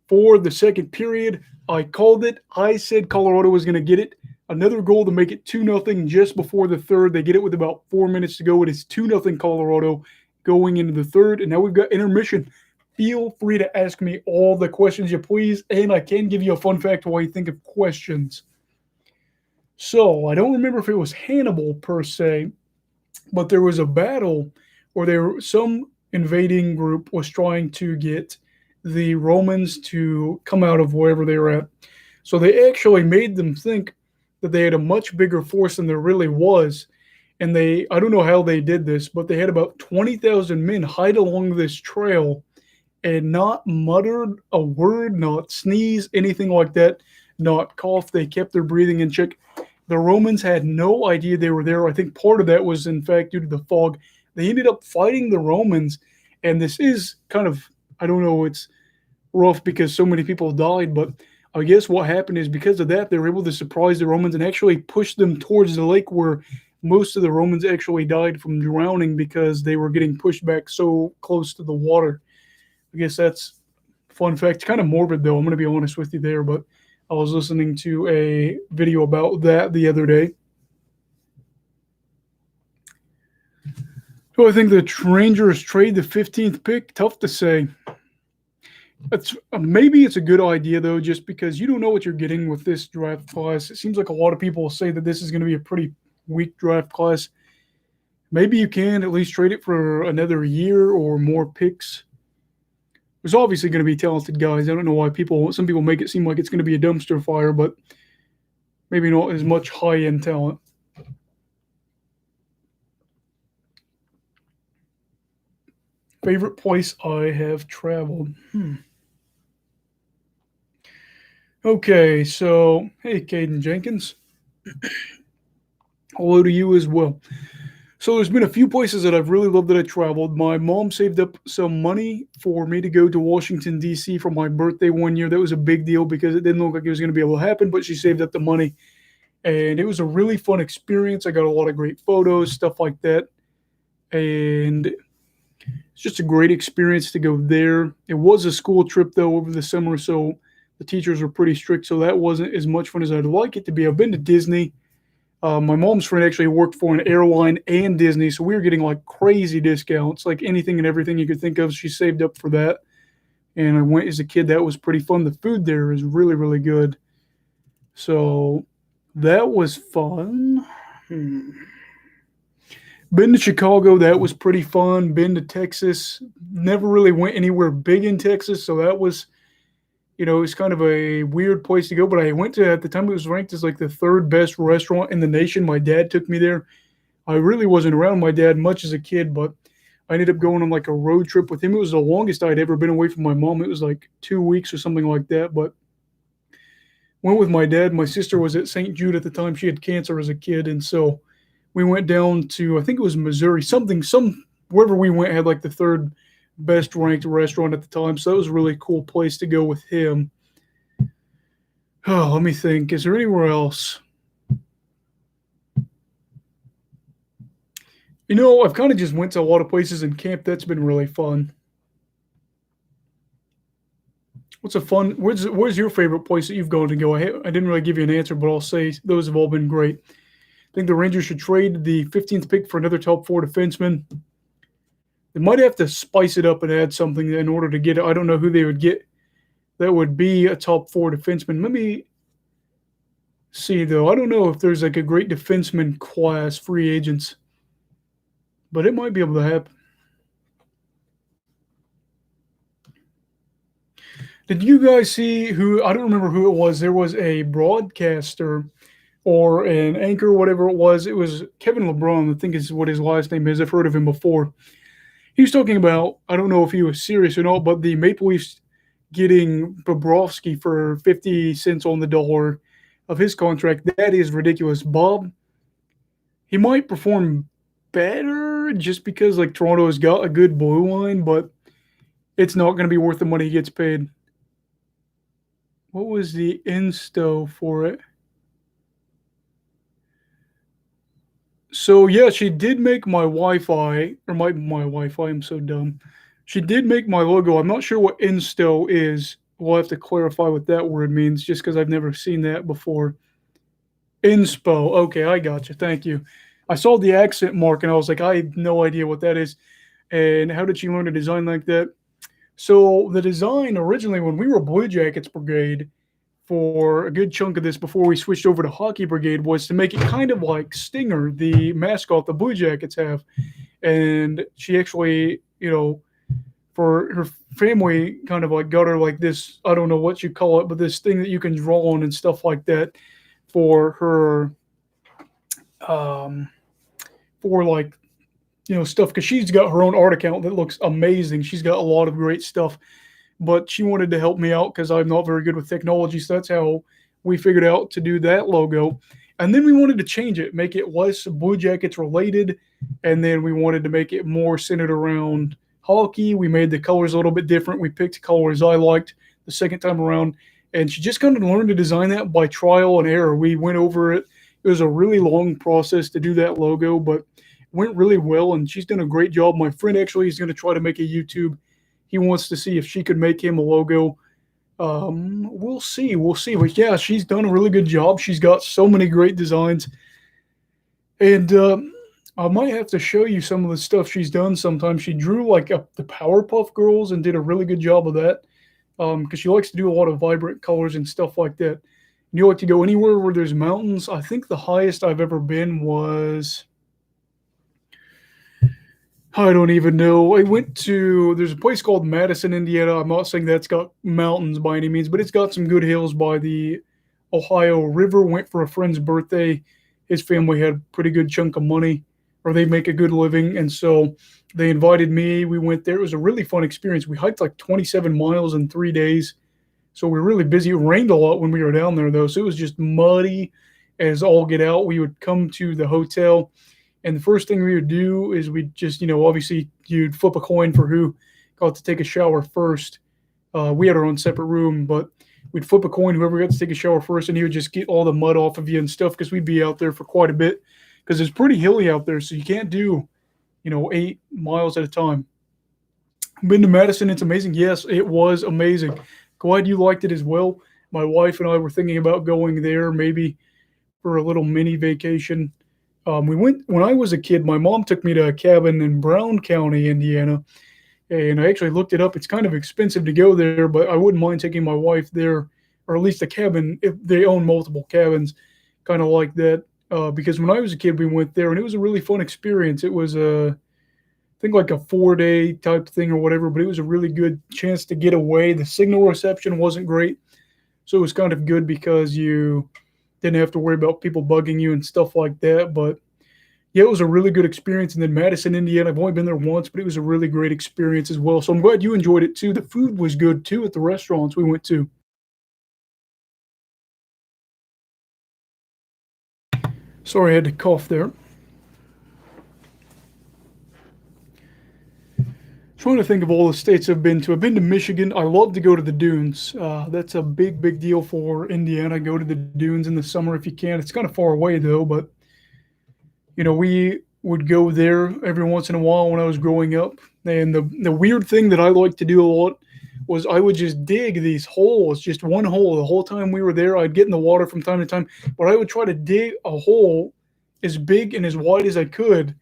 for the second period. I called it. I said Colorado was going to get it. Another goal to make it 2-0 just before the third. They get it with about 4 minutes to go. It is 2-0 Colorado going into the third, and now we've got intermission. Feel free to ask me all the questions you please, and I can give you a fun fact while you think of questions. So I don't remember if it was Hannibal per se, but there was a battle where some invading group was trying to get the Romans to come out of wherever they were at. So they actually made them think that they had a much bigger force than there really was. And I don't know how they did this, but they had about 20,000 men hide along this trail and not muttered a word, not sneeze, anything like that, not cough. They kept their breathing in check. The Romans had no idea they were there. I think part of that was, in fact, due to the fog. They ended up fighting the Romans, and this is kind of, I don't know, it's rough because so many people died, but I guess what happened is because of that, they were able to surprise the Romans and actually push them towards the lake where most of the Romans actually died from drowning because they were getting pushed back so close to the water. I guess that's a fun fact. Kind of morbid, though. I'm going to be honest with you there, but I was listening to a video about that the other day. So I think the Rangers trade the 15th pick. Tough to say. Maybe it's a good idea, though, just because you don't know what you're getting with this draft class. It seems like a lot of people say that this is going to be a pretty weak draft class. Maybe you can at least trade it for another year or more picks. There's obviously going to be talented guys. I don't know why some people make it seem like it's going to be a dumpster fire, but maybe not as much high-end talent. Favorite place I have traveled. Okay, so, hey, Caden Jenkins. Hello to you as well. So there's been a few places that I've really loved that I traveled. My mom saved up some money for me to go to Washington, D.C. for my birthday one year. That was a big deal because it didn't look like it was going to be able to happen, but she saved up the money. And it was a really fun experience. I got a lot of great photos, stuff like that. And it's just a great experience to go there. It was a school trip, though, over the summer, so the teachers were pretty strict, so that wasn't as much fun as I'd like it to be. I've been to Disney. My mom's friend actually worked for an airline and Disney, so we were getting like crazy discounts, like anything and everything you could think of. She saved up for that, and I went as a kid. That was pretty fun. The food there is really, really good. So that was fun. Been to Chicago. That was pretty fun. Been to Texas. Never really went anywhere big in Texas, so that was – it's kind of a weird place to go, but I went to, at the time it was ranked as like the 3rd best restaurant in the nation. My dad took me there. I really wasn't around my dad much as a kid, but I ended up going on like a road trip with him. It was the longest I'd ever been away from my mom. It was like 2 weeks or something like that, but went with my dad. My sister was at St. Jude at the time. She had cancer as a kid, and so we went down to, I think it was Missouri, wherever we went had like the 3rd best ranked restaurant at the time, so that was a really cool place to go with him. Oh, let me think. Is there anywhere else? I've kind of just went to a lot of places and camped. That's been really fun. What's a fun? Where's your favorite place that you've gone to go? I didn't really give you an answer, but I'll say those have all been great. I think the Rangers should trade the 15th pick for another top four defenseman. They might have to spice it up and add something in order to get it. I don't know who they would get that would be a top four defenseman. Let me see, though. I don't know if there's like a great defenseman class free agents, but it might be able to happen. Did you guys see who? I don't remember who it was. There was a broadcaster or an anchor, whatever it was. It was Kevin LeBron, I think is what his last name is. I've heard of him before. He was talking about, I don't know if he was serious or not, but the Maple Leafs getting Bobrovsky for 50 cents on the dollar of his contract. That is ridiculous. Bob, he might perform better just because like Toronto has got a good blue line, but it's not going to be worth the money he gets paid. What was the insto for it? So yeah, she did make my Wi-Fi or my Wi-Fi. I'm so dumb. She did make my logo. I'm not sure what insto is. We'll have to clarify what that word means, just because I've never seen that before. Inspo. Okay, I got you. Thank you. I saw the accent mark and I was like, I have no idea what that is. And how did she learn to design like that? So the design originally, when we were Blue Jackets Brigade, for a good chunk of this before we switched over to Hockey Brigade, was to make it kind of like Stinger, the mascot the Blue Jackets have. And she actually, for her family, kind of like got her like this, I don't know what you call it, but this thing that you can draw on and stuff like that for her, for like, stuff, because she's got her own art account that looks amazing. She's got a lot of great stuff, but she wanted to help me out because I'm not very good with technology. So that's how we figured out to do that logo. And then we wanted to change it, make it less Blue Jackets related. And then we wanted to make it more centered around hockey. We made the colors a little bit different. We picked colors I liked the second time around. And she just kind of learned to design that by trial and error. We went over it. It was a really long process to do that logo, but went really well, and she's done a great job. My friend actually is going to try to make a YouTube. He wants to see if she could make him a logo. We'll see. But yeah, she's done a really good job. She's got so many great designs. And I might have to show you some of the stuff she's done sometime. She drew like the Powerpuff Girls and did a really good job of that because she likes to do a lot of vibrant colors and stuff like that. And you like to go anywhere where there's mountains. I think the highest I've ever been was... I don't even know. There's a place called Madison, Indiana. I'm not saying that's got mountains by any means, but it's got some good hills by the Ohio River. Went for a friend's birthday. His family had a pretty good chunk of money, or they make a good living. And so they invited me. We went there. It was a really fun experience. We hiked like 27 miles in 3 days. So we were really busy. It rained a lot when we were down there, though. So it was just muddy as all get out. We would come to the hotel. And the first thing we would do is we'd just, obviously you'd flip a coin for who got to take a shower first. We had our own separate room, but we'd flip a coin, whoever got to take a shower first, and he would just get all the mud off of you and stuff because we'd be out there for quite a bit because it's pretty hilly out there. So you can't do, 8 miles at a time. Been to Madison. It's amazing. Yes, it was amazing. Glad you liked it as well. My wife and I were thinking about going there maybe for a little mini vacation. We went when I was a kid. My mom took me to a cabin in Brown County, Indiana, and I actually looked it up. It's kind of expensive to go there, but I wouldn't mind taking my wife there, or at least a cabin if they own multiple cabins, kind of like that. Because when I was a kid, we went there, and it was a really fun experience. It was I think like a 4-day type thing or whatever, but it was a really good chance to get away. The signal reception wasn't great, so it was kind of good because you didn't have to worry about people bugging you and stuff like that. But yeah, it was a really good experience. And then Madison, Indiana, I've only been there once, but it was a really great experience as well. So I'm glad you enjoyed it too. The food was good too at the restaurants we went to. Sorry, I had to cough there. Trying to think of all the states I've been to. I've been to Michigan. I love to go to the dunes. That's a big, big deal for Indiana. Go to the dunes in the summer if you can. It's kind of far away though, but we would go there every once in a while when I was growing up. And the weird thing that I liked to do a lot was I would just dig these holes, just one hole the whole time we were there. I'd get in the water from time to time, but I would try to dig a hole as big and as wide as I could.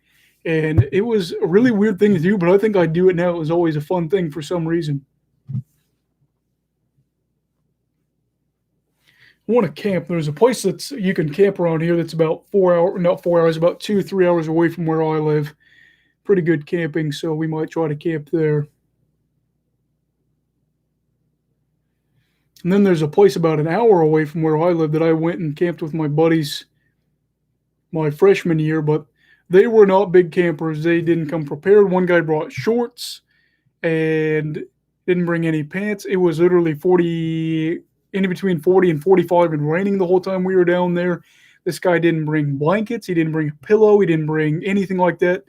And it was a really weird thing to do, but I think I'd do it now. It was always a fun thing for some reason. I want to camp. There's a place that's you can camp around here that's about 4 hours, not 4 hours, about 2, 3 hours away from where I live. Pretty good camping, so we might try to camp there. And then there's a place about an hour away from where I live that I went and camped with my buddies my freshman year, but they were not big campers. They didn't come prepared. One guy brought shorts and didn't bring any pants. It was literally 40, in between 40 and 45 and raining the whole time we were down there. This guy didn't bring blankets. He didn't bring a pillow. He didn't bring anything like that.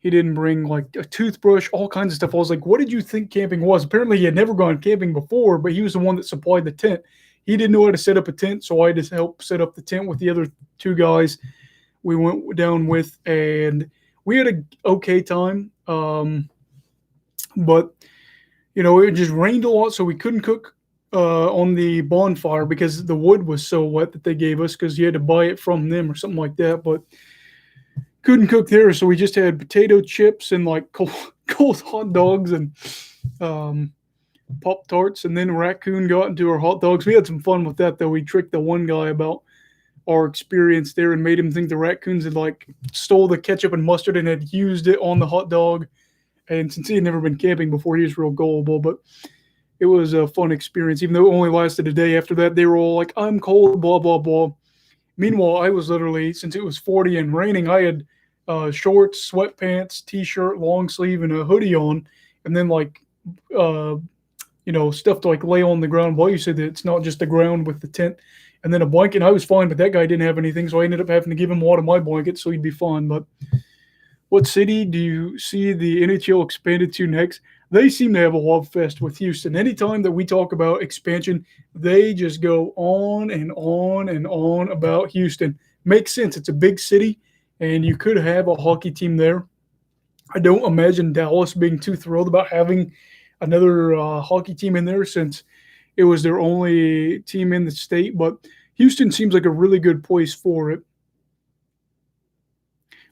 He didn't bring like a toothbrush, all kinds of stuff. I was like, what did you think camping was? Apparently, he had never gone camping before, but he was the one that supplied the tent. He didn't know how to set up a tent, so I just helped set up the tent with the other two guys we went down with, and we had a okay time. But it just rained a lot, so we couldn't cook on the bonfire because the wood was so wet that they gave us because you had to buy it from them or something like that. But couldn't cook there, so we just had potato chips and like cold hot dogs and Pop Tarts, and then Raccoon got into our hot dogs. We had some fun with that, though. We tricked the one guy about our experience there and made him think the raccoons had like stole the ketchup and mustard and had used it on the hot dog. And since he had never been camping before, he was real gullible. But it was a fun experience, even though it only lasted a day. After that, they were all like, "I'm cold," blah blah blah. Meanwhile, I was literally, since it was 40 and raining, I had shorts, sweatpants, t-shirt, long sleeve, and a hoodie on, and then like stuff to like lay on the ground. Well, you said that it's not just the ground with the tent, and then a blanket. I was fine, but that guy didn't have anything, so I ended up having to give him one of my blankets so he'd be fine. But what city do you see the NHL expanded to next? They seem to have a love fest with Houston. Anytime that we talk about expansion, they just go on and on and on about Houston. Makes sense. It's a big city, and you could have a hockey team there. I don't imagine Dallas being too thrilled about having another hockey team in there since it was their only team in the state. But Houston seems like a really good place for it.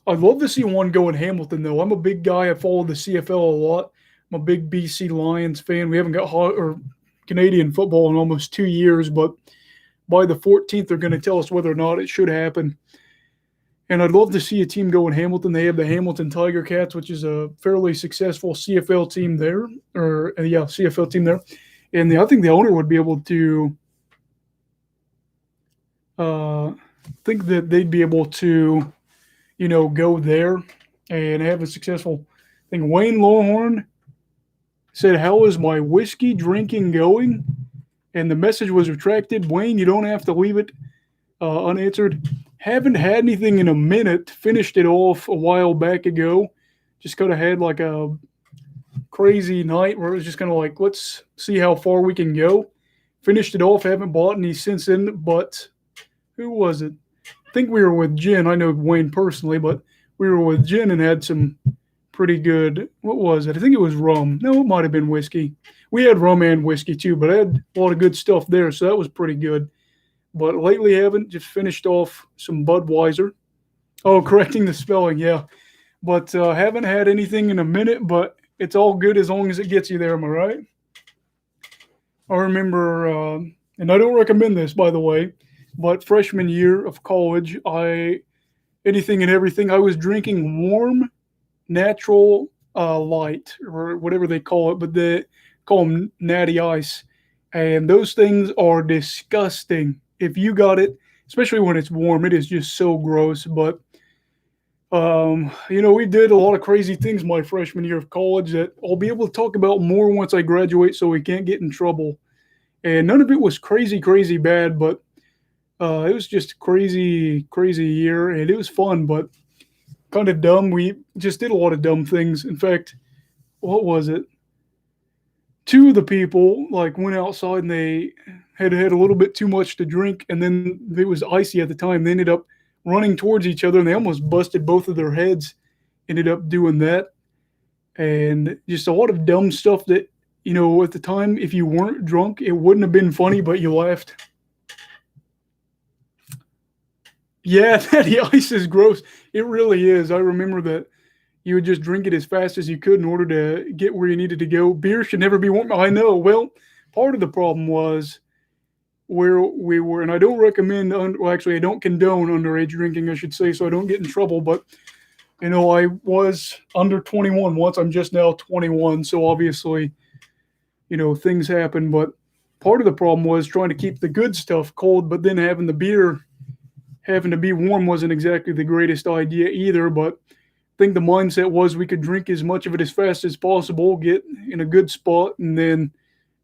I'd love to see one go in Hamilton, though. I'm a big guy. I follow the CFL a lot. I'm a big BC Lions fan. We haven't got Canadian football in almost 2 years, but by the 14th, they're going to tell us whether or not it should happen. And I'd love to see a team go in Hamilton. They have the Hamilton Tiger Cats, which is a fairly successful CFL team there. CFL team there. And I think the owner would be able to think that they'd be able to, go there and have a successful thing. Wayne Lawhorn said, "How is my whiskey drinking going?" And the message was retracted. Wayne, you don't have to leave it unanswered. Haven't had anything in a minute. Finished it off a while back ago. Just kind of had like a crazy night where it was just kind of like, let's see how far we can go. Finished it off. Haven't bought any since then. But who was it? I think we were with Jen. I know Wayne personally, but we were with Jen and had some pretty good. What was it? I think it was rum. No, it might have been whiskey. We had rum and whiskey too, but I had a lot of good stuff there, so that was pretty good. But lately haven't. Just finished off some Budweiser. Oh, correcting the spelling, yeah. But haven't had anything in a minute, but it's all good as long as it gets you there, am I right? I remember, and I don't recommend this, by the way, but freshman year of college, anything and everything, I was drinking warm, natural light, or whatever they call it, but they call them natty ice. And those things are disgusting. If you got it, especially when it's warm, it is just so gross. But, we did a lot of crazy things my freshman year of college that I'll be able to talk about more once I graduate so we can't get in trouble. And none of it was crazy, crazy bad, but it was just a crazy, crazy year. And it was fun, but kind of dumb. We just did a lot of dumb things. In fact, what was it? Two of the people went outside and they had a little bit too much to drink, and then it was icy at the time. They ended up running towards each other, and they almost busted both of their heads. Ended up doing that, and just a lot of dumb stuff that, at the time, if you weren't drunk, it wouldn't have been funny, but you laughed. Yeah, Natty Ice is gross. It really is. I remember that you would just drink it as fast as you could in order to get where you needed to go. Beer should never be warm. I know. Well, part of the problem was where we were, and I don't recommend, well, actually, I don't condone underage drinking, I should say, so I don't get in trouble. But, I was under 21 once. I'm just now 21. So obviously, things happen. But part of the problem was trying to keep the good stuff cold, but then having the beer having to be warm wasn't exactly the greatest idea either. But I think the mindset was we could drink as much of it as fast as possible, get in a good spot, and then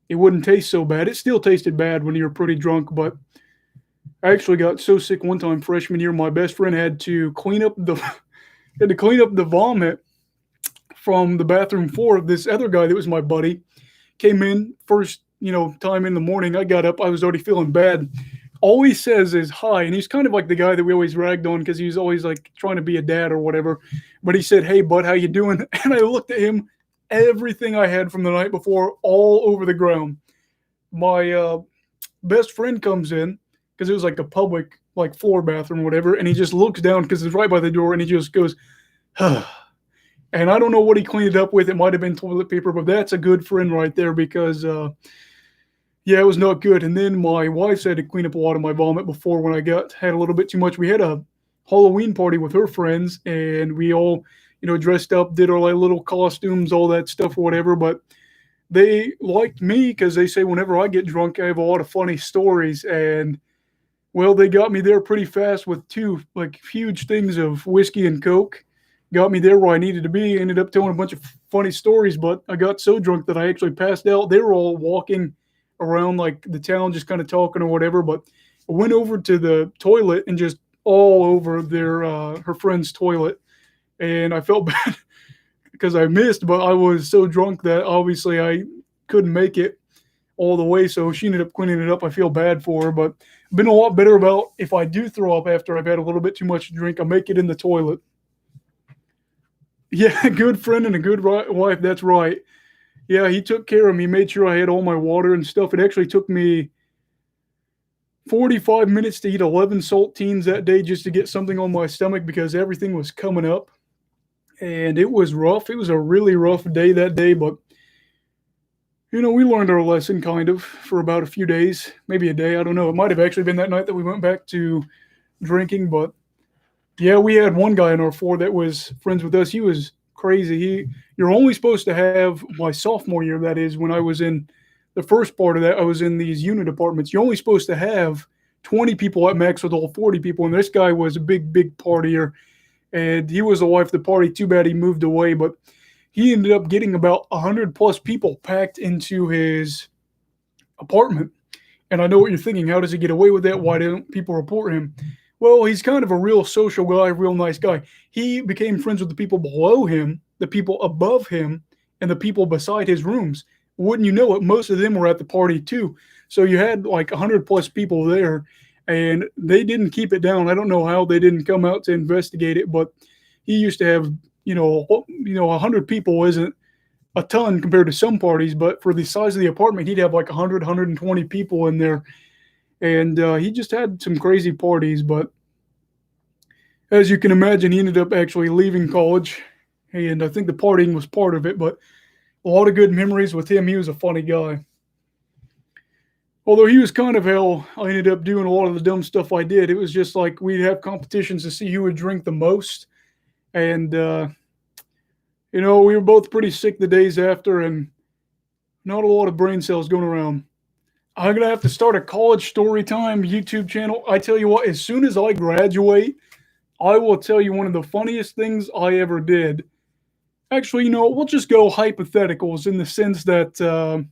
it wouldn't taste so bad. It still tasted bad when you were pretty drunk, but I actually got so sick one time freshman year, my best friend had to clean up the vomit from the bathroom floor. This other guy that was my buddy came in first, time in the morning. I got up, I was already feeling bad. All he says is hi, and he's kind of like the guy that we always ragged on because he was always like trying to be a dad or whatever. But he said, "Hey, bud, how you doing?" And I looked at him, everything I had from the night before all over the ground. My best friend comes in because it was like a public like floor bathroom or whatever, and he just looks down because it's right by the door, and he just goes, huh. And I don't know what he cleaned it up with. It might have been toilet paper, but that's a good friend right there because yeah, it was not good. And then my wife had to clean up a lot of my vomit before when I had a little bit too much. We had a Halloween party with her friends, and we all, dressed up, did our like little costumes, all that stuff or whatever. But they liked me because they say whenever I get drunk, I have a lot of funny stories. And well, they got me there pretty fast with two like huge things of whiskey and Coke. Got me there where I needed to be. Ended up telling a bunch of funny stories, but I got so drunk that I actually passed out. They were all walking around like the town, just kind of talking or whatever. But I went over to the toilet and just all over her friend's toilet, and I felt bad because I missed, but I was so drunk that obviously I couldn't make it all the way. So she ended up cleaning it up. I feel bad for her, but I've been a lot better about if I do throw up after I've had a little bit too much to drink, I make it in the toilet. Yeah, good friend and a good wife. That's right. Yeah, he took care of me, made sure I had all my water and stuff. It actually took me 45 minutes to eat 11 saltines that day just to get something on my stomach because everything was coming up. And it was rough. It was a really rough day that day, but we learned our lesson kind of for about a few days, maybe a day. I don't know. It might have actually been that night that we went back to drinking, but yeah, we had one guy in our four that was friends with us. He was crazy. You're only supposed to have my sophomore year, that is, when I was in the first part of that, I was in these unit apartments. You're only supposed to have 20 people at max with all 40 people. And this guy was a big, big partier. And he was the life of the party. Too bad he moved away. But he ended up getting about 100 plus people packed into his apartment. And I know what you're thinking. How does he get away with that? Why don't people report him? Well, he's kind of a real social guy, real nice guy. He became friends with the people below him, the people above him, and the people beside his rooms. Wouldn't you know it, most of them were at the party too. So you had like 100 plus people there, and they didn't keep it down. I don't know how they didn't come out to investigate it, but he used to have, 100 people isn't a ton compared to some parties, but for the size of the apartment, he'd have like 100, 120 people in there. And he just had some crazy parties, but as you can imagine, he ended up actually leaving college, and I think the partying was part of it, but a lot of good memories with him. He was a funny guy. Although he was kind of how I ended up doing a lot of the dumb stuff I did. It was just like we'd have competitions to see who would drink the most, and, we were both pretty sick the days after, and not a lot of brain cells going around. I'm going to have to start a college story time YouTube channel. I tell you what, as soon as I graduate, I will tell you one of the funniest things I ever did. Actually, we'll just go hypotheticals in the sense that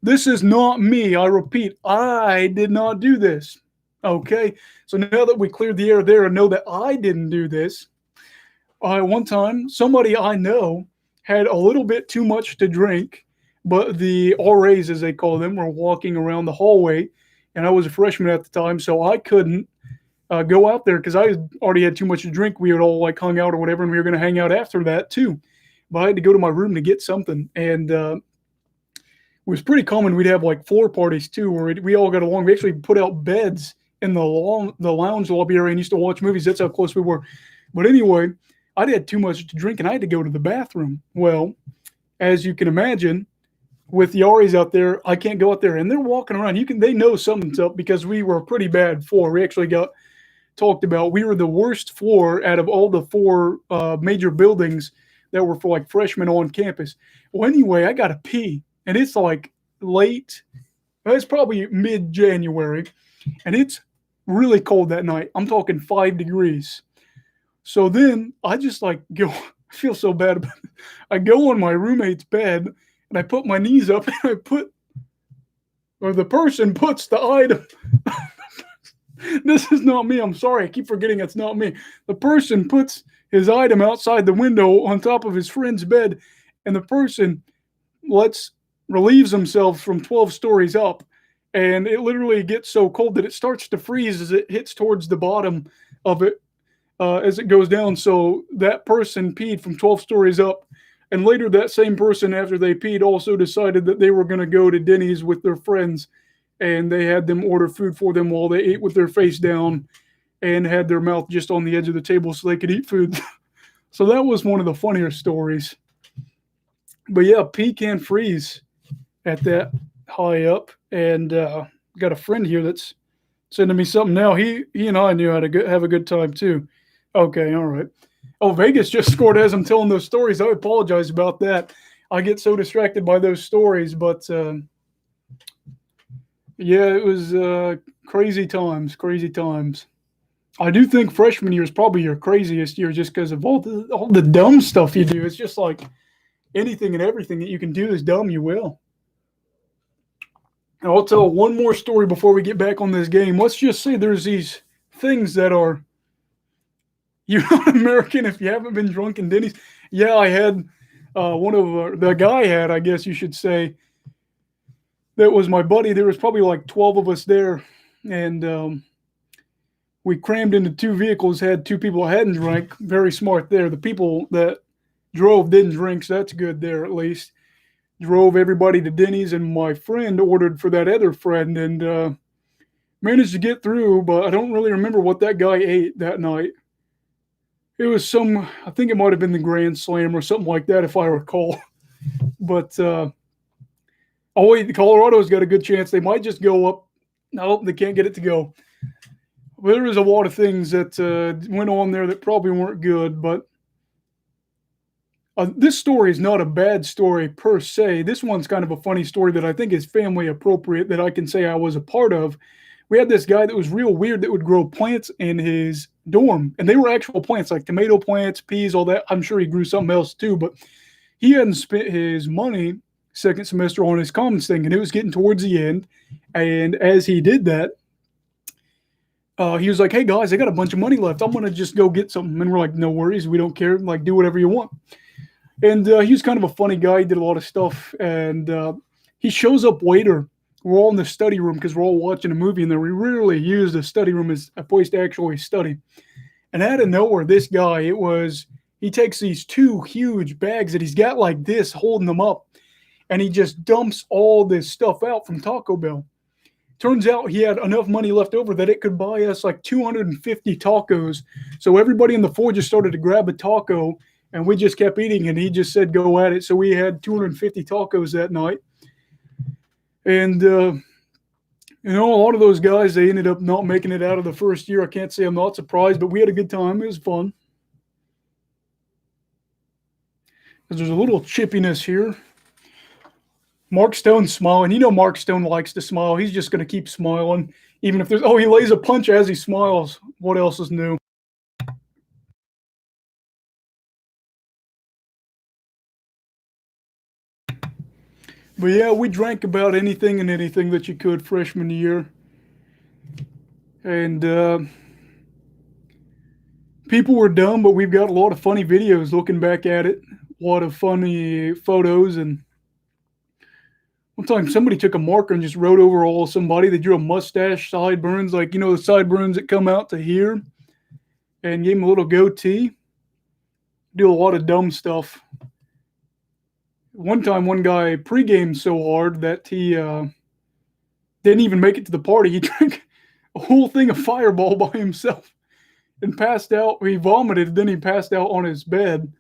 this is not me. I repeat, I did not do this. Okay? So now that we cleared the air there and know that I didn't do this, one time, somebody I know had a little bit too much to drink, but the RAs, as they call them, were walking around the hallway, and I was a freshman at the time, so I couldn't go out there because I already had too much to drink. We had all like hung out or whatever, and we were going to hang out after that too. But I had to go to my room to get something, and it was pretty common. We'd have like floor parties too, where we all got along. We actually put out beds in the lounge lobby area and used to watch movies. That's how close we were. But anyway, I had too much to drink and I had to go to the bathroom. Well, as you can imagine, with the Yaris out there, I can't go out there, and they're walking around. They know something's up because we were a pretty bad floor. We actually got talked about. We were the worst floor out of all the four major buildings that were for like freshmen on campus. Well, anyway, I got to pee, and it's like late. It's probably mid-January, and it's really cold that night. I'm talking 5 degrees. So then I just like go. I feel so bad about it. I go on my roommate's bed and I put my knees up and the person puts the item. This is not me. I'm sorry. I keep forgetting it's not me. The person puts his item outside the window on top of his friend's bed, and the person relieves themselves from 12 stories up, and it literally gets so cold that it starts to freeze as it hits towards the bottom of it as it goes down. So that person peed from 12 stories up, and later that same person, after they peed, also decided that they were going to go to Denny's with their friends, and they had them order food for them while they ate with their face down and had their mouth just on the edge of the table so they could eat food. So that was one of the funnier stories. But yeah, pee can freeze at that high up, and got a friend here that's sending me something now. He and I knew how to have a good time too. Okay, all right. Oh, Vegas just scored as I'm telling those stories. I apologize about that. I get so distracted by those stories, but yeah, it was crazy times, crazy times. I do think freshman year is probably your craziest year just because of all the dumb stuff you do. It's just like anything and everything that you can do is dumb, you will. And I'll tell one more story before we get back on this game. Let's just say there's these things that are, you're not American if you haven't been drunk in Denny's. Yeah, I had the guy had, I guess you should say, that was my buddy. There was probably like 12 of us there, and we crammed into 2 vehicles, had 2 people that hadn't drank. Very smart there. The people that drove didn't drink, so that's good there at least. Drove everybody to Denny's, and my friend ordered for that other friend, and managed to get through, but I don't really remember what that guy ate that night. It was I think it might have been the Grand Slam or something like that, if I recall. But, wait, Colorado's got a good chance. They might just go up. No, they can't get it to go. Well, there was a lot of things that went on there that probably weren't good, but this story is not a bad story per se. This one's kind of a funny story that I think is family appropriate that I can say I was a part of. We had this guy that was real weird that would grow plants in his dorm, and they were actual plants like tomato plants, peas, all that. I'm sure he grew something else too, but he hadn't spent his money second semester on his commons thing, and it was getting towards the end. And as he did that, he was like, "Hey guys, I got a bunch of money left. I'm gonna just go get something." And we're like, "No worries, we don't care. Like, do whatever you want." And he was kind of a funny guy. He did a lot of stuff, and he shows up later. We're all in the study room because we're all watching a movie, and then we rarely use the study room as a place to actually study. And out of nowhere, this guy, he takes these 2 huge bags that he's got like this, holding them up, and he just dumps all this stuff out from Taco Bell. Turns out he had enough money left over that it could buy us like 250 tacos. So everybody in the floor just started to grab a taco, and we just kept eating, and he just said, "Go at it." So we had 250 tacos that night. And, a lot of those guys, they ended up not making it out of the first year. I can't say I'm not surprised, but we had a good time. It was fun. There's a little chippiness here. Mark Stone's smiling. Mark Stone likes to smile. He's just going to keep smiling, even if he lays a punch as he smiles. What else is new? But yeah, we drank about anything and anything that you could freshman year. And people were dumb, but we've got a lot of funny videos looking back at it. A lot of funny photos, and One time somebody took a marker and just wrote over all somebody. They drew a mustache, sideburns, like, the sideburns that come out to here, and gave him a little goatee. Do a lot of dumb stuff. One time, one guy pre-gamed so hard that he didn't even make it to the party. He drank a whole thing of Fireball by himself and passed out. He vomited, then he passed out on his bed.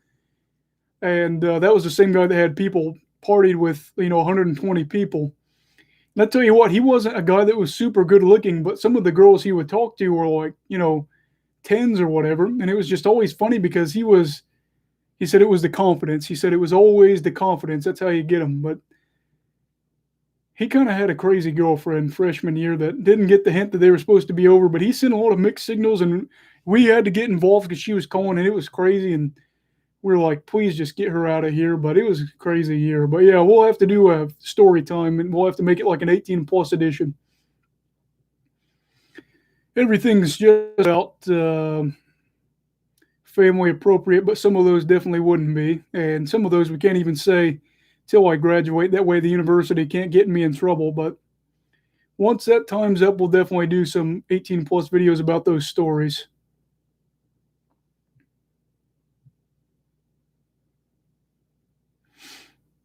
And that was the same guy that had people partied with, 120 people. And I tell you what, he wasn't a guy that was super good looking, but some of the girls he would talk to were like, tens or whatever. And it was just always funny because he said it was the confidence. He said it was always the confidence. That's how you get them. But he kind of had a crazy girlfriend freshman year that didn't get the hint that they were supposed to be over, but he sent a lot of mixed signals, and we had to get involved because she was calling, and it was crazy. And we were like, please just get her out of here. But it was a crazy year. But yeah, we'll have to do a story time, and we'll have to make it like an 18 plus edition. Everything's just about family appropriate, but some of those definitely wouldn't be. And some of those we can't even say till I graduate. That way the university can't get me in trouble. But once that time's up, we'll definitely do some 18 plus videos about those stories.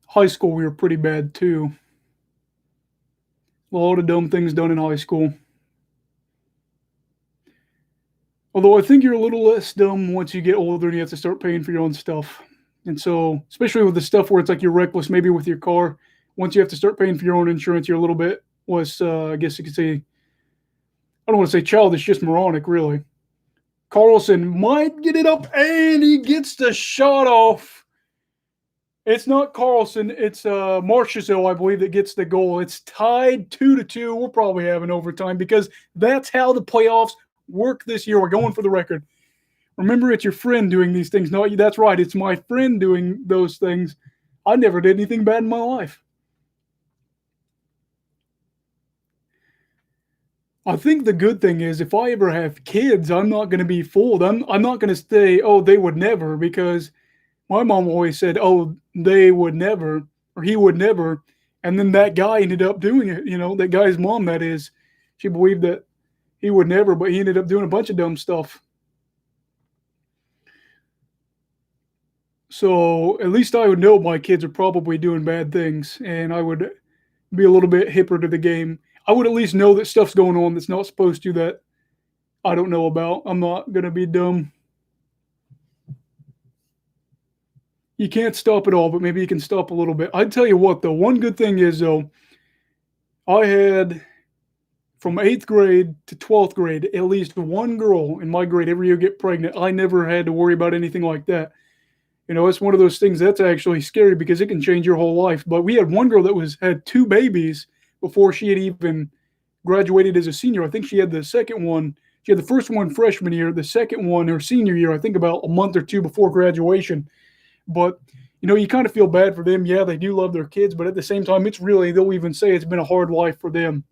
High school, we were pretty bad too. A lot of dumb things done in high school. Although I think you're a little less dumb once you get older and you have to start paying for your own stuff. And so, especially with the stuff where it's like you're reckless, maybe with your car, once you have to start paying for your own insurance, you're a little bit less, I guess you could say, I don't want to say childish, just moronic, really. Carlson might get it up, and he gets the shot off. It's not Carlson, it's Marchessault, I believe, that gets the goal. It's tied 2-2. We'll probably have an overtime because that's how the playoffs work this year. We're going for the record. Remember, it's your friend doing these things. No, that's right. It's my friend doing those things. I never did anything bad in my life. I think the good thing is if I ever have kids, I'm not going to be fooled. I'm not going to say, oh, they would never, because my mom always said, oh, they would never, or he would never. And then that guy ended up doing it. That guy's mom, that is, she believed that he would never, but he ended up doing a bunch of dumb stuff. So at least I would know my kids are probably doing bad things, and I would be a little bit hipper to the game. I would at least know that stuff's going on that's not supposed to, that I don't know about. I'm not going to be dumb. You can't stop it all, but maybe you can stop a little bit. I'd tell you what, though, one good thing is, though, I had from 8th grade to 12th grade, at least one girl in my grade every year get pregnant. I never had to worry about anything like that. It's one of those things that's actually scary because it can change your whole life. But we had one girl that had 2 babies before she had even graduated as a senior. I think she had the second one. She had the first one freshman year, the second one her senior year, I think about a month or two before graduation. But, you kind of feel bad for them. Yeah, they do love their kids, but at the same time, they'll even say it's been a hard life for them.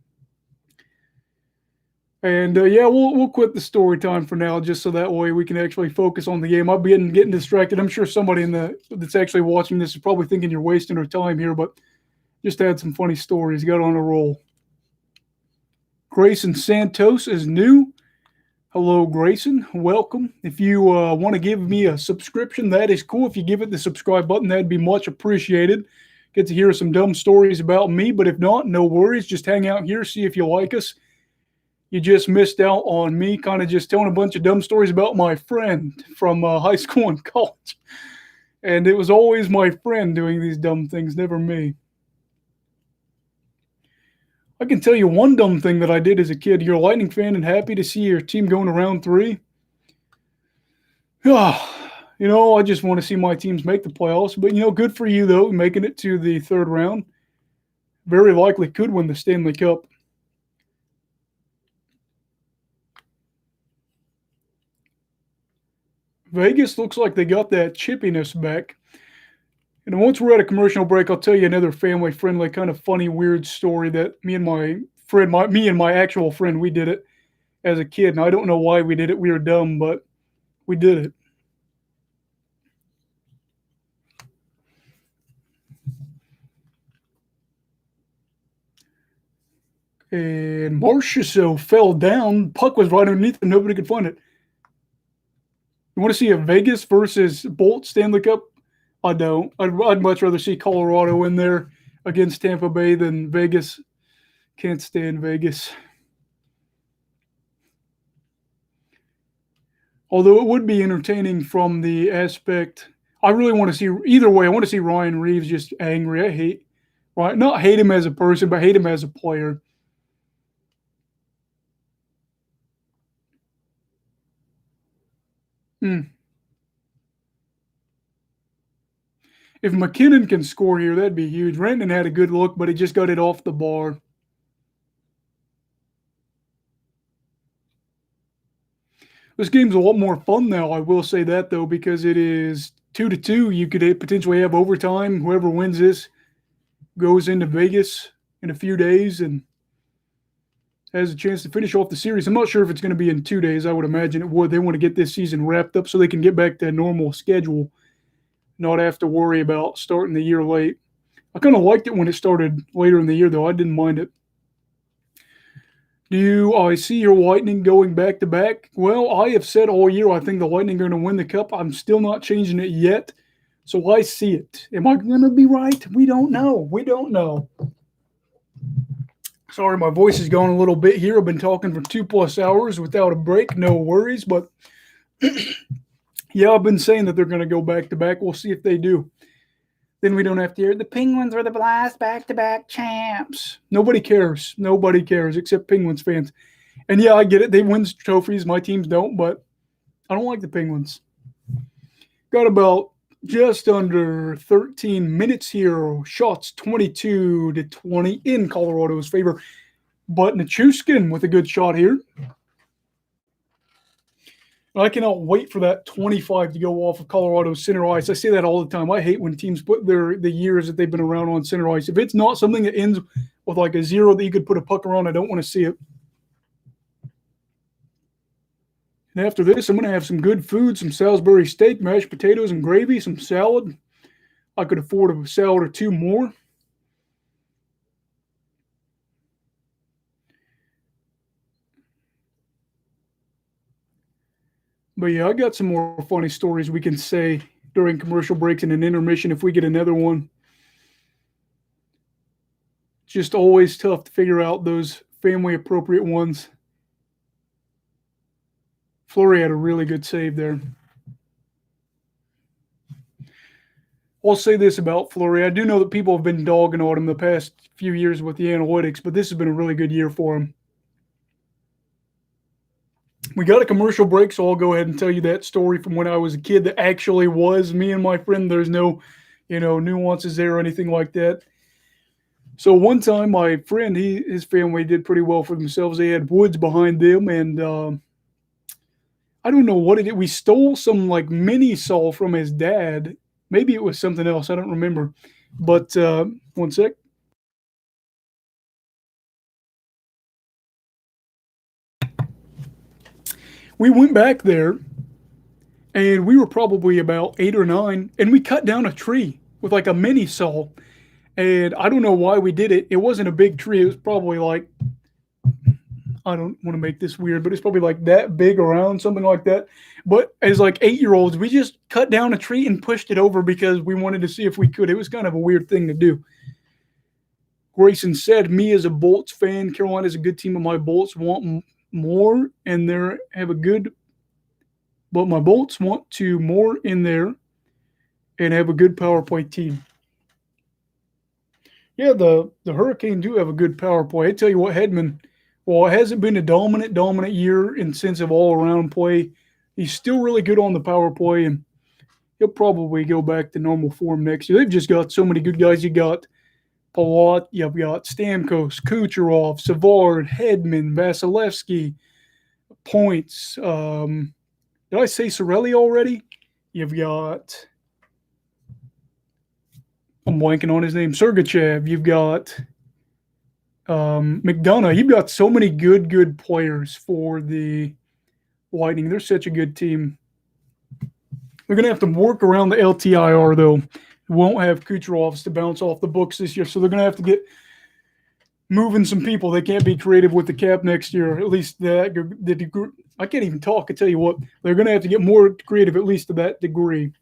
And yeah, we'll quit the story time for now, just so that way we can actually focus on the game. I'll be getting distracted. I'm sure somebody that's actually watching this is probably thinking you're wasting our time here, but just had some funny stories. Got on a roll. Grayson Santos is new. Hello, Grayson. Welcome. If you want to give me a subscription, that is cool. If you give it the subscribe button, that'd be much appreciated. Get to hear some dumb stories about me, but if not, no worries. Just hang out here, see if you like us. You just missed out on me kind of just telling a bunch of dumb stories about my friend from high school and college. And it was always my friend doing these dumb things, never me. I can tell you one dumb thing that I did as a kid. You're a Lightning fan and happy to see your team going to round 3. I just want to see my teams make the playoffs. But, good for you, though, making it to the 3rd round. Very likely could win the Stanley Cup. Vegas looks like they got that chippiness back. And once we're at a commercial break, I'll tell you another family-friendly, kind of funny, weird story that me and my actual friend, we did it as a kid. And I don't know why we did it. We were dumb, but we did it. And Marchessault fell down. Puck was right underneath and nobody could find it. You want to see a Vegas versus Bolt Stanley Cup? I don't. I'd much rather see Colorado in there against Tampa Bay than Vegas. Can't stand Vegas. Although it would be entertaining from the aspect, I really want to see either way. I want to see Ryan Reeves just angry. I hate, right? Not hate him as a person, but hate him as a player. If McKinnon can score here, that'd be huge. Renton had a good look, but he just got it off the bar. This game's a lot more fun now, I will say that, though, because it is 2-2. You could potentially have overtime. Whoever wins this goes into Vegas in a few days and has a chance to finish off the series. I'm not sure if it's going to be in 2 days. I would imagine it would. They want to get this season wrapped up so they can get back to a normal schedule, not have to worry about starting the year late. I kind of liked it when it started later in the year, though. I didn't mind it. I see your Lightning going back to back? Well, I have said all year I think the Lightning are going to win the Cup. I'm still not changing it yet, so I see it. Am I going to be right? We don't know. We don't know. Sorry, my voice is going a little bit here. I've been talking for 2+ hours without a break. No worries, but yeah, I've been saying that they're going to go back to back. We'll see if they do. Then we don't have to hear the Penguins are the last back-to-back champs. Nobody cares. Nobody cares except Penguins fans. And yeah, I get it. They win trophies. My teams don't, but I don't like the Penguins. Got about just under 13 minutes here. Shots 22-20 in Colorado's favor. But Nichushkin with a good shot here. I cannot wait for that 25 to go off of Colorado's center ice. I say that all the time. I hate when teams put the years that they've been around on center ice. If it's not something that ends with like a 0 that you could put a puck around, I don't want to see it. And after this, I'm going to have some good food, some Salisbury steak, mashed potatoes and gravy, some salad. I could afford a salad or two more. But yeah, I got some more funny stories we can say during commercial breaks and an intermission if we get another one. Just always tough to figure out those family appropriate ones. Fleury had a really good save there. I'll say this about Fleury. I do know that people have been dogging on him the past few years with the analytics, but this has been a really good year for him. We got a commercial break, so I'll go ahead and tell you that story from when I was a kid that actually was me and my friend. There's no, nuances there or anything like that. So one time my friend, his family did pretty well for themselves. They had woods behind them, and I don't know what it is. We stole some like mini saw from his dad. Maybe it was something else. I don't remember. But one sec. We went back there, and we were probably about 8 or 9, and we cut down a tree with like a mini saw. And I don't know why we did it. It wasn't a big tree. It was probably like, I don't want to make this weird, but it's probably like that big around, something like that. But as like 8-year-olds, we just cut down a tree and pushed it over because we wanted to see if we could. It was kind of a weird thing to do. Grayson said, me as a Bolts fan, Carolina's a good team, but my Bolts want more, and they have a good, but my Bolts want to more in there and have a good power play team. Yeah, the Hurricane do have a good power play. I tell you what, Hedman, well, it hasn't been a dominant year in sense of all-around play. He's still really good on the power play, and he'll probably go back to normal form next year. They've just got so many good guys. You got Palat, you've got Stamkos, Kucherov, Savard, Hedman, Vasilevsky, Points. Did I say Sorelli already? You've got, I'm blanking on his name, Sergachev. You've got McDonough. You've got so many good players for the Lightning. They're such a good team. They're going to have to work around the LTIR, though. Won't have Kucherovs to bounce off the books this year, so they're going to have to get moving some people. They can't be creative with the cap next year. At least the degree. I can't even talk. I tell you what, they're going to have to get more creative, at least to that degree.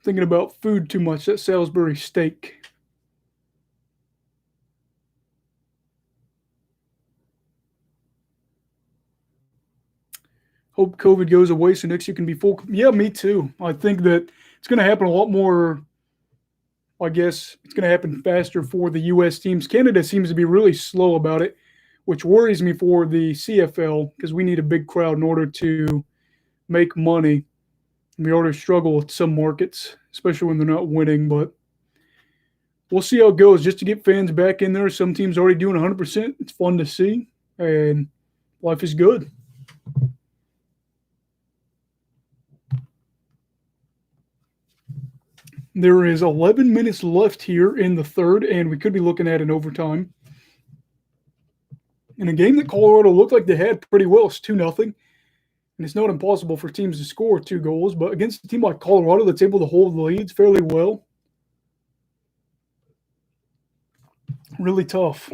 Thinking about food too much. That Salisbury steak. Hope COVID goes away so next year can be full. Yeah, me too. I think that it's going to happen a lot more. I guess it's going to happen faster for the U.S. teams. Canada seems to be really slow about it, which worries me for the CFL because we need a big crowd in order to make money. We already struggle with some markets, especially when they're not winning, but we'll see how it goes just to get fans back in there. Some teams already doing 100%. It's fun to see, and life is good. There is 11 minutes left here in the third, and we could be looking at an overtime. In a game that Colorado looked like they had pretty well, it's 2-0. And it's not impossible for teams to score 2 goals, but against a team like Colorado that's able to hold the leads fairly well, really tough.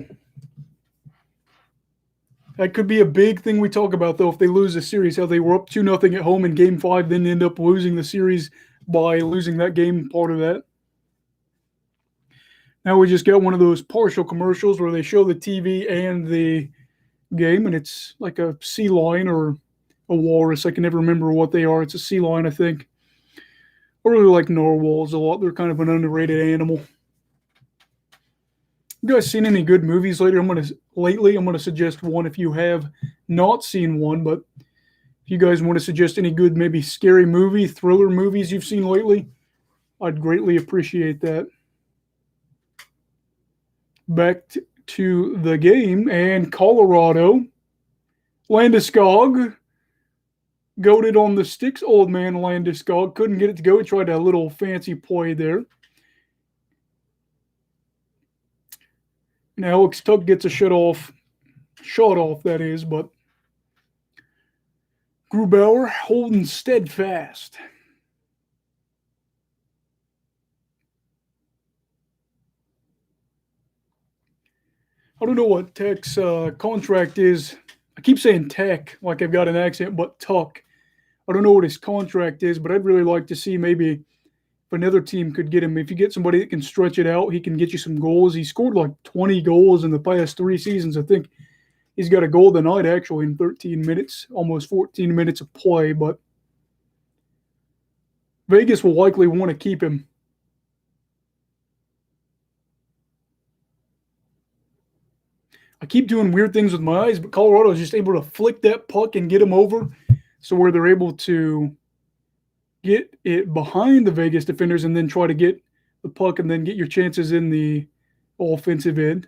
That could be a big thing we talk about, though, if they lose the series, how they were up 2-0 at home in Game 5, then end up losing the series by losing that game, part of that. Now we just got one of those partial commercials where they show the TV and the game, and it's like a sea lion or a walrus. I can never remember what they are. It's a sea lion, I think. I really like narwhals a lot. They're kind of an underrated animal. You guys seen any good movies lately? I'm gonna suggest one if you have not seen one, but if you guys want to suggest any good, maybe scary movie, thriller movies you've seen lately, I'd greatly appreciate that. Back to the game, and Colorado, Landeskog, goated on the sticks. Old man Landeskog couldn't get it to go. He tried a little fancy play there. And Alex Tuck gets a shot off, that is, but Grubauer holding steadfast. I don't know what Tech's contract is. I keep saying Tech like I've got an accent, but Tuck. I don't know what his contract is, but I'd really like to see maybe if another team could get him. If you get somebody that can stretch it out, he can get you some goals. He scored like 20 goals in the past 3 seasons. I think he's got a goal tonight, actually, in 13 minutes, almost 14 minutes of play. But Vegas will likely want to keep him. I keep doing weird things with my eyes, but Colorado is just able to flick that puck and get him over, so where they're able to get it behind the Vegas defenders and then try to get the puck and then get your chances in the offensive end.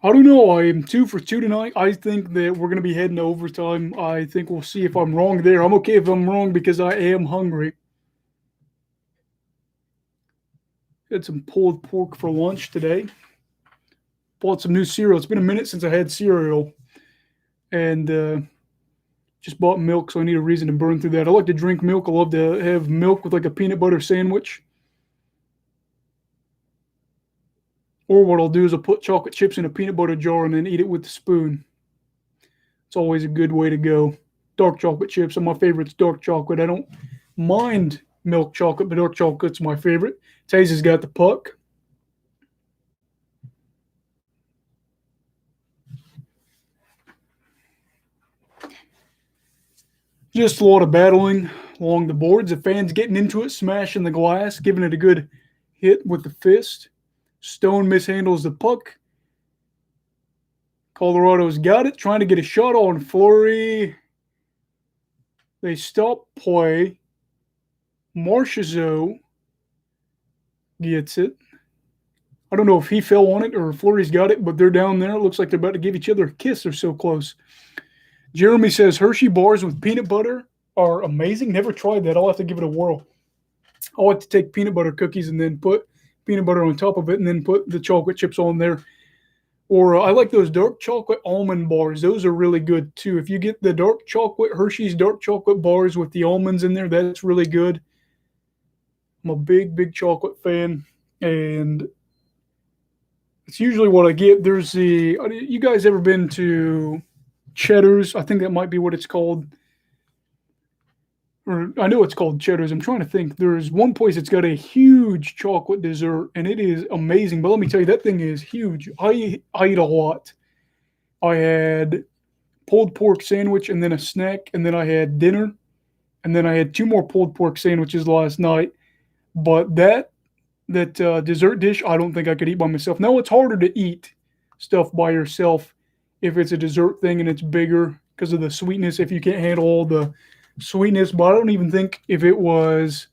I don't know. I am 2 for 2 tonight. I think that we're going to be heading to overtime. I think we'll see if I'm wrong there. I'm okay if I'm wrong because I am hungry. Had some pulled pork for lunch today. Bought some new cereal. It's been a minute since I had cereal. And just bought milk, so I need a reason to burn through that. I like to drink milk. I love to have milk with like a peanut butter sandwich. Or what I'll do is I'll put chocolate chips in a peanut butter jar and then eat it with the spoon. It's always a good way to go. Dark chocolate chips are my favorites. Dark chocolate. I don't mind milk chocolate, but dark chocolate's my favorite. Tazy's got the puck. Just a lot of battling along the boards. The fans getting into it, smashing the glass, giving it a good hit with the fist. Stone mishandles the puck. Colorado's got it, trying to get a shot on Fleury. They stop play. Marchessault gets it. I don't know if he fell on it or Fleury's got it, but they're down there. It looks like they're about to give each other a kiss. They're so close. Jeremy says Hershey bars with peanut butter are amazing. Never tried that. I'll have to give it a whirl. I like to take peanut butter cookies and then put peanut butter on top of it and then put the chocolate chips on there. Or I like those dark chocolate almond bars. Those are really good too. If you get the dark chocolate, Hershey's dark chocolate bars with the almonds in there, that's really good. I'm a big chocolate fan, and it's usually what I get. There's the. You guys ever been to Cheddar's? I think that might be what it's called. Or I know it's called Cheddar's. I'm trying to think. There's one place that's got a huge chocolate dessert, and it is amazing. But let me tell you, that thing is huge. I eat a lot. I had pulled pork sandwich and then a snack, and then I had dinner, and then I had two more pulled pork sandwiches last night. But that dessert dish, I don't think I could eat by myself. Now it's harder to eat stuff by yourself if it's a dessert thing and it's bigger because of the sweetness. If you can't handle all the sweetness, but I don't even think if it was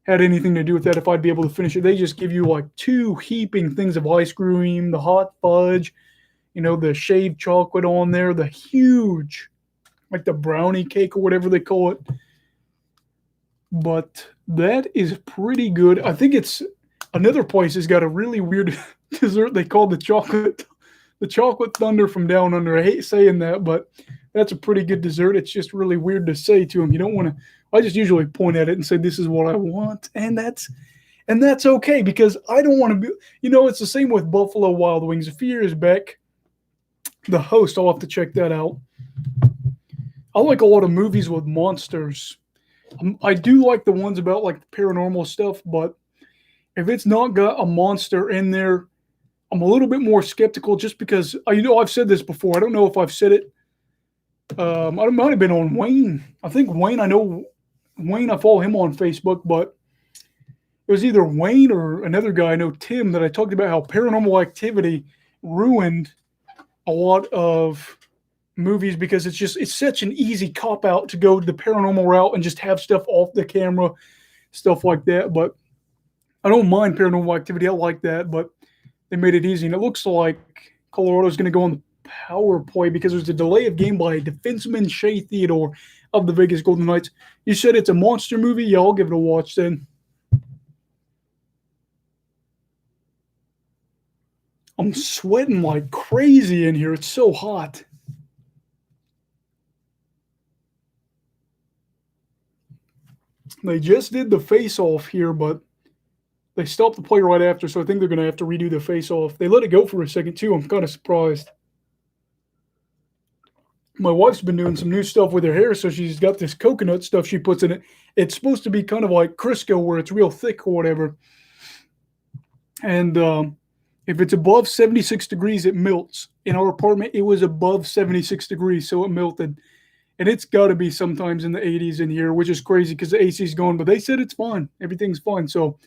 had anything to do with that if I'd be able to finish it. They just give you like two heaping things of ice cream, the hot fudge, the shaved chocolate on there, the huge, like the brownie cake or whatever they call it. But that is pretty good. I think it's another place has got a really weird dessert they call the chocolate thunder from down under. I hate saying that, but that's a pretty good dessert. It's just really weird to say to them. You don't want to. I just usually point at it and say, "This is what I want," and that's okay because I don't want to be. It's the same with Buffalo Wild Wings. A few years back, the host. I'll have to check that out. I like a lot of movies with monsters. I do like the ones about like the paranormal stuff, but if it's not got a monster in there, I'm a little bit more skeptical just because I've said this before. I don't know if I've said it. I might have been on Wayne. I think Wayne. I know Wayne. I follow him on Facebook, but it was either Wayne or another guy I know, Tim, that I talked about how Paranormal Activity ruined a lot of movies because it's such an easy cop out to go the paranormal route and just have stuff off the camera, stuff like that. But I don't mind Paranormal Activity. I like that, but they made it easy. And it looks like Colorado's going to go on the power play because there's a delay of game by defenseman Shea Theodore of the Vegas Golden Knights. You said it's a monster movie? Yeah, I'll give it a watch then. I'm sweating like crazy in here. It's so hot. They just did the face-off here, but they stopped the play right after, so I think they're going to have to redo the face-off. They let it go for a second, too. I'm kind of surprised. My wife's been doing some new stuff with her hair, so she's got this coconut stuff she puts in it. It's supposed to be kind of like Crisco, where it's real thick or whatever. And if it's above 76 degrees, it melts. In our apartment, it was above 76 degrees, so it melted. And it's got to be sometimes in the 80s in here, which is crazy because the AC's gone. But they said it's fine. Everything's fine. So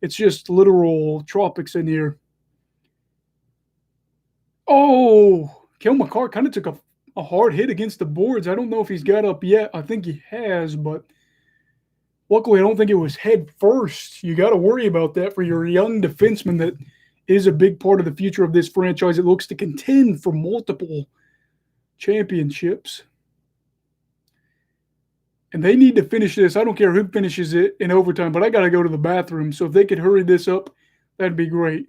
it's just literal tropics in here. Oh, Kel McCarr kind of took a hard hit against the boards. I don't know if he's got up yet. I think he has, but luckily I don't think it was head first. You got to worry about that for your young defenseman that is a big part of the future of this franchise. It looks to contend for multiple championships. And they need to finish this. I don't care who finishes it in overtime, but I got to go to the bathroom. So if they could hurry this up, that'd be great.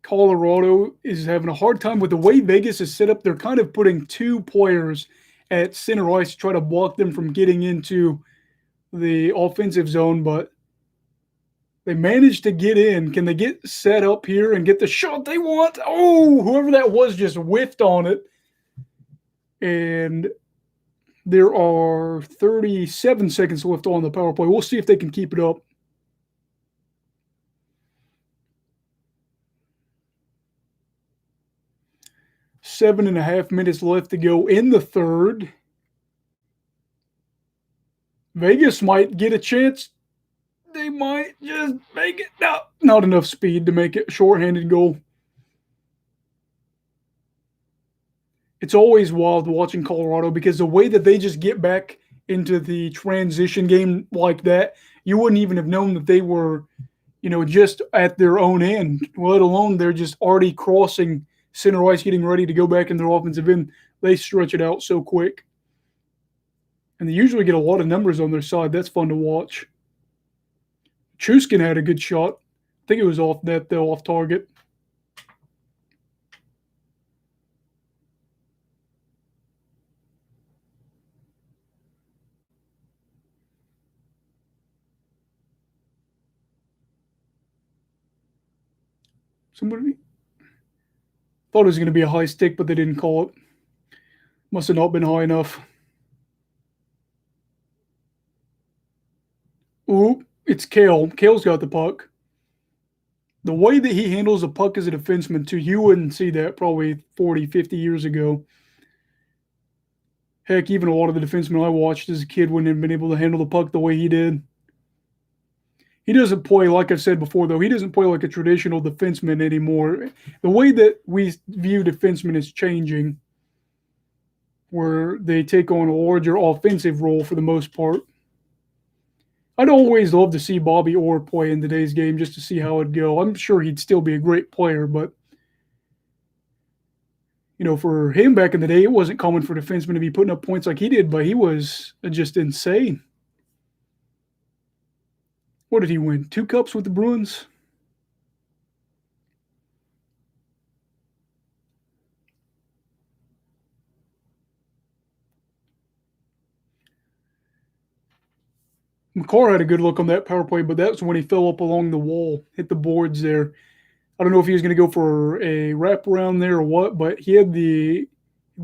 Colorado is having a hard time with the way Vegas is set up. They're kind of putting two players at center ice to try to block them from getting into the offensive zone, but they managed to get in. Can they get set up here and get the shot they want? Oh, whoever that was just whiffed on it. And there are 37 seconds left on the power play. We'll see if they can keep it up. Seven and a half minutes left to go in the third. Vegas might get a chance. They might just make it. No, not enough speed to make it a shorthanded goal. It's always wild watching Colorado because the way that they just get back into the transition game like that, you wouldn't even have known that they were, just at their own end, let alone they're just already crossing center ice, getting ready to go back in their offensive end. They stretch it out so quick. And they usually get a lot of numbers on their side. That's fun to watch. Chuskin had a good shot. I think it was off net, though, off target. Somebody thought it was going to be a high stick, but they didn't call it. Must have not been high enough. Ooh, it's Kale. Kale's got the puck. The way that he handles the puck as a defenseman, too, you wouldn't see that probably 40, 50 years ago. Heck, even a lot of the defensemen I watched as a kid wouldn't have been able to handle the puck the way he did. He doesn't play, like I've said before, though, he doesn't play like a traditional defenseman anymore. The way that we view defensemen is changing, where they take on a larger offensive role for the most part. I'd always love to see Bobby Orr play in today's game just to see how it'd go. I'm sure he'd still be a great player, but for him back in the day, it wasn't common for defensemen to be putting up points like he did, but he was just insane. What did he win? 2 cups with the Bruins? McCarr had a good look on that power play, but that's when he fell up along the wall, hit the boards there. I don't know if he was going to go for a wraparound there or what, but he had the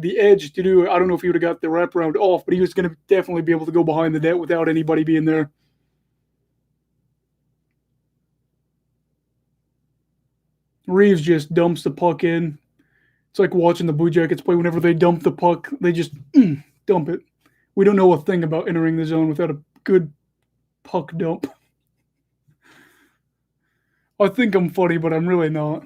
edge to do it. I don't know if he would have got the wraparound off, but he was going to definitely be able to go behind the net without anybody being there. Reeves just dumps the puck in. It's like watching the Blue Jackets play. Whenever they dump the puck, they just dump it. We don't know a thing about entering the zone without a good puck dump. I think I'm funny, but I'm really not.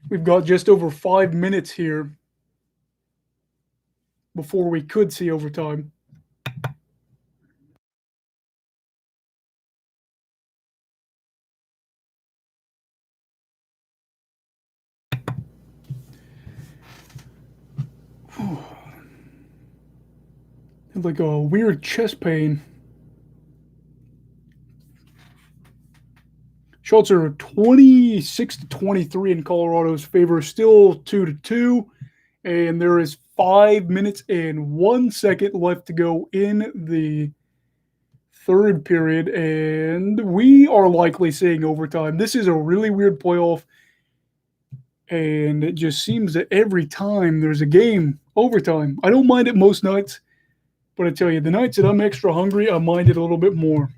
We've got just over 5 minutes here before we could see overtime. Had like a weird chest pain. Shots are 26-23 in Colorado's favor, still 2-2, and there is 5 minutes and 1 second left to go in the third period, and we are likely seeing overtime. This is a really weird playoff, and it just seems that every time there's a game, overtime. I don't mind it most nights, but I tell you, the nights that I'm extra hungry, I mind it a little bit more.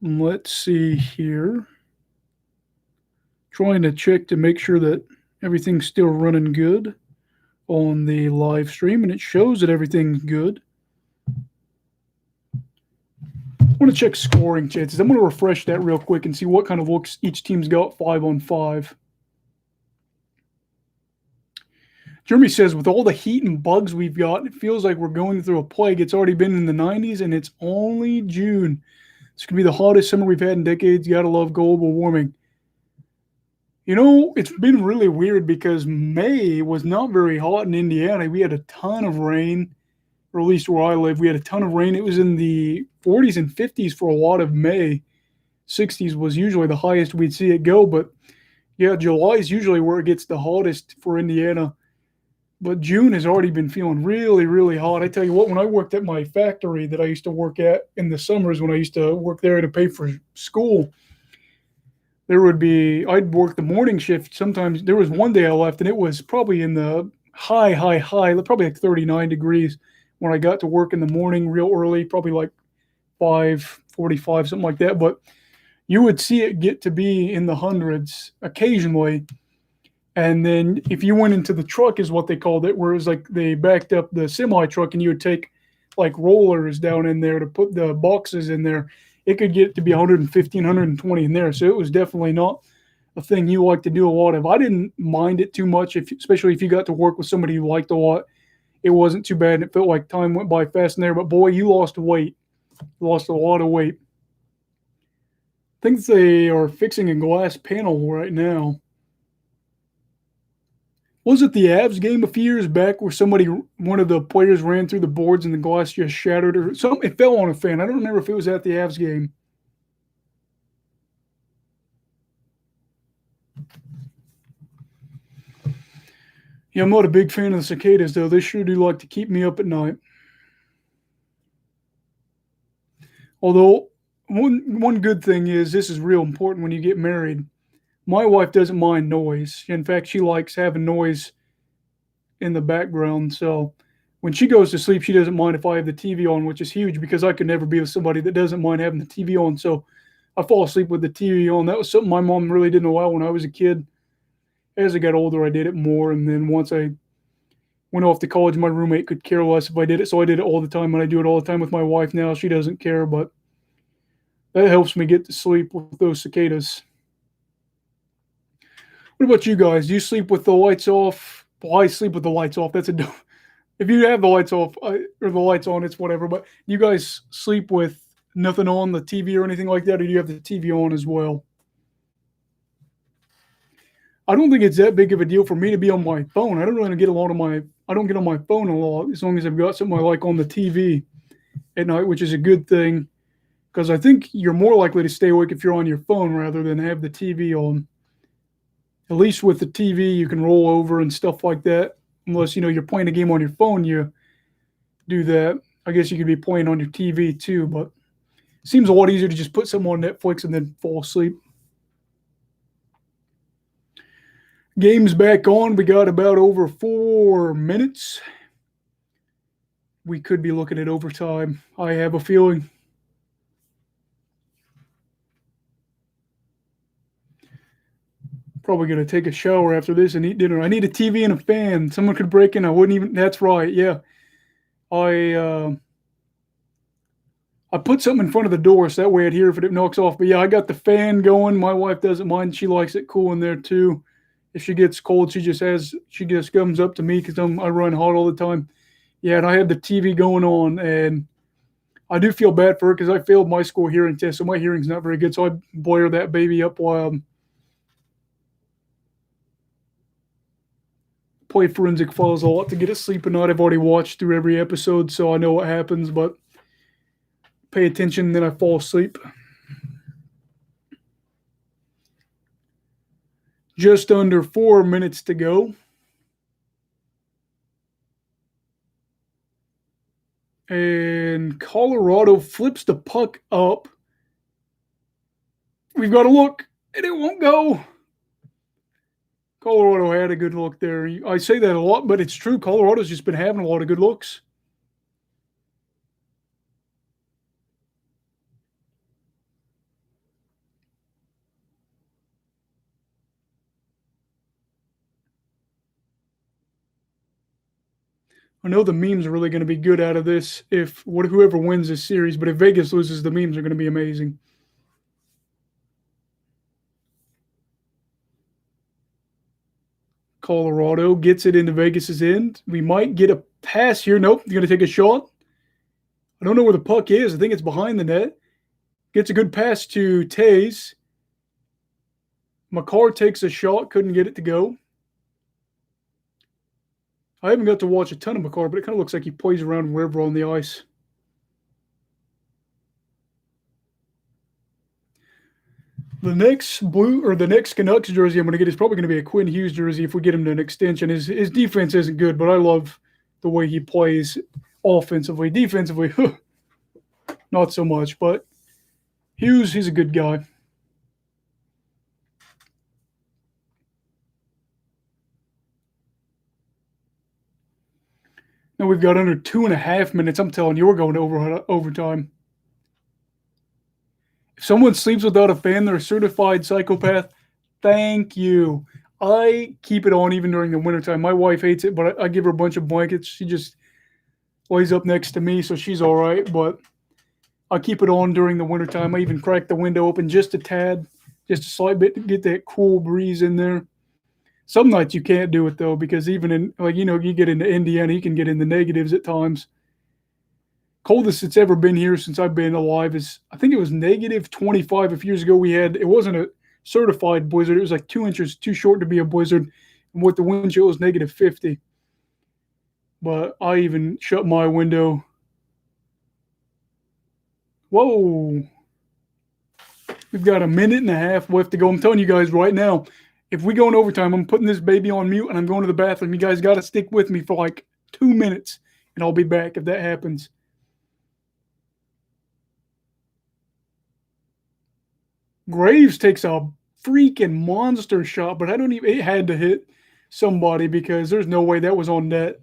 Let's see here. Trying to check to make sure that everything's still running good on the live stream, and it shows that everything's good. I want to check scoring chances. I'm going to refresh that real quick and see what kind of looks each team's got 5-on-5. Jeremy says, with all the heat and bugs we've got, it feels like we're going through a plague. It's already been in the 90s, and it's only June. It's going to be the hottest summer we've had in decades. You got to love global warming. It's been really weird because May was not very hot in Indiana. We had a ton of rain, or at least where I live, we had a ton of rain. It was in the 40s and 50s for a lot of May. 60s was usually the highest we'd see it go. But, yeah, July is usually where it gets the hottest for Indiana. But June has already been feeling really, really hot. I tell you what, when I worked at my factory that I used to work at in the summers when I used to work there to pay for school, I'd work the morning shift. Sometimes there was one day I left, and it was probably in the high, probably like 39 degrees when I got to work in the morning real early, probably like 5:45, something like that. But you would see it get to be in the hundreds occasionally. And then if you went into the truck is what they called it, where it was like they backed up the semi truck and you would take like rollers down in there to put the boxes in there. It could get to be 115, 120 in there. So it was definitely not a thing you like to do a lot of. I didn't mind it too much, especially if you got to work with somebody you liked a lot. It wasn't too bad, and it felt like time went by fast in there. But, boy, you lost weight. You lost a lot of weight. I think they are fixing a glass panel right now. Was it the Avs game a few years back where one of the players ran through the boards and the glass just shattered or something? It fell on a fan. I don't remember if it was at the Avs game. Yeah, I'm not a big fan of the cicadas, though. They sure do like to keep me up at night. Although, one good thing is this is real important when you get married. My wife doesn't mind noise. In fact, she likes having noise in the background. So when she goes to sleep, she doesn't mind if I have the TV on, which is huge because I could never be with somebody that doesn't mind having the TV on. So I fall asleep with the TV on. That was something my mom really didn't allow when I was a kid. As I got older, I did it more. And then once I went off to college, my roommate could care less if I did it. So I did it all the time. And I do it all the time with my wife now. She doesn't care, but that helps me get to sleep with those cicadas. What about you guys? Do you sleep with the lights off? Well, I sleep with the lights off. That's a if you have the lights off or the lights on, it's whatever. But you guys sleep with nothing on the TV or anything like that, or do you have the TV on as well? I don't think it's that big of a deal for me to be on my phone. I don't really get a lot of my. I don't get on my phone a lot as long as I've got something I like on the TV at night, which is a good thing because I think you're more likely to stay awake if you're on your phone rather than have the TV on. At least with the TV, you can roll over and stuff like that. Unless you're playing a game on your phone, you do that. I guess you could be playing on your TV too, but it seems a lot easier to just put something on Netflix and then fall asleep. Game's back on. We got about over 4 minutes. We could be looking at overtime. I have a feeling. Probably going to take a shower after this and eat dinner. I need a TV and a fan. Someone could break in. I wouldn't even. That's right. Yeah. I put something in front of the door so that way I'd hear if it knocks off. But yeah, I got the fan going. My wife doesn't mind. She likes it cool in there too. If she gets cold, she just comes up to me because I run hot all the time. Yeah, and I have the TV going on, and I do feel bad for her because I failed my school hearing test, so my hearing's not very good. So I blare that baby up while I'm play Forensic Files a lot to get it sleep at night. I've already watched through every episode, so I know what happens, but pay attention, then I fall asleep. Just under 4 minutes to go. And Colorado flips the puck up. We've got to look, and it won't go. Colorado had a good look there. I say that a lot, but it's true. Colorado's just been having a lot of good looks. I know the memes are really going to be good out of this if whoever wins this series, but if Vegas loses, the memes are going to be amazing. Colorado gets it into Vegas's end. We might get a pass here. Nope, he's going to take a shot. I don't know where the puck is. I think it's behind the net. Gets a good pass to Tays. McCarr takes a shot, couldn't get it to go. I haven't got to watch a ton of McCarr, but it kind of looks like he plays around wherever on the ice. The next Canucks jersey I'm going to get is probably going to be a Quinn Hughes jersey if we get him to an extension. His defense isn't good, but I love the way he plays offensively. Defensively, not so much, but Hughes, he's a good guy. Now we've got under 2.5 minutes. I'm telling you, we're going to overtime. If someone sleeps without a fan, they're a certified psychopath. Thank you. I keep it on even during the wintertime. My wife hates it, but I give her a bunch of blankets. She just lays up next to me, so she's all right. But I keep it on during the wintertime. I even crack the window open just a tad, just a slight bit to get that cool breeze in there. Some nights you can't do it, though, because even in, you get into Indiana, you can get in the negatives at times. Coldest it's ever been here since I've been alive is, I think it was negative 25 a few years ago. It wasn't a certified blizzard. It was like 2 inches too short to be a blizzard. And with the wind chill, it was negative 50. But I even shut my window. Whoa. We've got a minute and a half left to go. I'm telling you guys right now, If we go in overtime, I'm putting this baby on mute and I'm going to the bathroom. You guys got to stick with me for like 2 minutes, and I'll be back if that happens. Graves takes a freaking monster shot, but I don't even. It had to hit somebody because there's no way that was on net.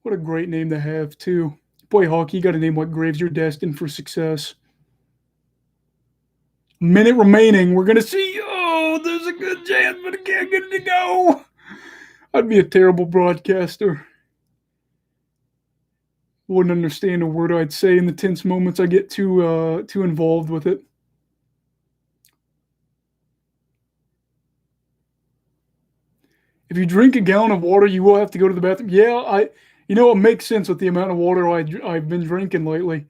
What a great name to have, too. Boy, hockey, you got a name like Graves. You're destined for success. Minute remaining. We're going to see. Oh, there's a good chance, but I can't get it to go. I'd be a terrible broadcaster. Wouldn't understand a word I'd say in the tense moments. I get too involved with it. If you drink a gallon of water, you will have to go to the bathroom. Yeah, it makes sense with the amount of water I've been drinking lately.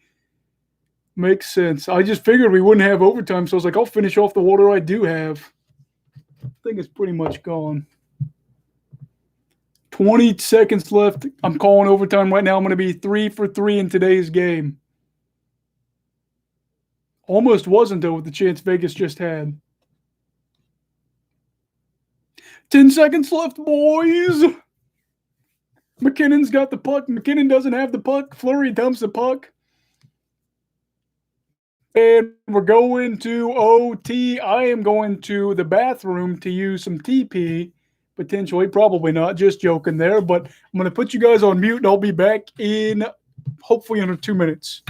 Makes sense. I just figured we wouldn't have overtime, so I was like, I'll finish off the water I do have. I think it's pretty much gone. 20 seconds left. I'm calling overtime right now. I'm going to be 3 for 3 in today's game. Almost wasn't, though, with the chance Vegas just had. 10 seconds left, boys. McKinnon's got the puck. McKinnon doesn't have the puck. Fleury dumps the puck. And we're going to OT. I am going to the bathroom to use some TP. Potentially, probably not. Just joking there. But I'm going to put you guys on mute, and I'll be back in hopefully under 2 minutes.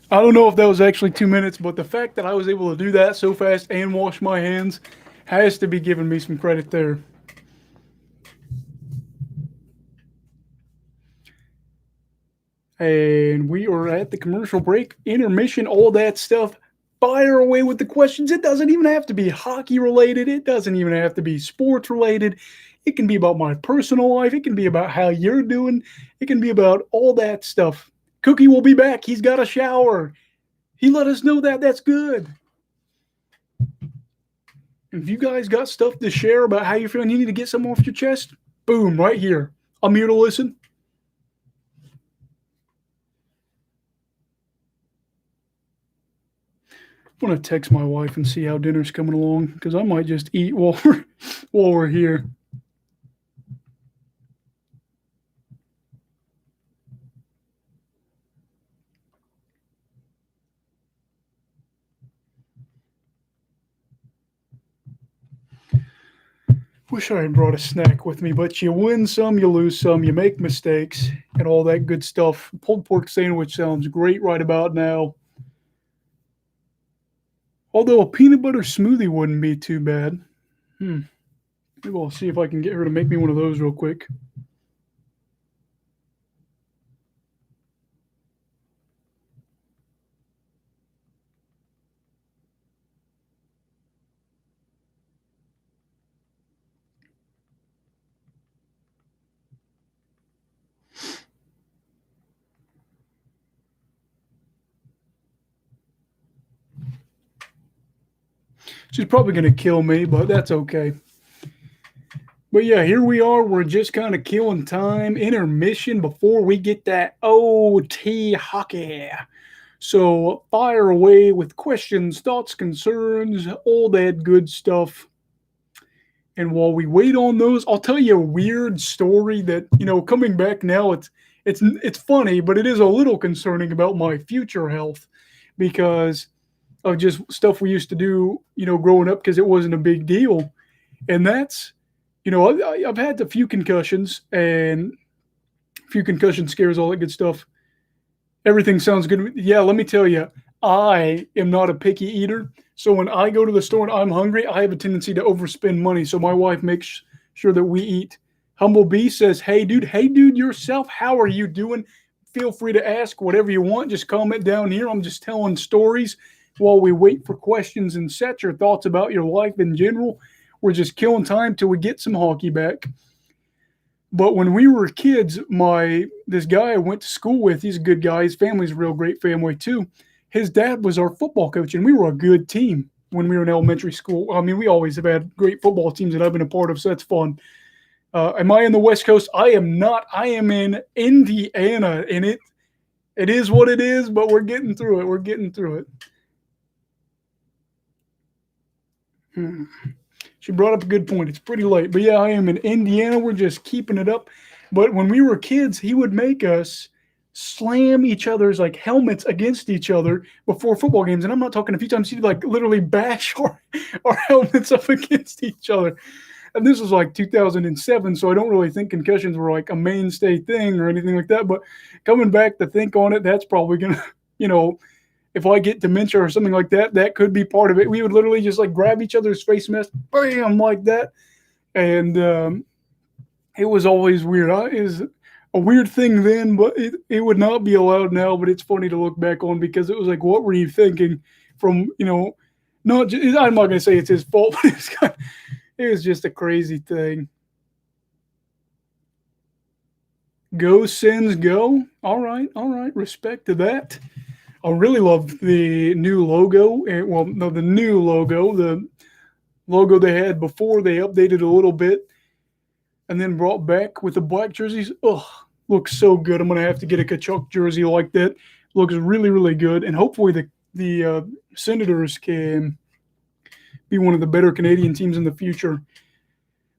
I don't know if that was actually 2 minutes, but the fact that I was able to do that so fast and wash my hands has to be giving me some credit there. And we are at the commercial break, intermission, all that stuff. Fire away with the questions. It doesn't even have to be hockey related. It doesn't even have to be sports related. It can be about my personal life. It can be about how you're doing. It can be about all that stuff. Cookie will be back. He's got a shower. He let us know that. That's good. If you guys got stuff to share about how you're feeling, you need to get something off your chest, boom, right here. I'm here to listen. I'm going to text my wife and see how dinner's coming along, because I might just eat while we're here. Wish I had brought a snack with me, but you win some, you lose some, you make mistakes, and all that good stuff. Pulled pork sandwich sounds great right about now. Although a peanut butter smoothie wouldn't be too bad. Maybe I'll see if I can get her to make me one of those real quick. She's probably going to kill me, but that's okay. But yeah, here we are. We're just kind of killing time. Intermission before we get that OT hockey. So fire away with questions, thoughts, concerns, all that good stuff. And while we wait on those, I'll tell you a weird story that, coming back now, it's funny, but it is a little concerning about my future health because of just stuff we used to do, growing up because it wasn't a big deal. And that's, I've had a few concussions and a few concussion scares, all that good stuff. Everything sounds good. Yeah, let me tell you, I am not a picky eater. So when I go to the store and I'm hungry, I have a tendency to overspend money. So my wife makes sure that we eat. Humble B says, hey, dude, yourself, how are you doing? Feel free to ask whatever you want. Just comment down here. I'm just telling stories while we wait for questions and set your thoughts about your life in general. We're just killing time till we get some hockey back. But when we were kids, this guy I went to school with, he's a good guy. His family's a real great family too. His dad was our football coach, and we were a good team when we were in elementary school. I mean, we always have had great football teams that I've been a part of, so that's fun. Am I in the West Coast? I am not. I am in Indiana, and it is what it is, but we're getting through it. She brought up a good point. It's pretty late. But yeah, I am in Indiana. We're just keeping it up. But when we were kids, he would make us slam each other's like helmets against each other before football games. And I'm not talking a few times. He'd like literally bash our helmets up against each other. And this was like 2007. So I don't really think concussions were like a mainstay thing or anything like that. But coming back to think on it, that's probably going to, if I get dementia or something like that, that could be part of it. We would literally just like grab each other's face mask, bam, like that. And it was always weird. It was a weird thing then, but it would not be allowed now. But it's funny to look back on because it was like, what were you thinking from, not just, I'm not going to say it's his fault, but it was just a crazy thing. Go Sens go. All right. Respect to that. I really love the new logo. The new logo. The logo they had before, they updated a little bit and then brought back with the black jerseys. Looks so good. I'm going to have to get a Kachuk jersey like that. Looks really, really good. And hopefully the Senators can be one of the better Canadian teams in the future.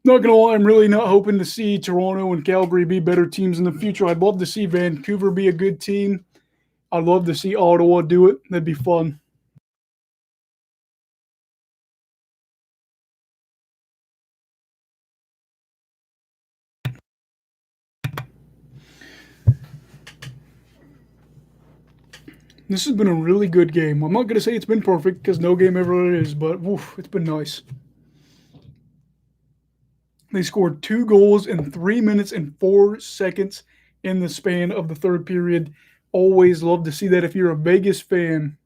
Not going to lie, I'm really not hoping to see Toronto and Calgary be better teams in the future. I'd love to see Vancouver be a good team. I'd love to see Ottawa do it. That'd be fun. This has been a really good game. I'm not going to say it's been perfect because no game ever is, but it's been nice. They scored 2 goals in 3 minutes and 4 seconds in the span of the third period. Always love to see that if you're a Vegas fan.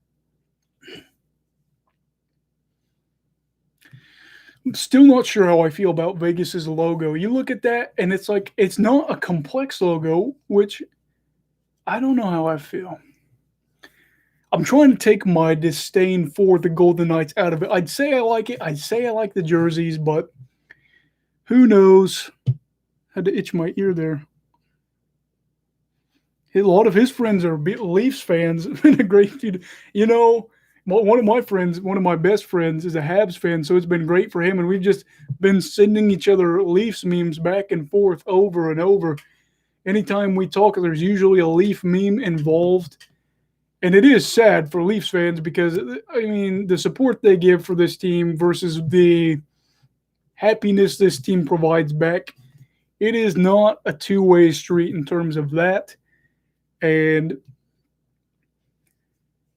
I'm still not sure how I feel about Vegas's logo. You look at that and it's like, it's not a complex logo, which I don't know how I feel. I'm trying to take my disdain for the Golden Knights out of it. I'd say I like it. I'd say I like the jerseys, but who knows? Had to itch my ear there. A lot of his friends are Leafs fans. Been a great feud. One of my best friends is a Habs fan, so it's been great for him. And we've just been sending each other Leafs memes back and forth over and over. Anytime we talk, there's usually a Leaf meme involved. And it is sad for Leafs fans because, the support they give for this team versus the happiness this team provides back, it is not a two-way street in terms of that. And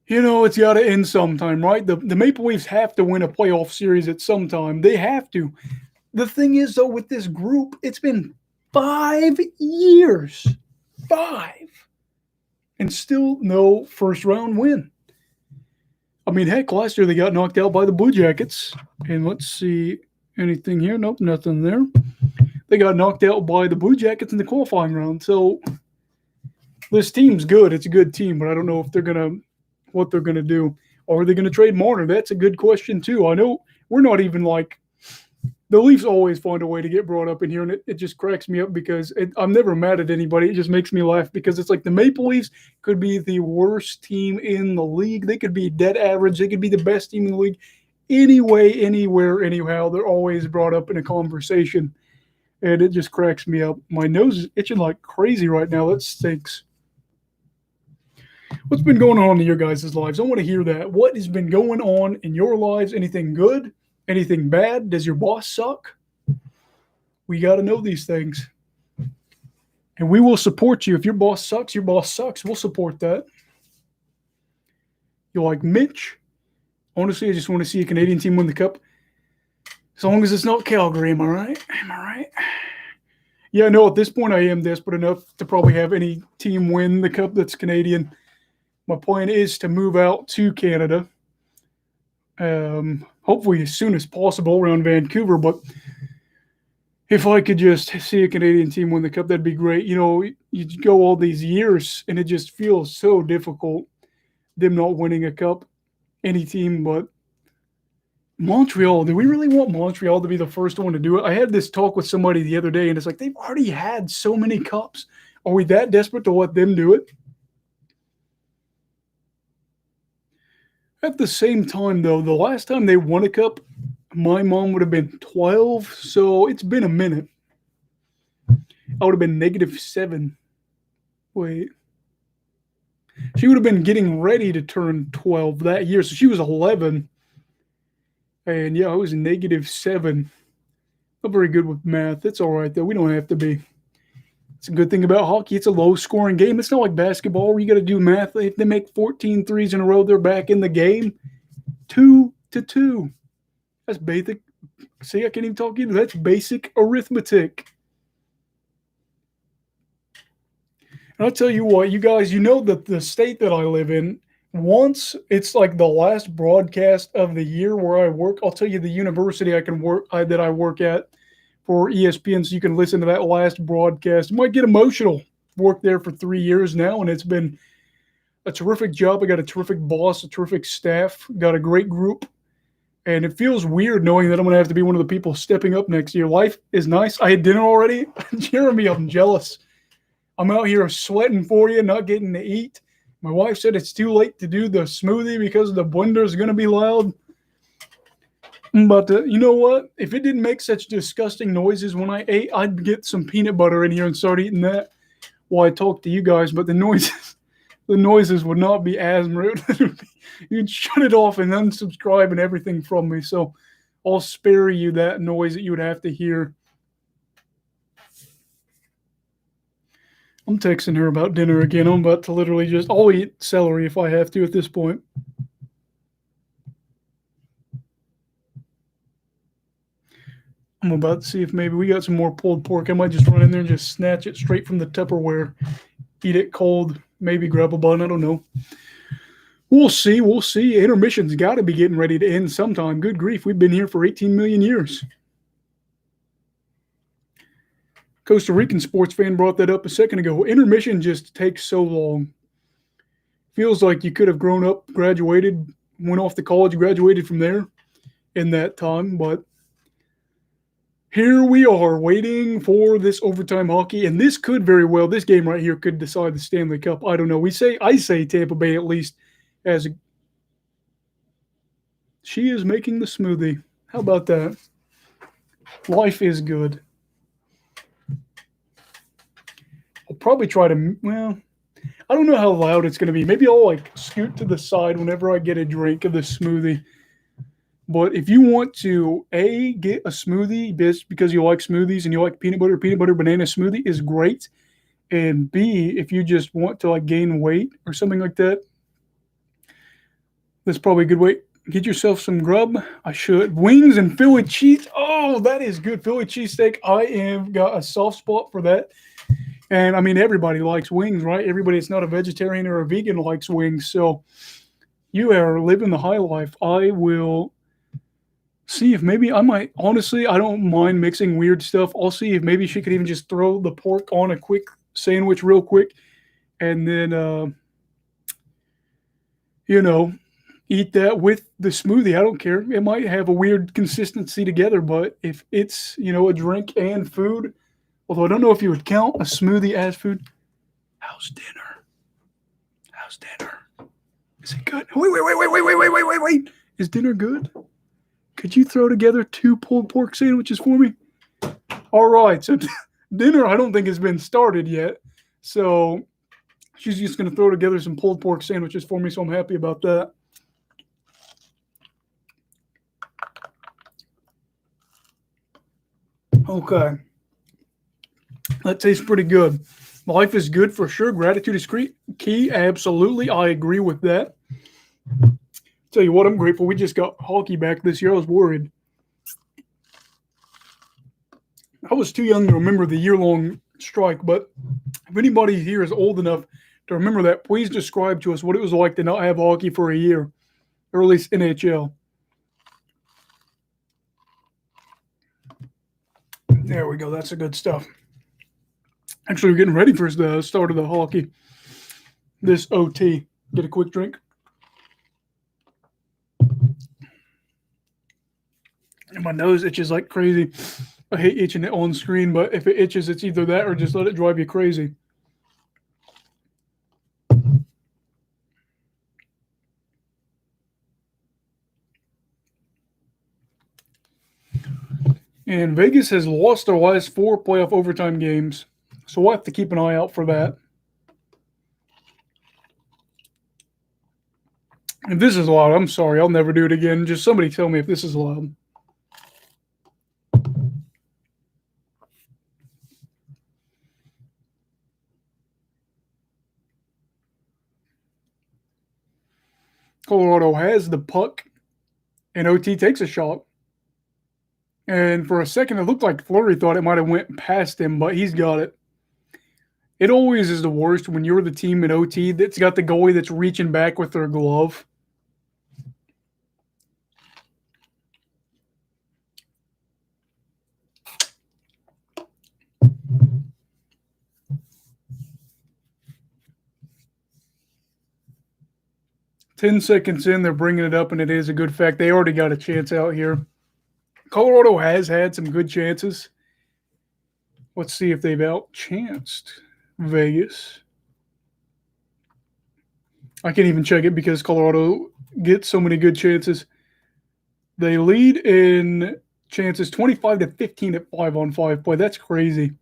It's got to end sometime, right? The Maple Leafs have to win a playoff series at some time. They have to. The thing is, though, with this group, it's been 5 years. 5. And still no first round win. I mean, heck, last year they got knocked out by the Blue Jackets. And let's see anything here. Nope, nothing there. They got knocked out by the Blue Jackets in the qualifying round. So this team's good. It's a good team, but I don't know if what they're gonna do. Are they gonna trade Marner? That's a good question too. I know we're not even like the Leafs always find a way to get brought up in here, and it just cracks me up because I'm never mad at anybody. It just makes me laugh because it's like the Maple Leafs could be the worst team in the league. They could be dead average. They could be the best team in the league. Anyway, anywhere, anyhow, they're always brought up in a conversation, and it just cracks me up. My nose is itching like crazy right now. That stinks. What's been going on in your guys' lives? I want to hear that. What has been going on in your lives? Anything good? Anything bad? Does your boss suck? We got to know these things. And we will support you. If your boss sucks, your boss sucks. We'll support that. You like Mitch? Honestly, I just want to see a Canadian team win the cup. As long as it's not Calgary, am I right? Am I right? Yeah, no, at this point I am desperate enough to probably have any team win the cup that's Canadian. My plan is to move out to Canada. Hopefully as soon as possible around Vancouver, but if I could just see a Canadian team win the cup, that'd be great. You go all these years and it just feels so difficult, them not winning a cup, any team but Montreal. Do we really want Montreal to be the first one to do it? I had this talk with somebody the other day and it's like, they've already had so many cups. Are we that desperate to let them do it? At the same time, though, the last time they won a cup, my mom would have been 12, so it's been a minute. I would have been -7. Wait. She would have been getting ready to turn 12 that year, so she was 11. And yeah, I was -7. Not very good with math. It's all right, though. We don't have to be. It's a good thing about hockey. It's a low-scoring game. It's not like basketball where you got to do math. If they make 14 threes in a row, they're back in the game. 2-2. That's basic. See, I can't even talk either. That's basic arithmetic. And I'll tell you what, you guys, you know that the state that I live in, once it's like the last broadcast of the year where I work, I'll tell you the university that I work at for ESPN, so you can listen to that last broadcast. You might get emotional. Worked there for 3 years now, and it's been a terrific job. I got a terrific boss, a terrific staff, got a great group. And it feels weird knowing that I'm going to have to be one of the people stepping up next year. Life is nice. I had dinner already. Jeremy, I'm jealous. I'm out here sweating for you, not getting to eat. My wife said it's too late to do the smoothie because the blender is going to be loud. But you know what? If it didn't make such disgusting noises when I ate, I'd get some peanut butter in here and start eating that while I talk to you guys. But the noises would not be as rude. You'd shut it off and unsubscribe and everything from me. So I'll spare you that noise that you would have to hear. I'm texting her about dinner again. I'm about to literally I'll eat celery if I have to at this point. I'm about to see if maybe we got some more pulled pork. I might just run in there and just snatch it straight from the Tupperware, eat it cold, maybe grab a bun. I don't know. We'll see. We'll see. Intermission's got to be getting ready to end sometime. Good grief. We've been here for 18 million years. Costa Rican sports fan brought that up a second ago. Intermission just takes so long. Feels like you could have grown up, graduated, went off to college, graduated from there in that time, but here we are waiting for this overtime hockey, and this game right here could decide the Stanley Cup. I don't know. I say Tampa Bay at least she is making the smoothie. How about that? Life is good. I'll probably try to, I don't know how loud it's going to be. Maybe I'll scoot to the side whenever I get a drink of the smoothie. But if you want to, A, get a smoothie just because you like smoothies and you like peanut butter banana smoothie is great. And B, if you just want to gain weight or something like that, That's probably a good way. Get yourself some grub. I should. Wings and Philly cheese. Oh, that is good. Philly cheesesteak. I have got a soft spot for that. And I mean, everybody likes wings, right? Everybody that's not a vegetarian or a vegan likes wings. So you are living the high life. I will see if maybe I might. Honestly, I don't mind mixing weird stuff. I'll see if maybe she could even just throw the pork on a quick sandwich real quick and then, you know, eat that with the smoothie. I don't care. It might have a weird consistency together, but if it's, a drink and food, although I don't know if you would count a smoothie as food. How's dinner? How's dinner? Is it good? Wait. Is dinner good? Could you throw together 2 pulled pork sandwiches for me? All right. So dinner, I don't think has been started yet. So she's just going to throw together some pulled pork sandwiches for me. So I'm happy about that. Okay. That tastes pretty good. Life is good for sure. Gratitude is key. Absolutely. I agree with that. Tell you what, I'm grateful. We just got hockey back this year. I was worried. I was too young to remember the year-long strike, but if anybody here is old enough to remember that, please describe to us what it was like to not have hockey for a year, or at least NHL. There we go. That's the good stuff. Actually, we're getting ready for the start of the hockey. This OT. Get a quick drink. And my nose itches like crazy. I hate itching it on screen, but if it itches, it's either that or just let it drive you crazy. And Vegas has lost their last 4 playoff overtime games, so we'll have to keep an eye out for that. If this is loud, I'm sorry. I'll never do it again. Just somebody tell me if this is loud. Colorado has the puck, and OT takes a shot. And for a second, it looked like Fleury thought it might have went past him, but he's got it. It always is the worst when you're the team in OT that's got the goalie that's reaching back with their glove. Ten seconds in, they're bringing it up, and it is a good fact. They already got a chance out here. Colorado has had some good chances. Let's see if they've outchanced Vegas. I can't even check it because Colorado gets so many good chances. They lead in chances 25-15 at 5-on-5 play. That's crazy.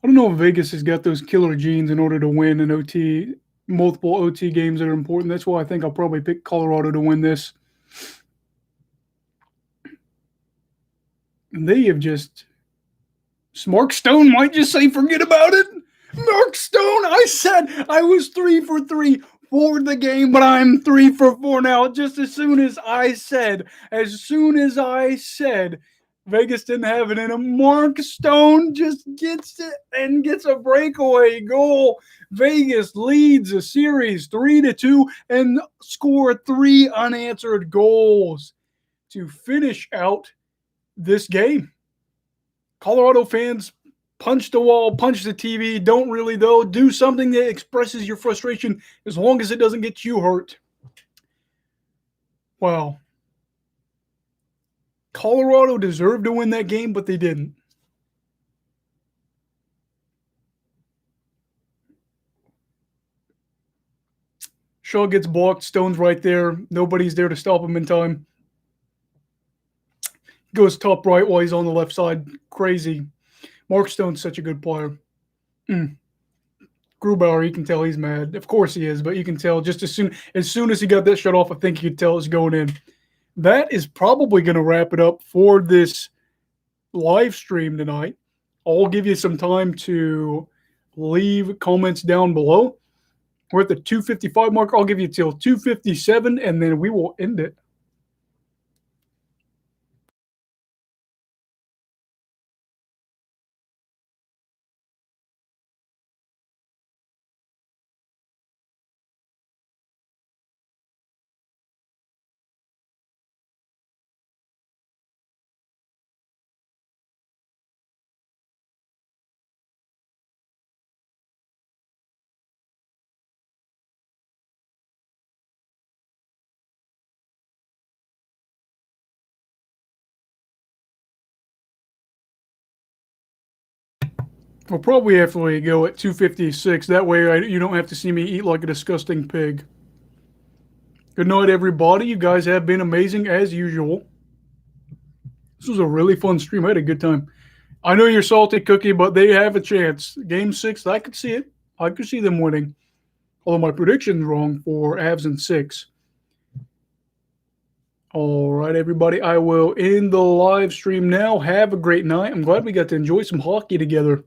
I don't know if Vegas has got those killer genes in order to win an OT, multiple OT games that are important. That's why I think I'll probably pick Colorado to win this. And they have just... Mark Stone might just say, forget about it. Mark Stone, I said I was 3 for 3 for the game, but I'm 3 for 4 now. Just as soon as I said, Vegas didn't have it in him, Mark Stone just gets it and gets a breakaway goal. Vegas leads the series 3-2 and score 3 unanswered goals to finish out this game. Colorado fans, punch the wall, punch the TV. Don't really, though. Do something that expresses your frustration as long as it doesn't get you hurt. Wow. Colorado deserved to win that game, but they didn't. Shaw gets blocked. Stone's right there. Nobody's there to stop him in time. Goes top right while he's on the left side. Crazy. Mark Stone's such a good player. Grubauer, you can tell he's mad. Of course he is, but you can tell just as soon as he got that shut off, I think you could tell it's going in. That is probably going to wrap it up for this live stream tonight. I'll give you some time to leave comments down below. We're at the 255 mark. I'll give you till 257, and then we will end it. We'll probably have to go at 256. That way you don't have to see me eat like a disgusting pig. Good night, everybody. You guys have been amazing as usual. This was a really fun stream. I had a good time. I know you're salty, Cookie, but they have a chance. Game 6, I could see it. I could see them winning. Although my prediction's wrong for Avs in 6. All right, everybody. I will end the live stream now. Have a great night. I'm glad we got to enjoy some hockey together.